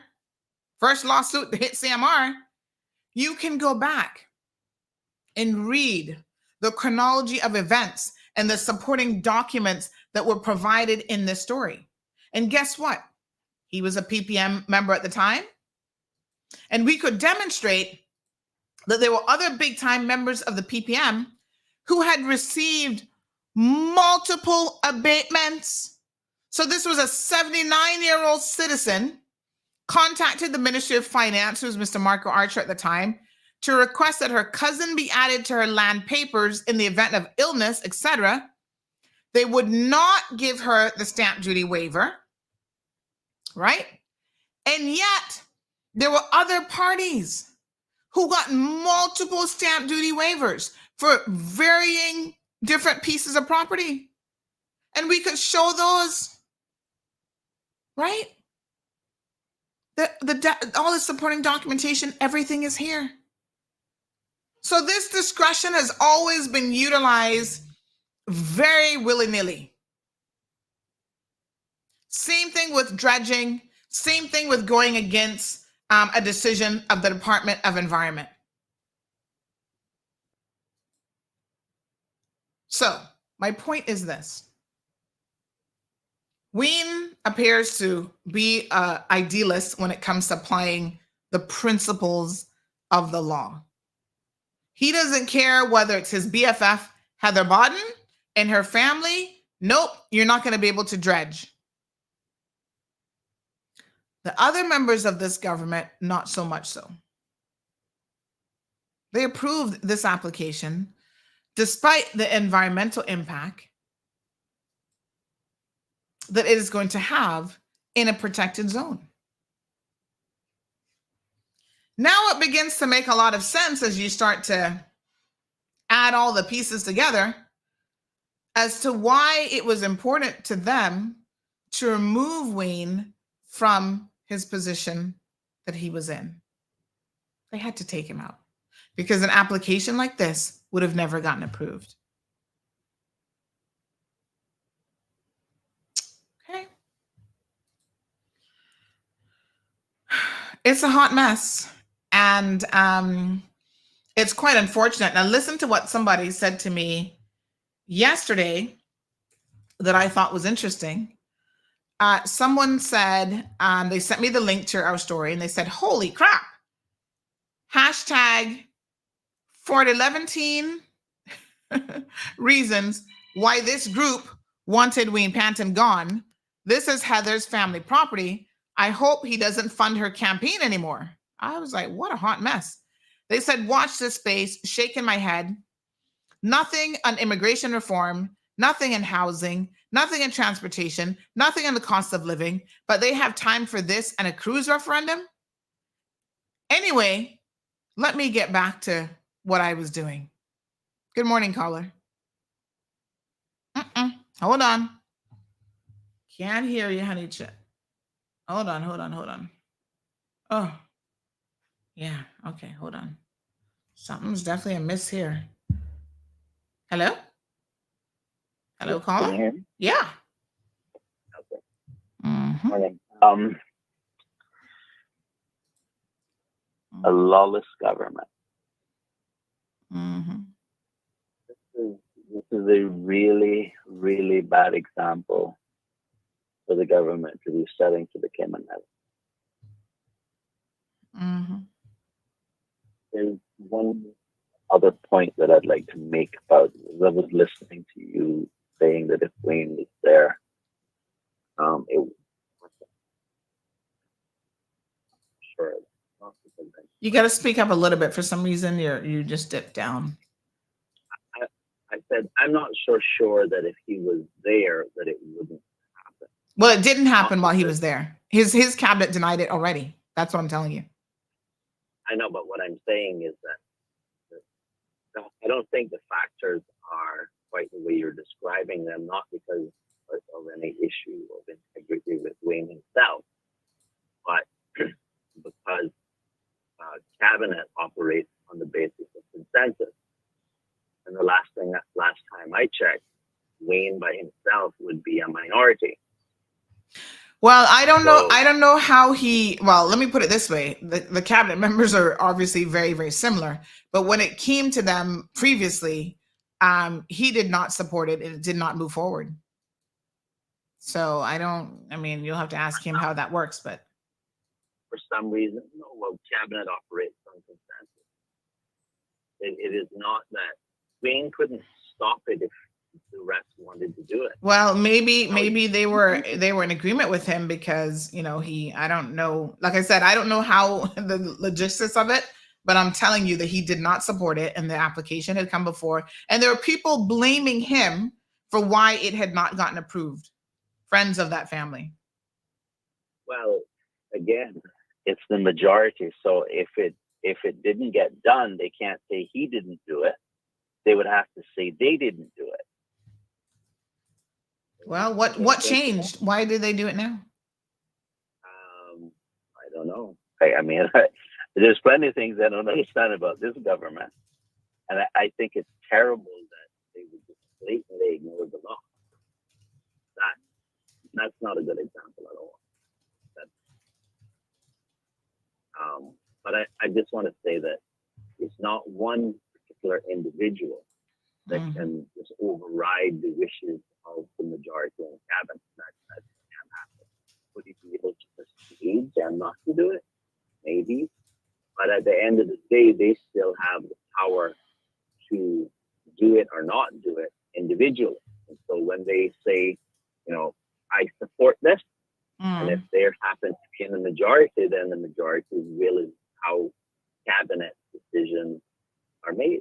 First lawsuit to hit CMR. You can go back and read the chronology of events and the supporting documents that were provided in this story. And guess what? He was a PPM member at the time. And we could demonstrate that there were other big-time members of the PPM who had received multiple abatements. So this was a 79-year-old citizen contacted the Ministry of Finance, who was Mr. Marco Archer at the time, to request that her cousin be added to her land papers in the event of illness, etc. They would not give her the stamp duty waiver, right? And yet there were other parties who got multiple stamp duty waivers for varying different pieces of property. And we could show those, right? All the supporting documentation, everything is here. So this discretion has always been utilized very willy-nilly. Same thing with dredging, same thing with going against a decision of the Department of Environment. So my point is this. Wayne appears to be an idealist when it comes to applying the principles of the law. He doesn't care whether it's his BFF, Heather Bodden, and her family. Nope, you're not going to be able to dredge. The other members of this government, not so much so. They approved this application despite the environmental impact that it is going to have in a protected zone. Now it begins to make a lot of sense as you start to add all the pieces together as to why it was important to them to remove Wayne from his position that he was in. They had to take him out because an application like this would have never gotten approved. Okay. It's a hot mess. And it's quite unfortunate. Now listen to what somebody said to me yesterday that I thought was interesting. Someone said, they sent me the link to our story and they said, holy crap, hashtag for 11 reasons why this group wanted Wayne Panton gone. This is Heather's family property. I hope he doesn't fund her campaign anymore. I was like, what a hot mess. They said, watch this space, shaking my head. Nothing on immigration reform, nothing in housing, nothing in transportation, nothing on the cost of living, but they have time for this and a cruise referendum? Anyway, let me get back to what I was doing. Good morning, caller. Hold on. Can't hear you, honey. Hold on. Oh, yeah. Okay, hold on. Something's definitely amiss here. Hello? Hello, caller? Can you hear me? Yeah. Okay. Mm-hmm. Morning. A lawless government. Mm-hmm. This is a really, really bad example for the government to be setting to the Cayman Islands. Mm-hmm. There's one other point that I'd like to make about this. I was listening to you saying that if Wayne was there, sure. You got to speak up a little bit. For some reason, you just dipped down. I said, I'm not so sure that if he was there, that it wouldn't happen. Well, it didn't happen while he was there. His cabinet denied it already. That's what I'm telling you. I know, but what I'm saying is that I don't think the factors are quite the way you're describing them, not because of any issue of integrity with Wayne himself, but because cabinet operates on the basis of consensus. And the last time I checked, Wayne by himself would be a minority. Well, I don't know. I don't know how he. Well, let me put it this way: the cabinet members are obviously very, very similar. But when it came to them previously, he did not support it, and it did not move forward. So I mean, you'll have to ask him how that works. But for some reason, no. Well, cabinet operates on consensus. It is not that Wayne couldn't stop it if the rest wanted to do it. Well, maybe they were in agreement with him because, you know, I don't know. Like I said, I don't know how the logistics of it, but I'm telling you that he did not support it, and the application had come before, and there were people blaming him for why it had not gotten approved. Friends of that family. Well, again, it's the majority. So if it didn't get done, they can't say he didn't do it. They would have to say they didn't do it. Well, what changed? Why did they do it now? I don't know. I mean, there's plenty of things I don't understand about this government, and I think it's terrible that they would just blatantly ignore the law. That's not a good example at all. But I just want to say that it's not one particular individual that can just override the wishes of the majority in the cabinet. That can't happen. Would he be able to persuade them not to do it? Maybe. But at the end of the day, they still have the power to do it or not do it individually. And so when they say, you know, I support this, and if they happen to be in the majority, then the majority will is how cabinet decisions are made.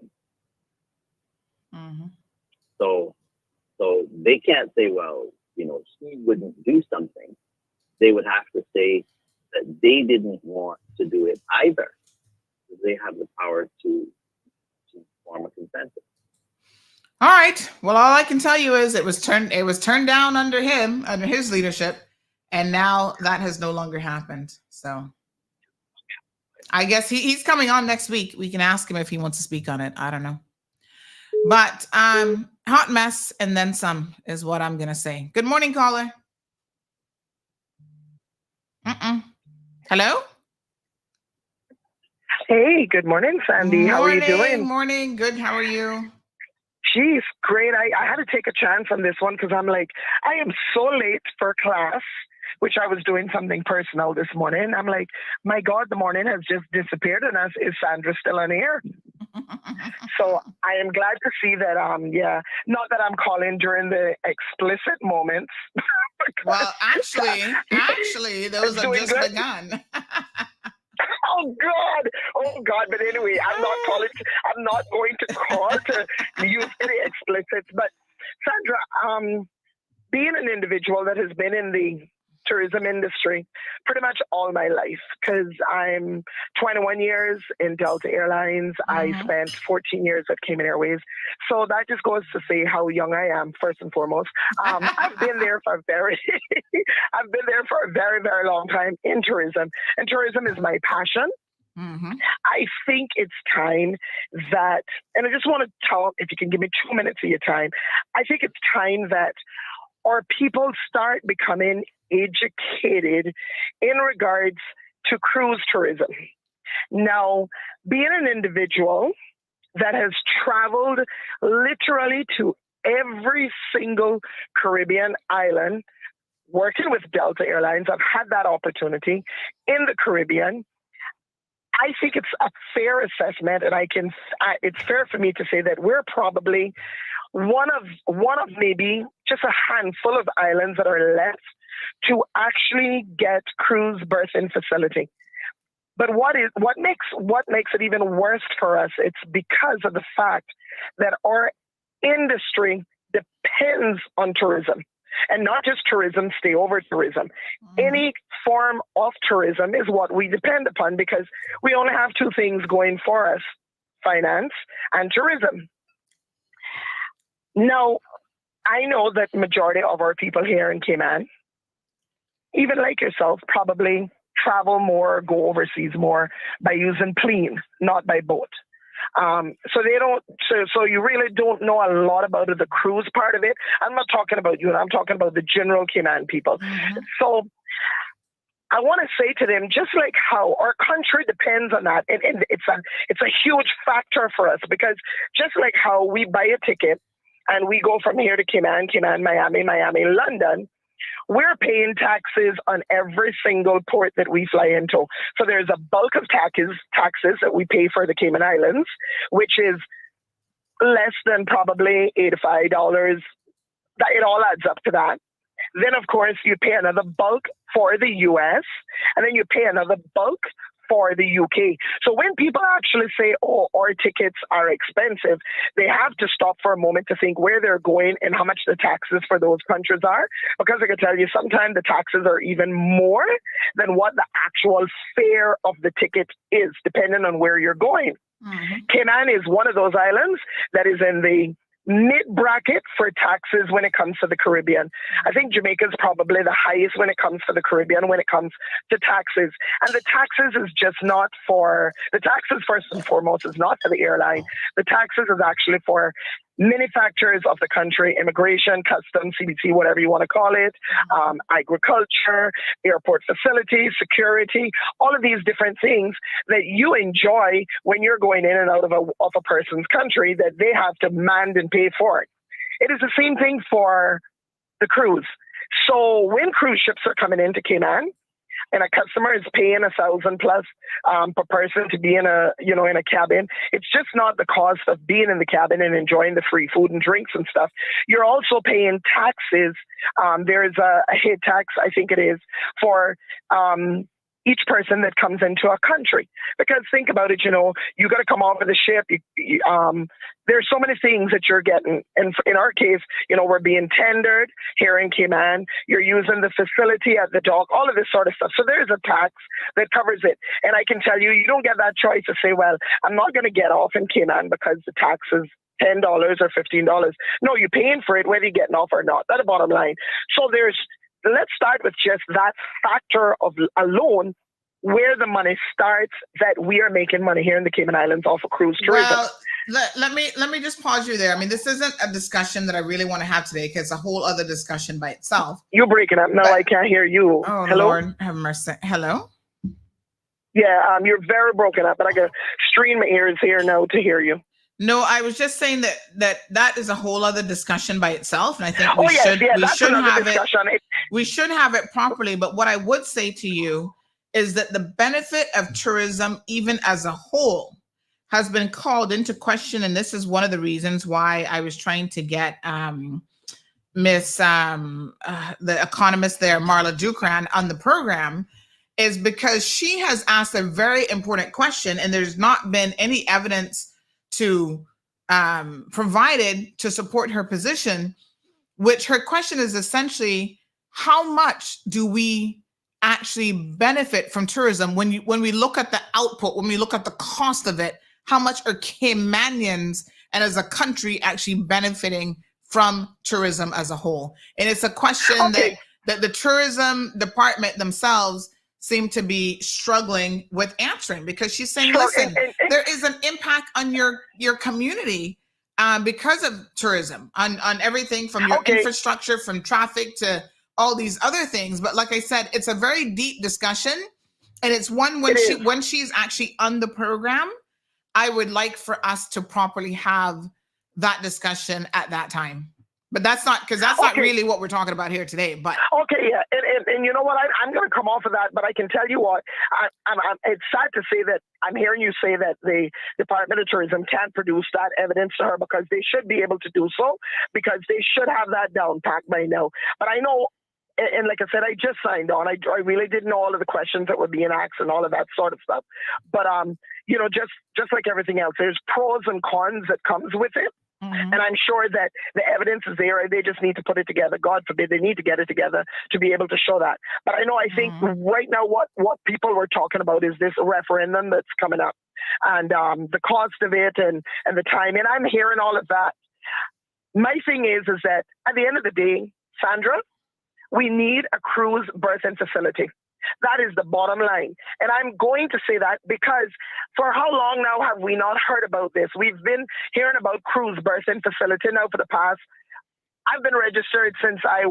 So they can't say, well, you know, he wouldn't do something. They would have to say that they didn't want to do it either. They have the power to form a consensus. All right. Well, all I can tell you is it was turned down under his leadership, and now that has no longer happened. So I guess he's coming on next week. We can ask him if he wants to speak on it. I don't know. But hot mess and then some is what I'm gonna say. Good morning, caller. Hello. Hey, good morning, Sandy. How are you doing? Morning. Good. How are you? Geez, great. I had to take a chance on this one because I'm like, I am so late for class, which I was doing something personal this morning. I'm like, my God, the morning has just disappeared, and is Sandra still on air? So I am glad to see that, not that I'm calling during the explicit moments. Well, actually, those have just begun. Oh God. But anyway, I'm not going to call to use any explicits. But Sandra, being an individual that has been in the tourism industry pretty much all my life, because I'm 21 years in Delta Airlines. I spent 14 years at Cayman Airways. So that just goes to say how young I am, first and foremost. I've been there for a very very long time in tourism, and tourism is my passion. I think it's time that, and I just want to tell, if you can give me 2 minutes of your time, I think it's time that our people start becoming educated in regards to cruise tourism. Now, being an individual that has traveled literally to every single Caribbean island, working with Delta Airlines, I've had that opportunity in the Caribbean. I think it's a fair assessment, and it's fair for me to say that we're probably one of maybe just a handful of islands that are left to actually get cruise berthing facility. But what makes it even worse for us? It's because of the fact that our industry depends on tourism. And not just tourism, stay over tourism. Any form of tourism is what we depend upon because we only have two things going for us, finance and tourism. Now, I know that majority of our people here in Cayman, even like yourself, probably travel more, go overseas more by using plane, not by boat. So they don't. So you really don't know a lot about the cruise part of it. I'm not talking about you. I'm talking about the general Cayman people. So I want to say to them, just like how our country depends on that, and it's a huge factor for us because just like how we buy a ticket and we go from here to Cayman, Miami, London. We're paying taxes on every single port that we fly into. So there's a bulk of taxes that we pay for the Cayman Islands, which is less than probably $85. It all adds up to that. Then, of course, you pay another bulk for the U.S., and then you pay another bulk for the UK. So when people actually say, oh, our tickets are expensive, they have to stop for a moment to think where they're going and how much the taxes for those countries are. Because I can tell you, sometimes the taxes are even more than what the actual fare of the ticket is, depending on where you're going. Cayman is one of those islands that is in the mid-bracket for taxes when it comes to the Caribbean. I think Jamaica is probably the highest when it comes to the Caribbean, when it comes to taxes. And the taxes is just not for, the taxes first and foremost is not for the airline. The taxes is actually for manufacturers of the country, immigration, customs, CBT, whatever you want to call it, agriculture, airport facilities, security, all of these different things that you enjoy when you're going in and out of a person's country that they have to demand and pay for it. It is the same thing for the cruise. So when cruise ships are coming into Cayman, and a customer is paying $1,000 plus per person to be in a cabin, it's just not the cost of being in the cabin and enjoying the free food and drinks and stuff. You're also paying taxes. There is a head tax, I think it is, for each person that comes into a country. Because think about it, you got to come off of the ship. There's so many things that you're getting. And in our case, we're being tendered here in Cayman. You're using the facility at the dock, all of this sort of stuff. So there's a tax that covers it. And I can tell you, you don't get that choice to say, well, I'm not going to get off in Cayman because the tax is $10 or $15. No, you're paying for it whether you're getting off or not. That's the bottom line. So let's start with just that factor of alone where the money starts, that we are making money here in the Cayman Islands off of cruise tourism. Well, let me just pause you there. I mean, this isn't a discussion that I really want to have today because it's a whole other discussion by itself. You're breaking up. No, I can't hear you. Oh, hello? Lord have mercy. Hello? Yeah, you're very broken up, but I can strain my ears here now to hear you. No, I was just saying that is a whole other discussion by itself, and I think we should have it properly. But what I would say to you is that the benefit of tourism, even as a whole, has been called into question, and this is one of the reasons why I was trying to get Miss the economist there, Marla Dukran, on the program, is because she has asked a very important question, and there's not been any evidence to provided to support her position, which her question is essentially, how much do we actually benefit from tourism when we look at the output, when we look at the cost of it, how much are Caymanians and as a country actually benefiting from tourism as a whole? And it's a question that the tourism department themselves seem to be struggling with answering, because she's saying, listen, there is an impact on your community because of tourism, on everything from your infrastructure, from traffic to all these other things. But like I said, it's a very deep discussion, and it's one when she's actually on the program, I would like for us to properly have that discussion at that time. But that's not, because that's not really what we're talking about here today. But yeah, and you know what? I'm going to come off of that, but I can tell you what, it's sad to say that I'm hearing you say that the Department of Tourism can't produce that evidence to her, because they should be able to do so, because they should have that down packed by now. But I know, and like I said, I just signed on. I really didn't know all of the questions that were being asked and all of that sort of stuff. But just like everything else, there's pros and cons that comes with it. And I'm sure that the evidence is there and they just need to put it together. God forbid they need to get it together to be able to show that. But I think right now what people were talking about is this referendum that's coming up and the cost of it and the time. And I'm hearing all of that. My thing is that at the end of the day, Sandra, we need a cruise birthing facility. That is the bottom line. And I'm going to say that because for how long now have we not heard about this? We've been hearing about cruise birthing facility now for the past. I've been registered since I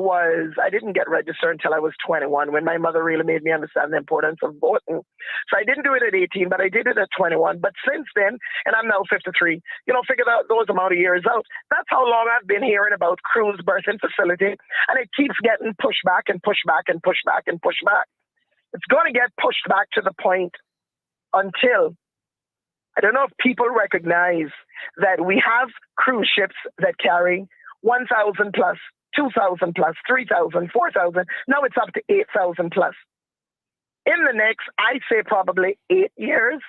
didn't get registered until I was 21 when my mother really made me understand the importance of voting. So I didn't do it at 18, but I did it at 21. But since then, and I'm now 53, figure out those amount of years out. That's how long I've been hearing about cruise birthing facility. And it keeps getting pushed back and pushed back and pushed back and pushed back. It's going to get pushed back to the point until, I don't know if people recognize that we have cruise ships that carry 1,000 plus, 2,000 plus, 3,000, 4,000. Now it's up to 8,000 plus. In the next, I say probably 8 years,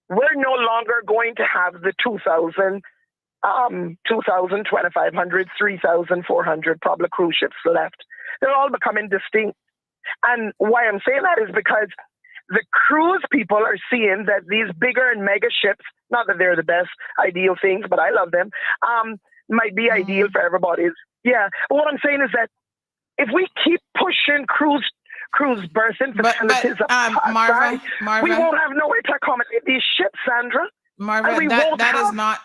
we're no longer going to have the 2,000, 2,500, 3,400 probably cruise ships left. They're all becoming distinct. And why I'm saying that is because the cruise people are seeing that these bigger and mega ships, not that they're the best ideal things, but I love them, might be ideal for everybody. Yeah. But what I'm saying is that if we keep pushing cruise berthing facilities Marva, we won't have nowhere to accommodate these ships, Sandra. Marva,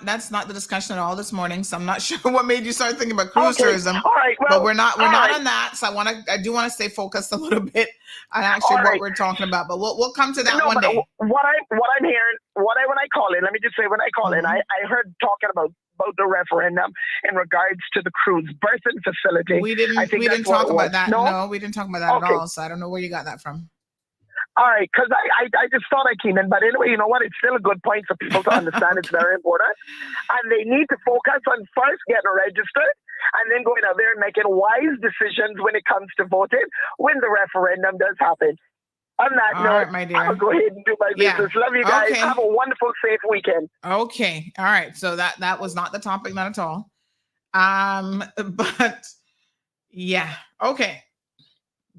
that's not the discussion at all this morning. So I'm not sure what made you start thinking about cruise tourism. All right, well, but we're not on that. So I do want to stay focused a little bit on actually what we're talking about. But we'll come to that one day. What I'm hearing, when I call in, let me just say when I call in, I heard talking about the referendum in regards to the cruise berthing facility. We didn't talk about that. No, we didn't talk about that at all. So I don't know where you got that from. All right, because I just thought I came in. But anyway, you know what? It's still a good point for people to understand. It's very important. And they need to focus on first getting registered and then going out there and making wise decisions when it comes to voting when the referendum does happen. On that note, right, my dear. I'll go ahead and do my business. Love you guys. Okay. Have a wonderful, safe weekend. Okay. All right. So that was not the topic, not at all. But yeah. Okay.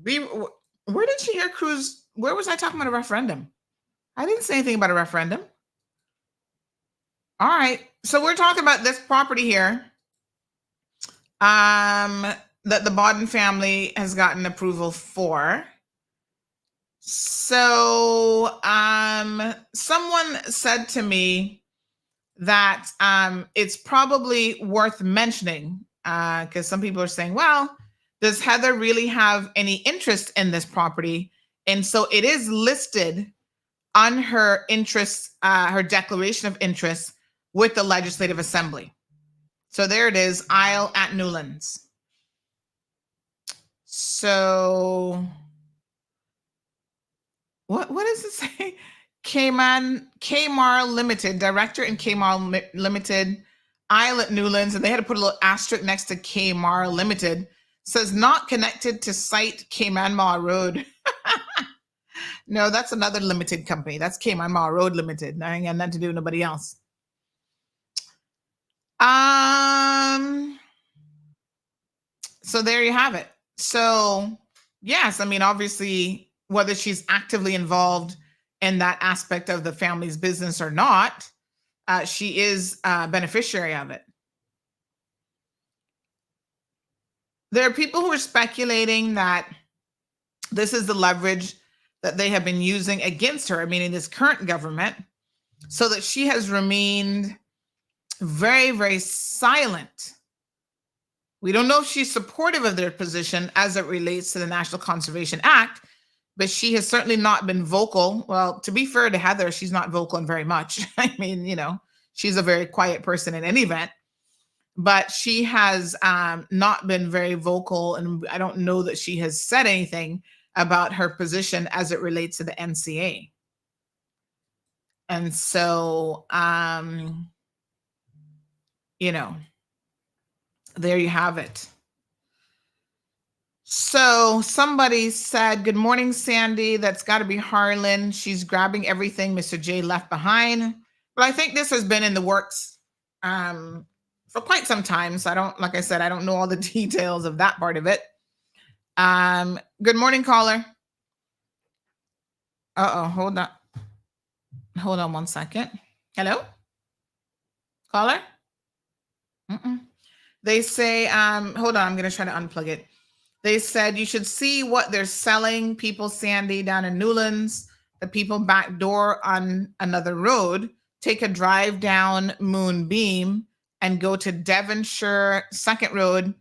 Where did she hear cruise? Where was I talking about a referendum? I didn't say anything about a referendum. All right. So we're talking about this property here that the Bodden family has gotten approval for. So someone said to me that it's probably worth mentioning because some people are saying, well, does Heather really have any interest in this property? And so it is listed on her interest, her declaration of interest with the Legislative Assembly. So there it is, Isle at Newlands. So what does it say? Kmar Limited, director in Kmar Limited, Isle at Newlands, and they had to put a little asterisk next to Kmar Limited. Says not connected to site Cayman Road. No, that's another limited company. That's Cayman Road Limited. I ain't got nothing to do with nobody else. So there you have it. So yes, I mean, obviously, whether she's actively involved in that aspect of the family's business or not, she is a beneficiary of it. There are people who are speculating that this is the leverage that they have been using against her, meaning this current government, so that she has remained very, very silent. We don't know if she's supportive of their position as it relates to the National Conservation Act, but she has certainly not been vocal. Well, to be fair to Heather, she's not vocal in very much. I mean, she's a very quiet person in any event. But she has not been very vocal, and I don't know that she has said anything about her position as it relates to the NCA. And so, there you have it. So somebody said, good morning, Sandy. That's got to be Harlan. She's grabbing everything Mr. J left behind. But I think this has been in the works for quite some time. So I don't, like I said, I don't know all the details of that part of it. Good morning, caller. Hold on. Hold on 1 second. Hello? Caller? They say, hold on, I'm going to try to unplug it. They said you should see what they're selling. People, Sandy, down in Newlands, the people back door on another road, take a drive down Moonbeam and go to Devonshire 2nd Road,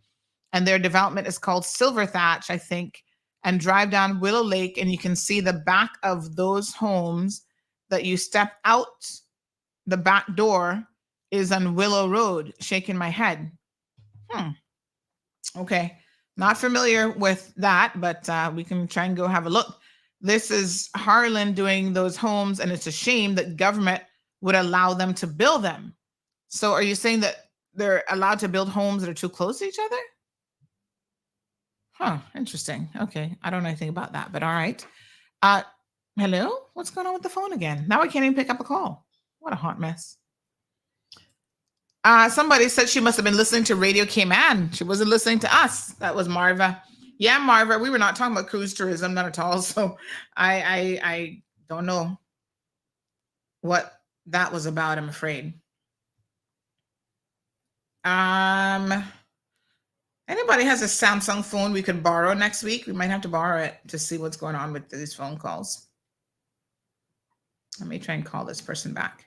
and their development is called Silver Thatch, I think, and drive down Willow Lake, and you can see the back of those homes that you step out the back door is on Willow Road. Shaking my head. Okay. Not familiar with that, but we can try and go have a look. This is Harlan doing those homes, and it's a shame that government would allow them to build them. So are you saying that they're allowed to build homes that are too close to each other? Interesting. Okay. I don't know anything about that, but all right. Hello? What's going on with the phone again? Now I can't even pick up a call. What a hot mess. Somebody said she must have been listening to Radio Cayman. She wasn't listening to us. That was Marva. Yeah, Marva, we were not talking about cruise tourism, not at all. So I don't know what that was about, I'm afraid. Anybody has a Samsung phone we could borrow next week? We might have to borrow it to see what's going on with these phone calls. Let me try and call this person back.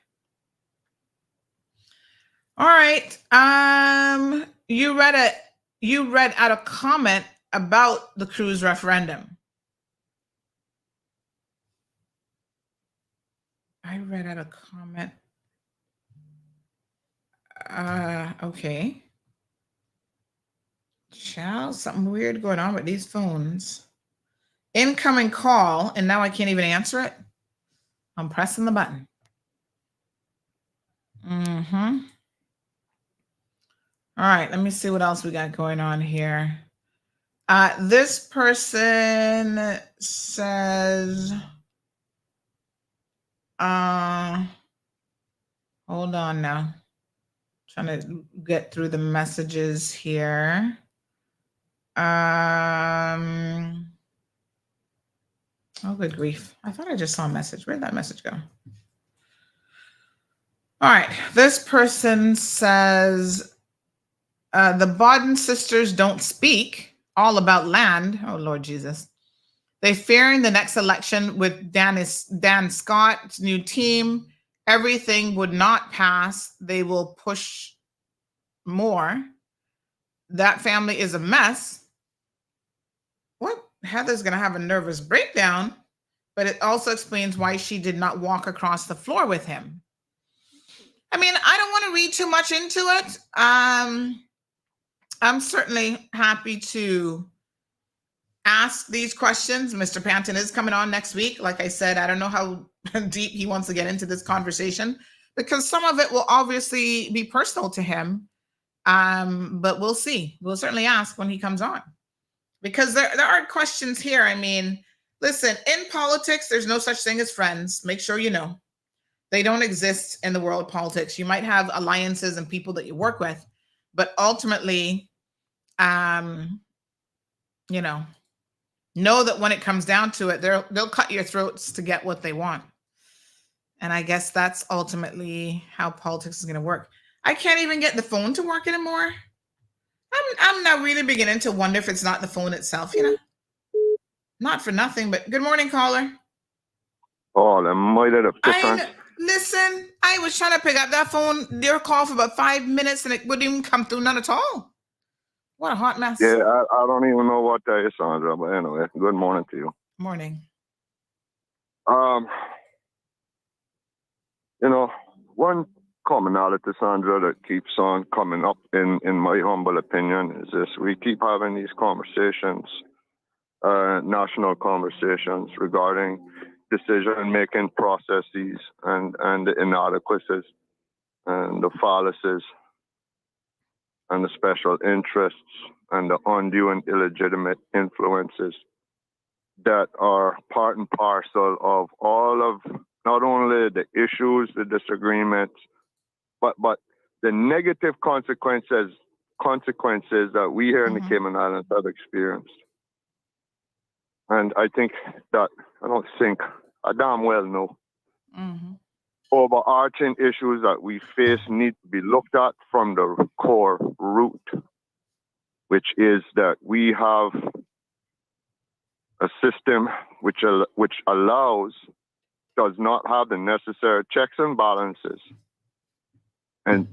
All right. You read out a comment about the cruise referendum. I read out a comment. Okay. Child, something weird going on with these phones. Incoming call, and now I can't even answer it. I'm pressing the button. All right, let me see what else we got going on here. This person says, hold on now. Trying to get through the messages here. Oh, good grief. I thought I just saw a message. Where'd that message go? All right, this person says, the Bodden sisters don't speak all about land. Oh, Lord Jesus. They fearing the next election with Dan Scott's new team. Everything would not pass. They will push more. That family is a mess. What? Heather's going to have a nervous breakdown, but it also explains why she did not walk across the floor with him. I mean, I don't want to read too much into it. I'm certainly happy to ask these questions. Mr. Panton is coming on next week. Like I said, I don't know how deep he wants to get into this conversation because some of it will obviously be personal to him. But we'll see. We'll certainly ask when he comes on because there are questions here. I mean, listen, in politics, there's no such thing as friends. Make sure you know. They don't exist in the world of politics. You might have alliances and people that you work with, but ultimately, you know that when it comes down to it, they'll cut your throats to get what they want. And I guess that's ultimately how politics is going to work. I can't even get the phone to work anymore. I'm now really beginning to wonder if it's not the phone itself, Not for nothing, but good morning, caller. Oh, that might have different. Listen, I was trying to pick up that phone, your call for about 5 minutes, and it wouldn't even come through, none at all. What a hot mess. Yeah, I don't even know what that is, Sandra, but anyway, good morning to you. Morning. One commonality, Sandra, that keeps on coming up in my humble opinion is this. We keep having these conversations, national conversations regarding decision-making processes and the inadequacies and the fallacies and the special interests and the undue and illegitimate influences that are part and parcel of all of not only the issues, the disagreements, but the negative consequences that we here in the Cayman Islands have experienced. And I think that, I damn well know, overarching issues that we face need to be looked at from the core root, which is that we have a system which does not have the necessary checks and balances, and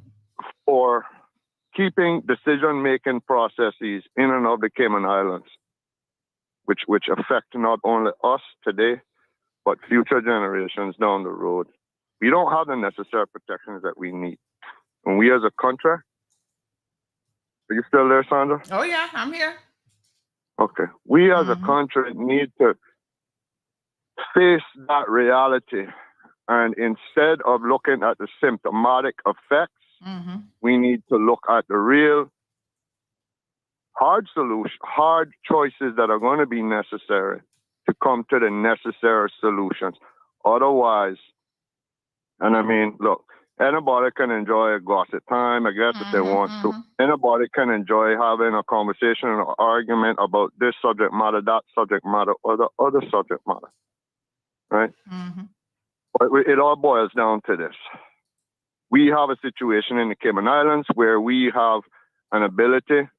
for keeping decision-making processes in and of the Cayman Islands, which affect not only us today, but future generations down the road. We don't have the necessary protections that we need. And we as a country, are you still there, Sandra? Oh yeah, I'm here. Okay. We as a country need to face that reality. And instead of looking at the symptomatic effects, we need to look at the real hard choices that are going to be necessary to come to the necessary solutions. Otherwise, and I mean, look, anybody can enjoy a gossip time, I guess, if they want to. Anybody can enjoy having a conversation or an argument about this subject matter, that subject matter, or the other subject matter, right? But it all boils down to this. We have a situation in the Cayman Islands where we have an ability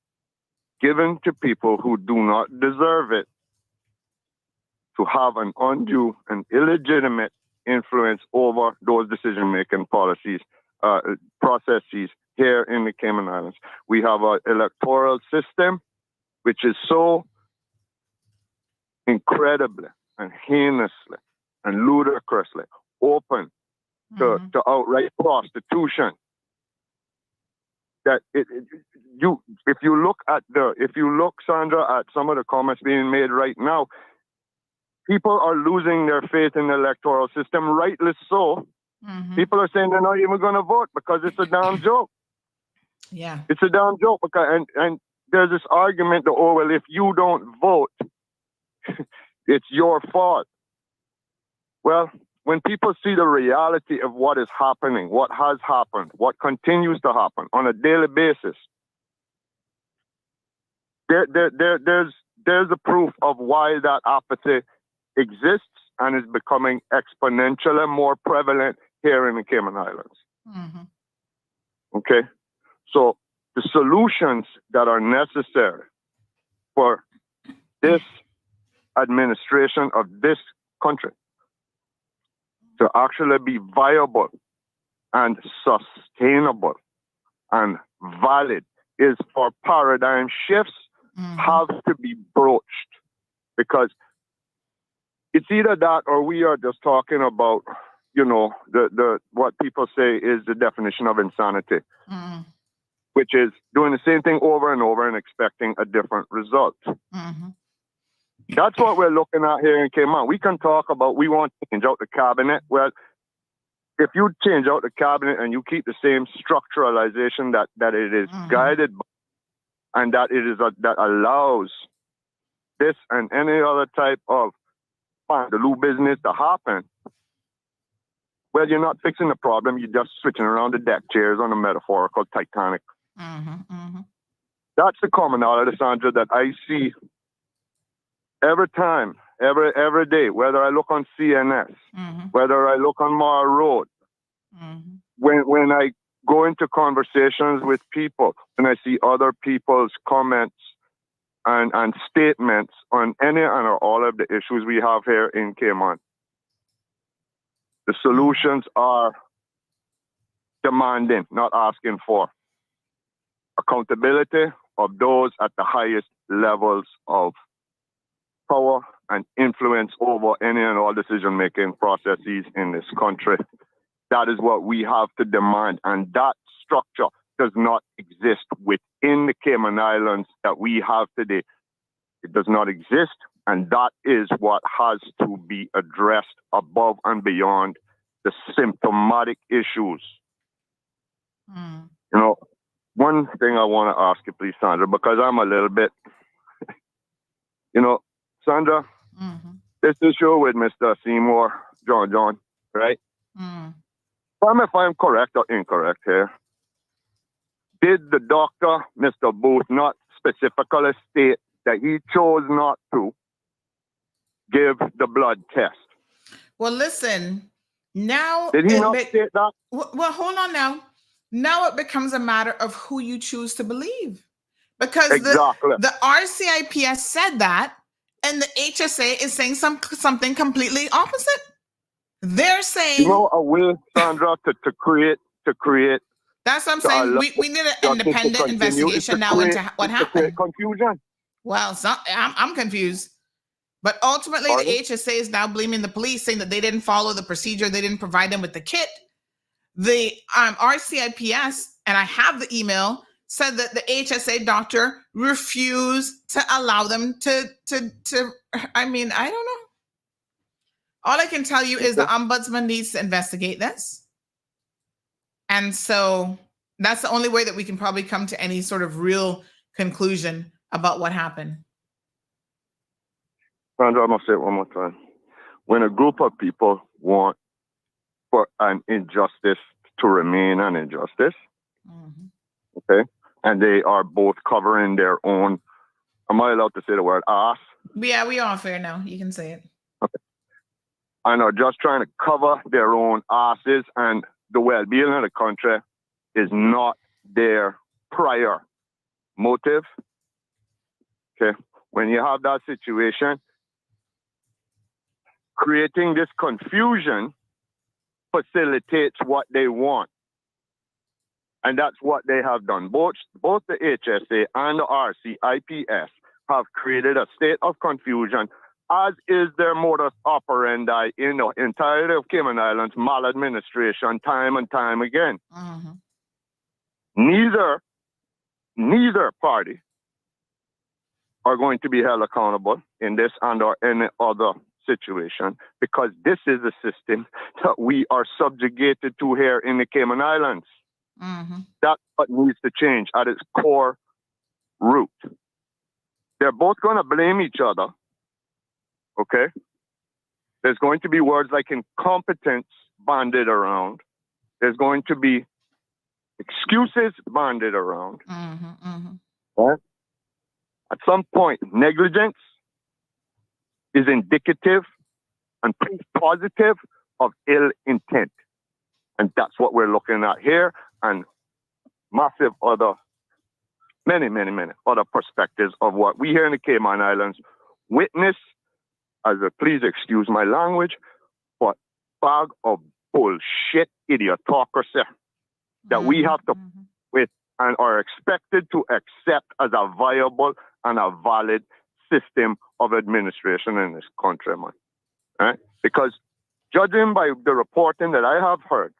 given to people who do not deserve it to have an undue and illegitimate influence over those decision-making processes here in the Cayman Islands. We have an electoral system which is so incredibly and heinously and ludicrously open to outright prostitution that if you look, Sandra, at some of the comments being made right now, people are losing their faith in the electoral system, rightly so. People are saying they're not even going to vote because it's a damn joke. Yeah. It's a damn joke. Because, and there's this argument that, oh, well, if you don't vote, it's your fault. Well, when people see the reality of what is happening, what has happened, what continues to happen on a daily basis, there's a proof of why that apathy exists and is becoming exponentially more prevalent here in the Cayman Islands. Okay? So the solutions that are necessary for this administration of this country to actually be viable and sustainable and valid is for paradigm shifts have to be broached, because it's either that or we are just talking about, you know, the what people say is the definition of insanity, which is doing the same thing over and over and expecting a different result. That's what we're looking at here in Cayman. We can talk about we want to change out the cabinet. Well, if you change out the cabinet and you keep the same structuralization that it is guided by, and that it is that allows this and any other type of Pandaloo business to happen, well, you're not fixing the problem. You're just switching around the deck chairs on a metaphorical Titanic. That's the commonality, Sandra, that I see every time, every day, whether I look on CNS, whether I look on Mar Road, when I go into conversations with people, and I see other people's comments and statements on any and all of the issues we have here in Cayman. The solutions are demanding, not asking for. Accountability of those at the highest levels of power and influence over any and all decision-making processes in this country. That is what we have to demand. And that structure does not exist within the Cayman Islands that we have today. It does not exist. And that is what has to be addressed above and beyond the symptomatic issues. You know, one thing I want to ask you, please, Sandra, because I'm a little bit, you know, Sandra, this issue with Mr. Seymour, John, right? Tell me if I'm correct or incorrect here. did the doctor, Mr. Booth, not specifically state that he chose not to give the blood test? Well, listen, now... Did he not state that? Well, hold on now. Now it becomes a matter of who you choose to believe. Because the RCIPS said that, and the HSA is saying something completely opposite. They're saying... You know, a way, Sandra, to create... That's what I'm saying. We need an independent investigation now into what happened. Confusion. Well, I'm confused. But ultimately, the HSA is now blaming the police, saying that they didn't follow the procedure. They didn't provide them with the kit. The RCIPS, and I have the email, said that the HSA doctor refused to allow them to I mean, I don't know. All I can tell you is the ombudsman needs to investigate this. And so that's the only way that we can probably come to any sort of real conclusion about what happened. Sandra, I'm going to say it one more time. When a group of people want for an injustice to remain an injustice, okay, and they are both covering their own, am I allowed to say the word ass? Yeah, we are fair now. You can say it. Okay. And are just trying to cover their own asses, and the well-being of the country is not their prior motive. Okay. When you have that situation, creating this confusion facilitates what they want. And that's what they have done. Both the HSA and the RCIPS have created a state of confusion, as is their modus operandi in the entirety of Cayman Islands maladministration time and time again. Neither party are going to be held accountable in this and or any other situation, because this is a system that we are subjugated to here in the Cayman Islands. That's what needs to change at its core root. They're both going to blame each other. Okay? There's going to be words like incompetence banded around. There's going to be excuses banded around. Right? At some point, negligence is indicative and positive of ill intent. And that's what we're looking at here, and massive many other perspectives of what we here in the Cayman Islands witness as a, please excuse my language, but bag of bullshit idiocracy that we have to with and are expected to accept as a viable and a valid system of administration in this country, man. Right? Because judging by the reporting that I have heard,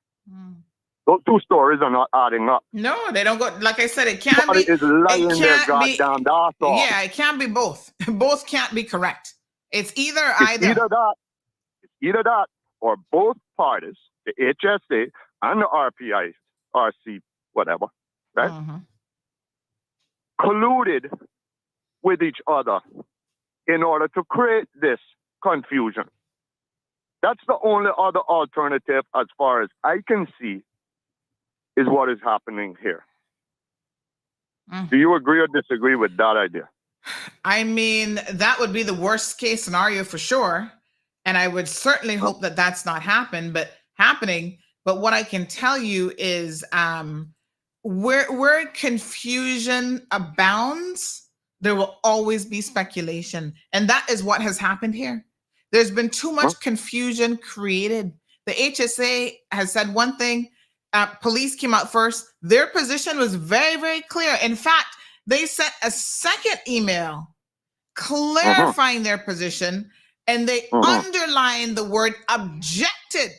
those two stories are not adding up. No, they don't go. Like I said, it can't Somebody be. is lying their goddamn ass off. Yeah, it can't be both. Both can't be correct. It's either Either that, or both parties, the HSA and the RC, whatever, right? Colluded with each other in order to create this confusion. That's the only other alternative, as far as I can see, is what is happening here. Do you agree or disagree with that idea? I mean, that would be the worst case scenario for sure. And I would certainly hope that that's not happening. But what I can tell you is where confusion abounds, there will always be speculation. And that is what has happened here. There's been too much confusion created. The HSA has said one thing. Police came out first. Their position was very, very clear. In fact, they sent a second email clarifying their position, and they underlined the word objected.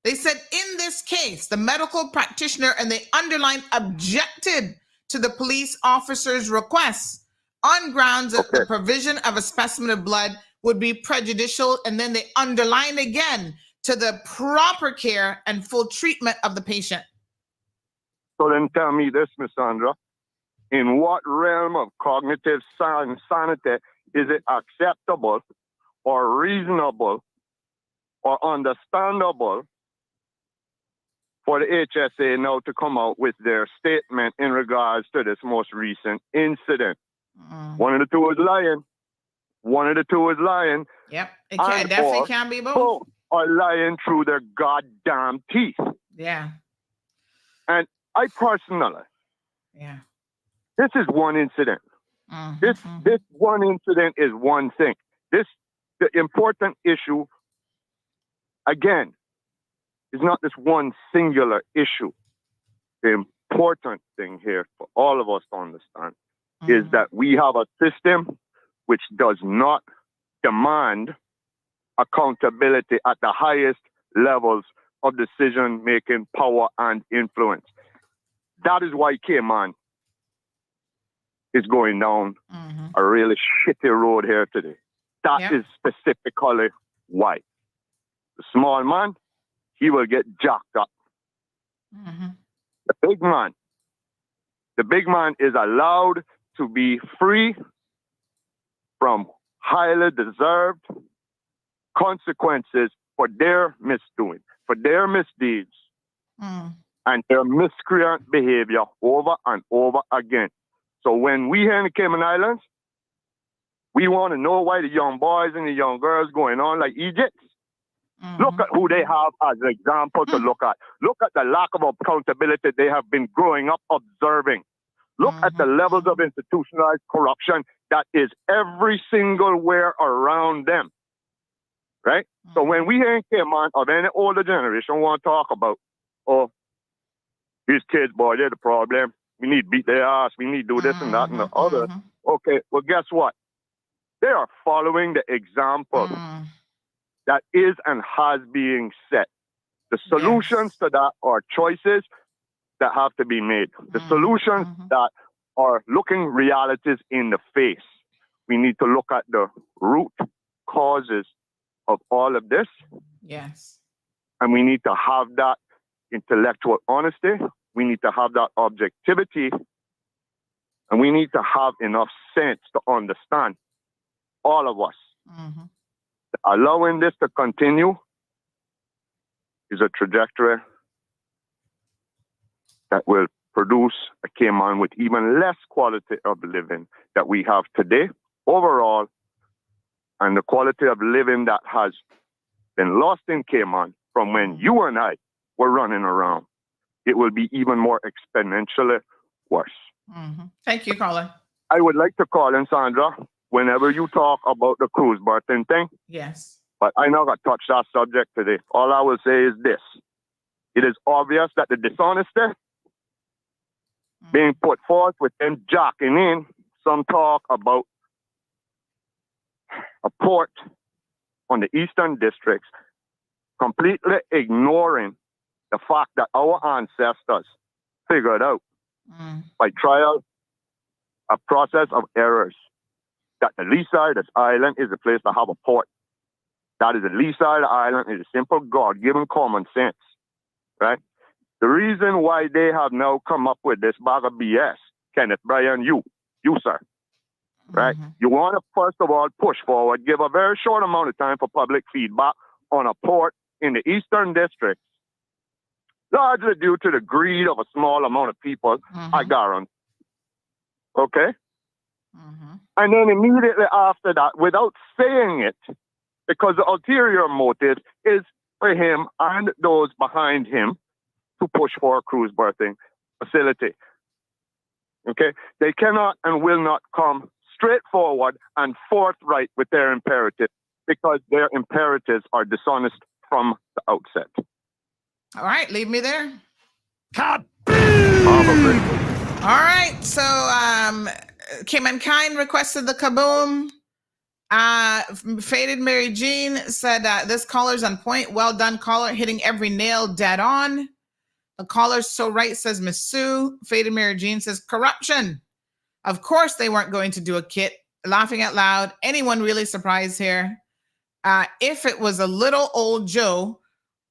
They said, in this case, the medical practitioner, and they underlined objected to the police officer's request on grounds that the provision of a specimen of blood would be prejudicial. And then they underlined again to the proper care and full treatment of the patient. So then tell me this, Ms. Sandra, in what realm of cognitive sanity is it acceptable or reasonable or understandable for the HSA now to come out with their statement in regards to this most recent incident. One of the two is lying. One of the two is lying. Yep. It definitely can be both. Both are lying through their goddamn teeth. Yeah. And I personally, this is one incident. This one incident is one thing. The important issue, again, is not this one singular issue. The important thing here for all of us to understand is that we have a system which does not demand accountability at the highest levels of decision-making power and influence. That is why Cayman is going down a really shitty road here today. That is specifically why. The small man, he will get jacked up. The big man is allowed to be free from highly deserved consequences for their misdoing, for their misdeeds, and their miscreant behavior over and over again. So when we here in the Cayman Islands, we want to know why the young boys and the young girls going on like Egypt. Look at who they have as an example to look at. Look at the lack of accountability they have been growing up observing. Look at the levels of institutionalized corruption that is every single where around them. Right? So when we here in Cayman of any older generation want to talk about, oh, these kids, boy, they're the problem. We need to beat their ass. We need to do this and that and the other. Okay, well, guess what? They are following the example that is and has being set. The solutions to that are choices that have to be made. The solutions that are looking realities in the face. We need to look at the root causes of all of this. Yes. And we need to have that intellectual honesty. We need to have that objectivity. And we need to have enough sense to understand, all of us, allowing this to continue is a trajectory that will produce a Cayman with even less quality of living that we have today overall, and the quality of living that has been lost in Cayman from when you and I were running around. It will be even more exponentially worse. Thank you, caller. I would like to call in, Sandra, whenever you talk about the cruise birthing thing. Yes. But I not going to touch that subject today. All I will say is this. It is obvious that the dishonesty being put forth with them jacking in some talk about a port on the eastern districts, completely ignoring the fact that our ancestors figured out by trial, a process of errors, that the lee side of this island is a place to have a port. That is the lee side of the island is a simple God-given common sense, right? The reason why they have now come up with this bag of BS, Kenneth, Brian, you, sir, right? You want to, first of all, push forward, give a very short amount of time for public feedback on a port in the eastern district, largely due to the greed of a small amount of people, I guarantee. Okay? And then immediately after that, without saying it, because the ulterior motive is for him and those behind him to push for a cruise berthing facility. Okay? They cannot and will not come straightforward and forthright with their imperatives because their imperatives are dishonest from the outset. All right, leave me there. Probably. All right, so Cayman Kind requested the kaboom. Faded Mary Jean said this caller's on point. Well done, caller, hitting every nail dead on. The caller's so right, says Miss Sue. Faded Mary Jean says corruption. Of course they weren't going to do a kit. Laughing out loud. Anyone really surprised here? If it was a little old Joe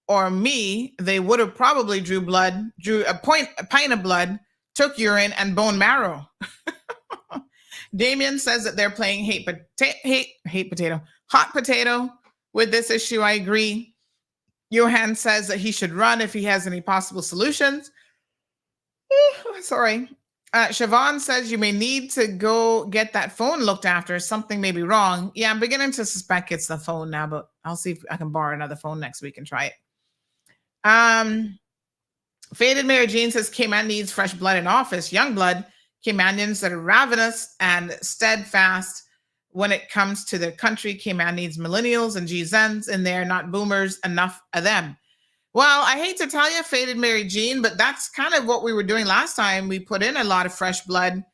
or me, they would have probably drew a pint of blood, took urine and bone marrow. Damien says that they're playing hot potato with this issue. I agree. Johan says that he should run if he has any possible solutions. Sorry. Siobhan says you may need to go get that phone looked after. Something may be wrong. Yeah, I'm beginning to suspect it's the phone now, but I'll see if I can borrow another phone next week and try it. Faded Mary Jane says Cayman needs fresh blood in office. Young blood, Caymanians that are ravenous and steadfast when it comes to their country. Cayman needs millennials and G-Zens in there, not boomers. Enough of them. Well, I hate to tell you, Faded Mary Jean, but that's kind of what we were doing last time. We put in a lot of fresh blood,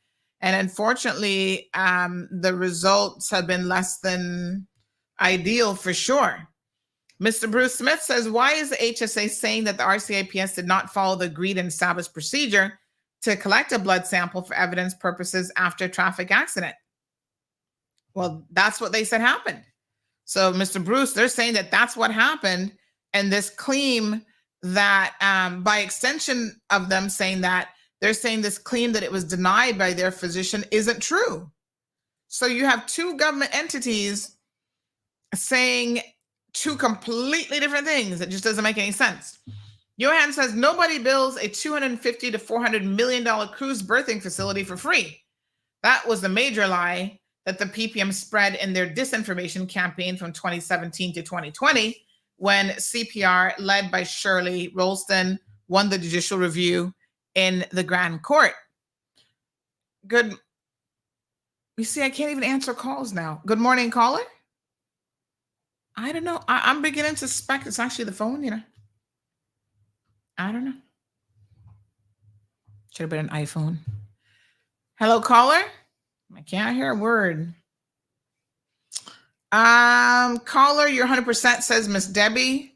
and unfortunately, the results have been less than ideal for sure. Mr. Bruce Smith says, why is the HSA saying that the RCIPS did not follow the agreed and established procedure to collect a blood sample for evidence purposes after a traffic accident? Well, that's what they said happened. So, Mr. Bruce, they're saying that that's what happened. And this claim that, by extension of them saying that, they're saying this claim that it was denied by their physician isn't true. So you have two government entities saying two completely different things. It just doesn't make any sense. Johan says nobody builds a $250 to $400 million cruise birthing facility for free. That was the major lie that the PPM spread in their disinformation campaign from 2017 to 2020, when CPR, led by Shirley Rolston, won the judicial review in the Grand Court. Good. You see, I can't even answer calls now. Good morning, caller. I don't know. I'm beginning to suspect it's actually the phone, you know. I don't know. Should have been an iPhone. Hello, caller. I can't hear a word. Caller, you're 100%, says Miss Debbie.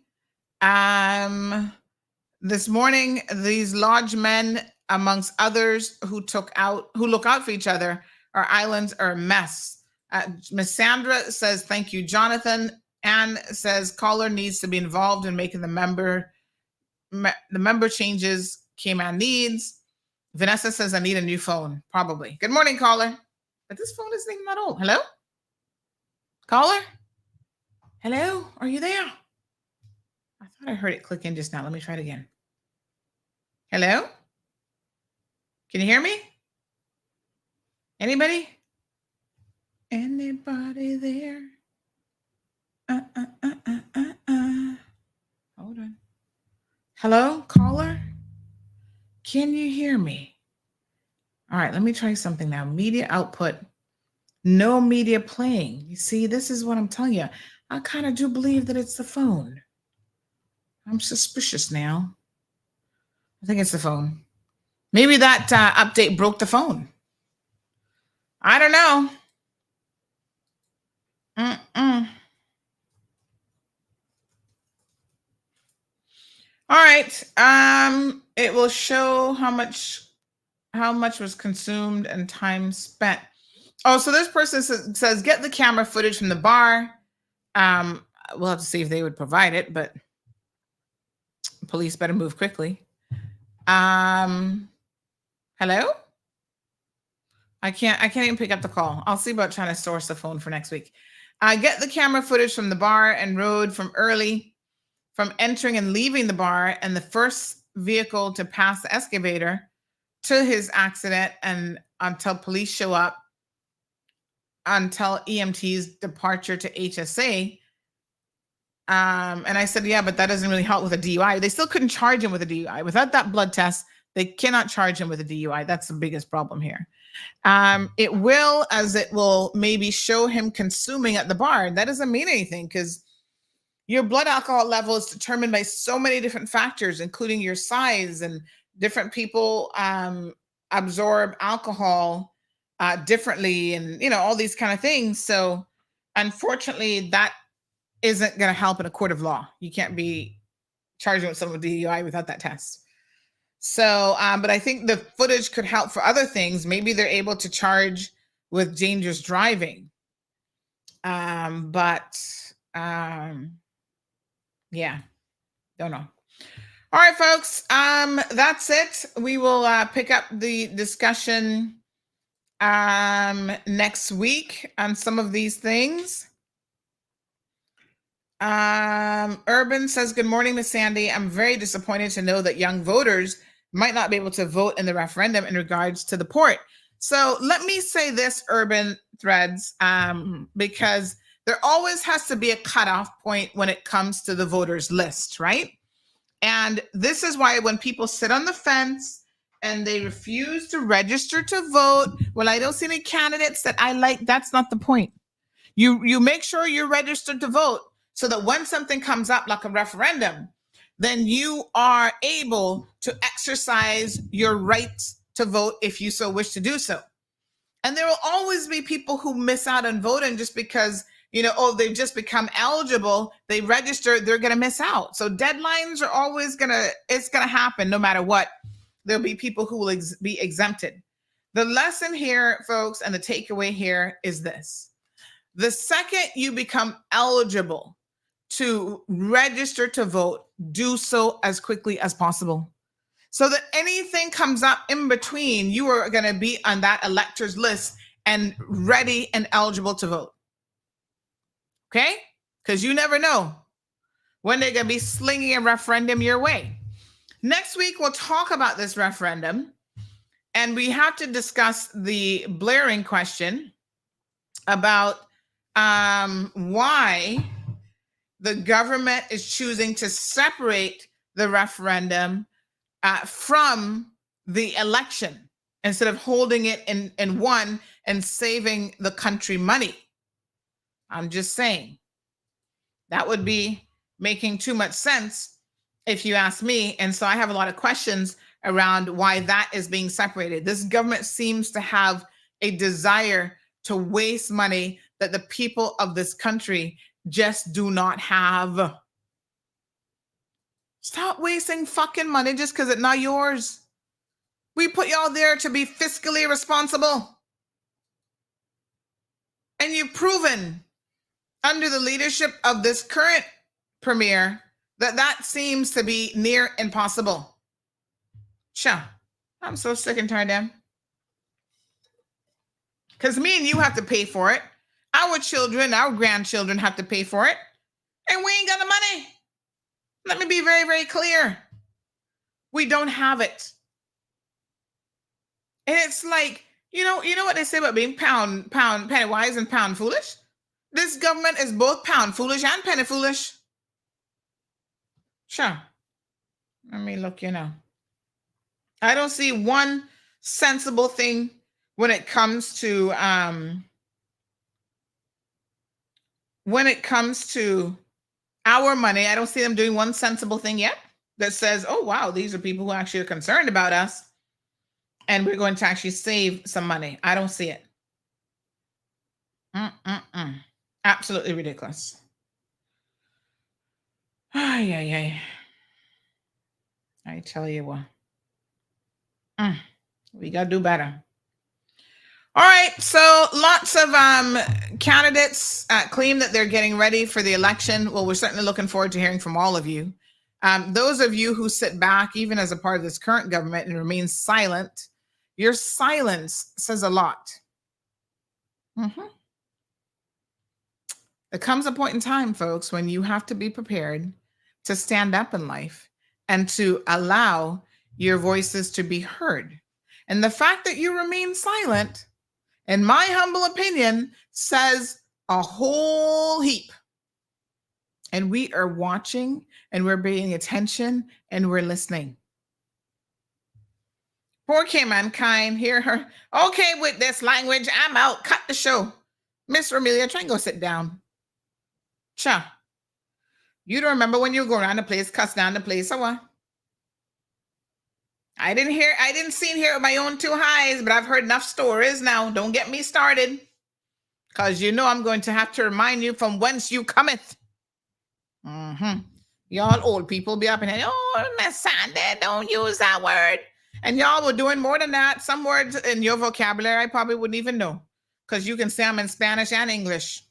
This morning, these lodge men, amongst others, who look out for each other, our islands are a mess. Miss Sandra says, thank you, Jonathan. Anne says, caller needs to be involved in making the member changes Cayman needs. Vanessa says, I need a new phone, probably. Good morning, caller. But this phone isn't even that old. Hello? Caller? Hello? Are you there? I thought I heard it click in just now. Let me try it again. Hello? Can you hear me? Anybody? Anybody there? Hold on. Hello, caller? Can you hear me? All right, let me try something now. Media output. No media playing. You see, this is what I'm telling you. I kind of do believe that it's the phone. I'm suspicious now. I think it's the phone. Maybe that update broke the phone. I don't know. All right. It will show how much was consumed and time spent. Oh, so this person says get the camera footage from the bar. We'll have to see if they would provide it, but police better move quickly. Hello? I can't even pick up the call. I'll see about trying to source the phone for next week. Get the camera footage from the bar and road from entering and leaving the bar, and the first vehicle to pass the excavator to his accident, and until police show up, until EMT's departure to HSA. And I said, yeah, but that doesn't really help with a DUI. They still couldn't charge him with a DUI. Without that blood test, they cannot charge him with a DUI. That's the biggest problem here. It will maybe show him consuming at the bar. That doesn't mean anything, because your blood alcohol level is determined by so many different factors, including your size, and different people absorb alcohol differently, and all these kind of things. So unfortunately, that isn't going to help in a court of law. You can't be charging with someone with DUI without that test. So, but I think the footage could help for other things. Maybe they're able to charge with dangerous driving. Yeah, don't know. All right, folks, that's it. We will pick up the discussion next week on some of these things. Urban says, good morning, Miss Sandy. I'm very disappointed to know that young voters might not be able to vote in the referendum in regards to the port. So let me say this, Urban Threads, because there always has to be a cutoff point when it comes to the voters list, right? And this is why when people sit on the fence and they refuse to register to vote, well, I don't see any candidates that I like. That's not the point. You make sure you're registered to vote so that when something comes up like a referendum, then you are able to exercise your right to vote if you so wish to do so. And there will always be people who miss out on voting just because, they've just become eligible, they registered, they're going to miss out. So deadlines are always it's going to happen no matter what. There'll be people who will be exempted. The lesson here, folks, and the takeaway here is this. The second you become eligible to register to vote, do so as quickly as possible. So that anything comes up in between, you are going to be on that electors list and ready and eligible to vote. Okay? Because you never know when they're going to be slinging a referendum your way. Next week, we'll talk about this referendum. And we have to discuss the blaring question about why the government is choosing to separate the referendum from the election instead of holding it in one and saving the country money. I'm just saying that would be making too much sense if you ask me. And so I have a lot of questions around why that is being separated. This government seems to have a desire to waste money that the people of this country just do not have. Stop wasting fucking money just because it's not yours. We put y'all there to be fiscally responsible. And you've proven under the leadership of this current premier that seems to be near impossible. Sure. I'm so sick and tired of them. Because me and you have to pay for it. Our children, our grandchildren have to pay for it. And we ain't got the money. Let me be very, very clear. We don't have it. And it's like, you know what they say about being pound penny wise and pound foolish? This government is both pound foolish and penny foolish. Sure. Let me look, I don't see one sensible thing when it comes to our money. I don't see them doing one sensible thing yet that says, oh, wow, these are people who actually are concerned about us and we're going to actually save some money. I don't see it. Absolutely ridiculous. Ay. I tell you what. We got to do better. All right, so lots of candidates claim that they're getting ready for the election. Well, we're certainly looking forward to hearing from all of you. Those of you who sit back, even as a part of this current government, and remain silent, your silence says a lot. There comes a point in time, folks, when you have to be prepared to stand up in life and to allow your voices to be heard. And the fact that you remain silent, in my humble opinion, says a whole heap. And we are watching and we're paying attention and we're listening. Poor Mankind, hear her. Okay, with this language, I'm out. Cut the show. Miss Romelia, try and go sit down. Cha. You don't remember when you were going around the place, cuss down the place, or what? I didn't see and hear with my own two eyes, but I've heard enough stories now. Don't get me started. Because I'm going to have to remind you from whence you cometh. Y'all old people be up in here, oh, Miss Sandy, don't use that word. And y'all were doing more than that. Some words in your vocabulary I probably wouldn't even know. Because you can say them in Spanish and English.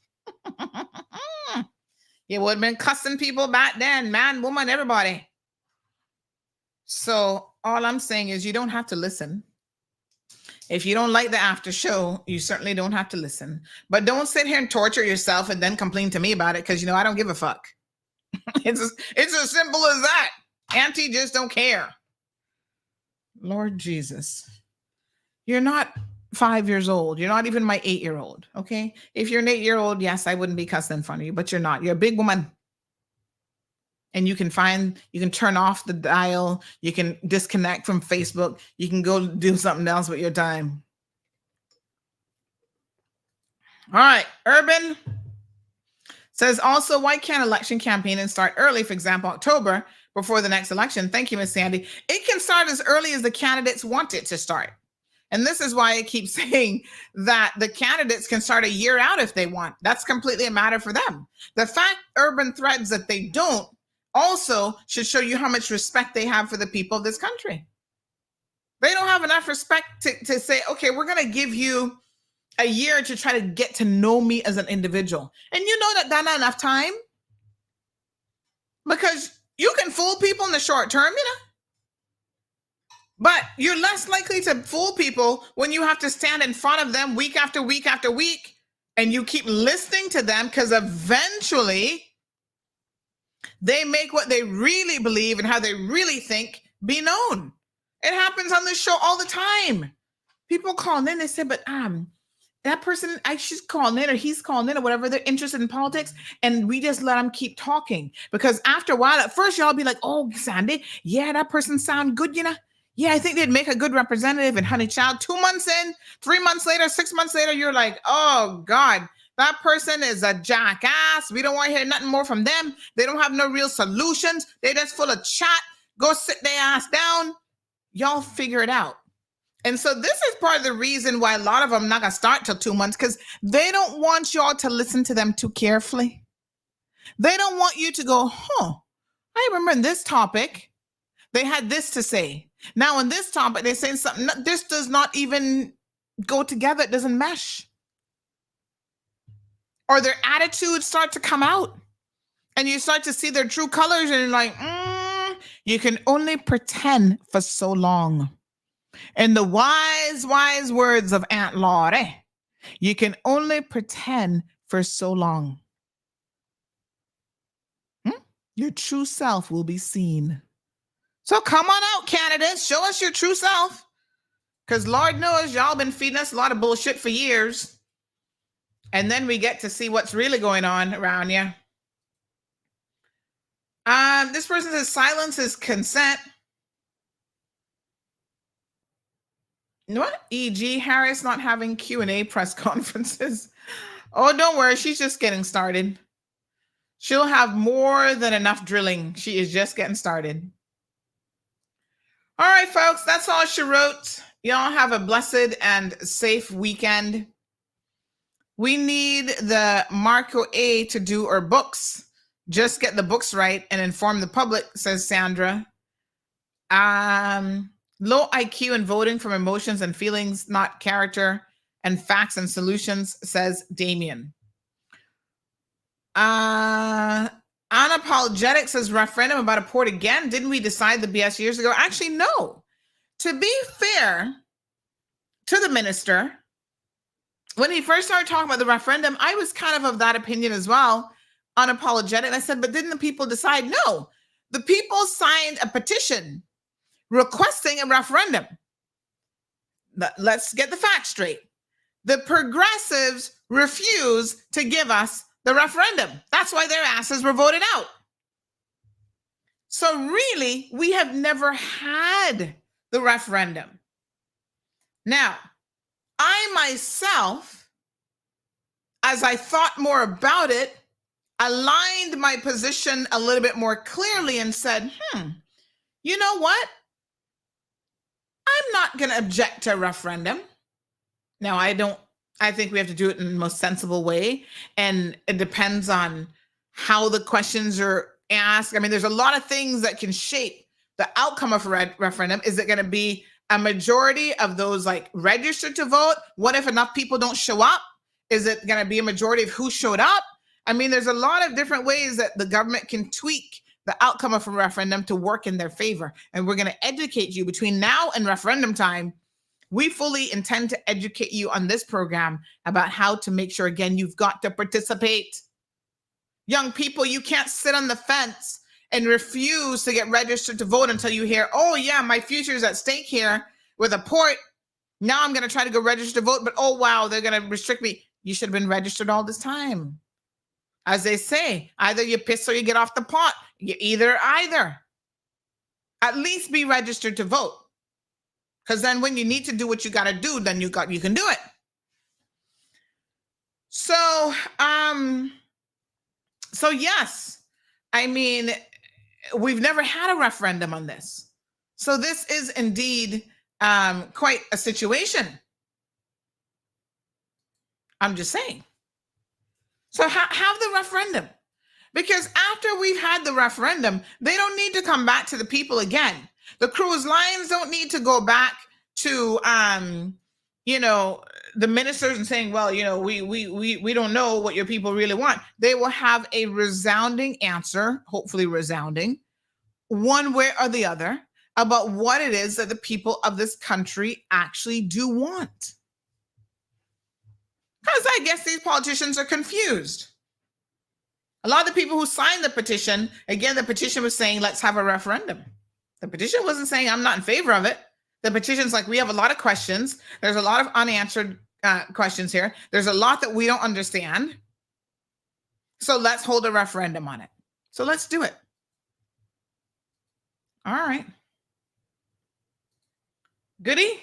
You would have been cussing people back then, man, woman, everybody. So all I'm saying is you don't have to listen. If you don't like the after show, you certainly don't have to listen. But don't sit here and torture yourself and then complain to me about it because, I don't give a fuck. It's as simple as that. Auntie just don't care. Lord Jesus. You're not 5 years old. You're not even my 8-year-old. Okay. If you're an 8-year-old, yes, I wouldn't be cussing in front of you, but you're not. You're a big woman. And you can turn off the dial. You can disconnect from Facebook. You can go do something else with your time. All right. Urban says also, why can't election campaigning start early? For example, October before the next election. Thank you, Miss Sandy. It can start as early as the candidates want it to start. And this is why I keep saying that the candidates can start a year out if they want. That's completely a matter for them. The fact Urban threads that they don't also should show you how much respect they have for the people of this country. They don't have enough respect to say, okay, we're going to give you a year to try to get to know me as an individual. And you know that's not enough time, because you can fool people in the short term, but you're less likely to fool people when you have to stand in front of them week after week after week, and you keep listening to them, because eventually they make what they really believe and how they really think be known. It happens on this show all the time. People call in, they say, but that person, she's calling in or he's calling in or whatever, they're interested in politics, and we just let them keep talking. Because after a while, at first y'all be like, oh, Sandy, yeah, that person sound good, Yeah, I think they'd make a good representative. And honey child, 2 months in, 3 months later, 6 months later, you're like, oh God, that person is a jackass. We don't want to hear nothing more from them. They don't have no real solutions. They just full of chat. Go sit their ass down. Y'all figure it out. And so this is part of the reason why a lot of them not gonna start till 2 months, because they don't want y'all to listen to them too carefully. They don't want you to go, I remember in this topic, they had this to say. Now in this topic, they're saying something. This does not even go together. It doesn't mesh. Or their attitudes start to come out. And you start to see their true colors, and you're like, you can only pretend for so long. In the wise, wise words of Aunt Lottie, you can only pretend for so long. Your true self will be seen. So come on out, candidates. Show us your true self. Because Lord knows y'all been feeding us a lot of bullshit for years. And then we get to see what's really going on around you. This person says silence is consent. What? E.g. Harris not having Q&A press conferences. Oh, don't worry. She's just getting started. She'll have more than enough drilling. She is just getting started. All right, folks. That's all she wrote. Y'all have a blessed and safe weekend. We need the Marco A to do our books. Just get the books right and inform the public, says Sandra. Low IQ and voting from emotions and feelings, not character, and facts and solutions, says Damien. Unapologetic says referendum about a port again. Didn't we decide the BS years ago? Actually, no. To be fair to the minister, when he first started talking about the referendum, I was kind of that opinion as well, unapologetic. And I said, but didn't the people decide? No, the people signed a petition requesting a referendum. Let's get the facts straight. The progressives refused to give us the referendum. That's why their asses were voted out. So really, we have never had the referendum. Now, I myself, as I thought more about it, aligned my position a little bit more clearly and said, you know what? I'm not going to object to a referendum. Now, I think we have to do it in the most sensible way. And it depends on how the questions are asked. I mean, there's a lot of things that can shape the outcome of a referendum. Is it going to be a majority of those registered to vote? What if enough people don't show up? Is it going to be a majority of who showed up? I mean, there's a lot of different ways that the government can tweak the outcome of a referendum to work in their favor. And we're going to educate you between now and referendum time. We fully intend to educate you on this program about how to make sure, again, you've got to participate. Young people, you can't sit on the fence and refuse to get registered to vote until you hear, oh yeah, my future is at stake here with a port. Now I'm going to try to go register to vote, but oh wow, they're going to restrict me. You should have been registered all this time. As they say, either you piss or you get off the pot. You either. At least be registered to vote. Because then when you need to do what you got to do, then you can do it. So yes, I mean, we've never had a referendum on this. So this is indeed quite a situation. I'm just saying. So have the referendum. Because after we've had the referendum, they don't need to come back to the people again. The cruise lines don't need to go back to, the ministers and saying, well, we don't know what your people really want. They will have a resounding answer, hopefully resounding, one way or the other, about what it is that the people of this country actually do want. Because I guess these politicians are confused. A lot of the people who signed the petition, again, the petition was saying, let's have a referendum. The petition wasn't saying, I'm not in favor of it. The petition's like, we have a lot of questions. There's a lot of unanswered questions here. There's a lot that we don't understand. So let's hold a referendum on it. So let's do it. All right. Goody.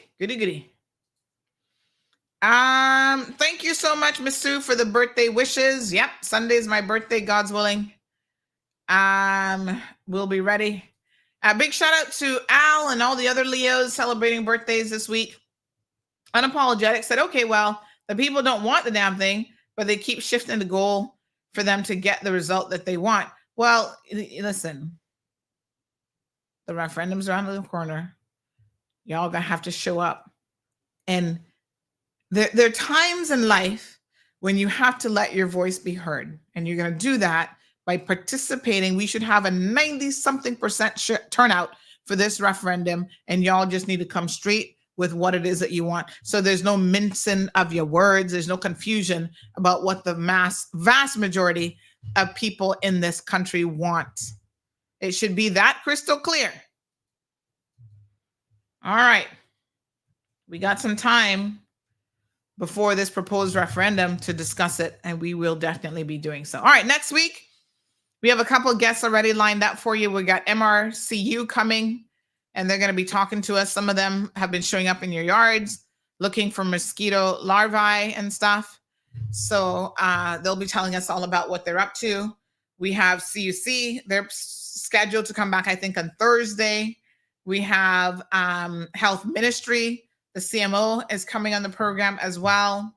Thank you so much, Miss Sue, for the birthday wishes. Yep, Sunday's my birthday, God's willing. We'll be ready. A big shout out to Al and all the other Leos celebrating birthdays this week. Unapologetic said, okay, well, the people don't want the damn thing, but they keep shifting the goal for them to get the result that they want. Well, listen, the referendum's around the corner. Y'all gonna have to show up. And there are times in life when you have to let your voice be heard. And you're going to do that by participating. We should have a 90-something% turnout for this referendum. And y'all just need to come straight with what it is that you want. So there's no mincing of your words. There's no confusion about what the vast majority of people in this country want. It should be that crystal clear. All right. We got some time before this proposed referendum to discuss it, and we will definitely be doing so. All right, next week, we have a couple of guests already lined up for you. We got MRCU coming, and they're going to be talking to us. Some of them have been showing up in your yards, looking for mosquito larvae and stuff. So they'll be telling us all about what they're up to. We have CUC. They're scheduled to come back, I think, on Thursday. We have Health Ministry. The CMO is coming on the program as well.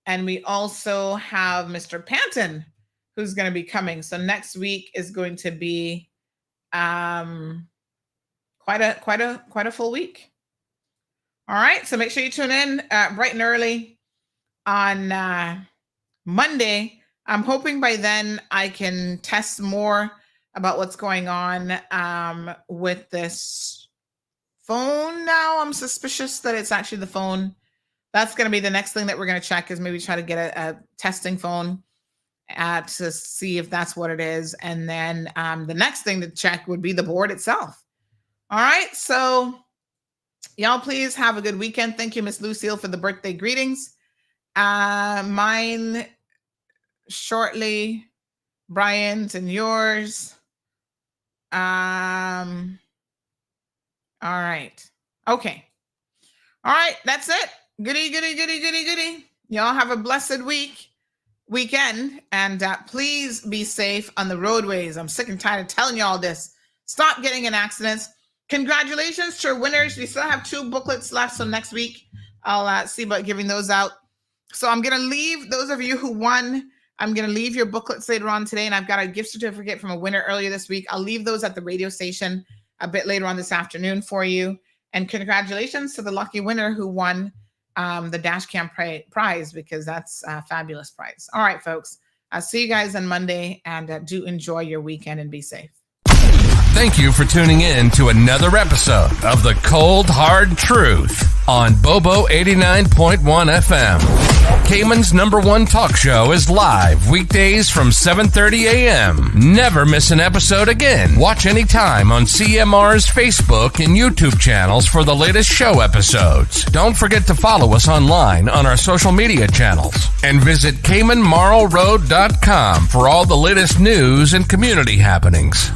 And we also have Mr. Panton, who's going to be coming. So next week is going to be quite a full week. All right. So make sure you tune in bright and early on Monday. I'm hoping by then I can test more about what's going on with this phone now. I'm suspicious that it's actually the phone. That's going to be the next thing that we're going to check, is maybe try to get a testing phone to see if that's what it is. And then the next thing to check would be the board itself. All right. So y'all please have a good weekend. Thank you, Miss Lucille, for the birthday greetings. Mine shortly, Brian's and yours. All right. Okay. All right. That's it. Goody. Y'all have a blessed weekend. And please be safe on the roadways. I'm sick and tired of telling y'all this. Stop getting in accidents. Congratulations to our winners. We still have 2 booklets left. So next week, I'll see about giving those out. So I'm going to leave those of you who won. I'm going to leave your booklets later on today. And I've got a gift certificate from a winner earlier this week. I'll leave those at the radio station a bit later on this afternoon for you. And congratulations to the lucky winner who won the dash cam prize, because that's a fabulous prize. All right, folks. I'll see you guys on Monday, and do enjoy your weekend and be safe. Thank you for tuning in to another episode of The Cold Hard Truth on Bobo 89.1 FM. Cayman's #1 talk show is live weekdays from 7:30 a.m. Never miss an episode again. Watch anytime on CMR's Facebook and YouTube channels for the latest show episodes. Don't forget to follow us online on our social media channels. And visit CaymanMarlRoad.com for all the latest news and community happenings.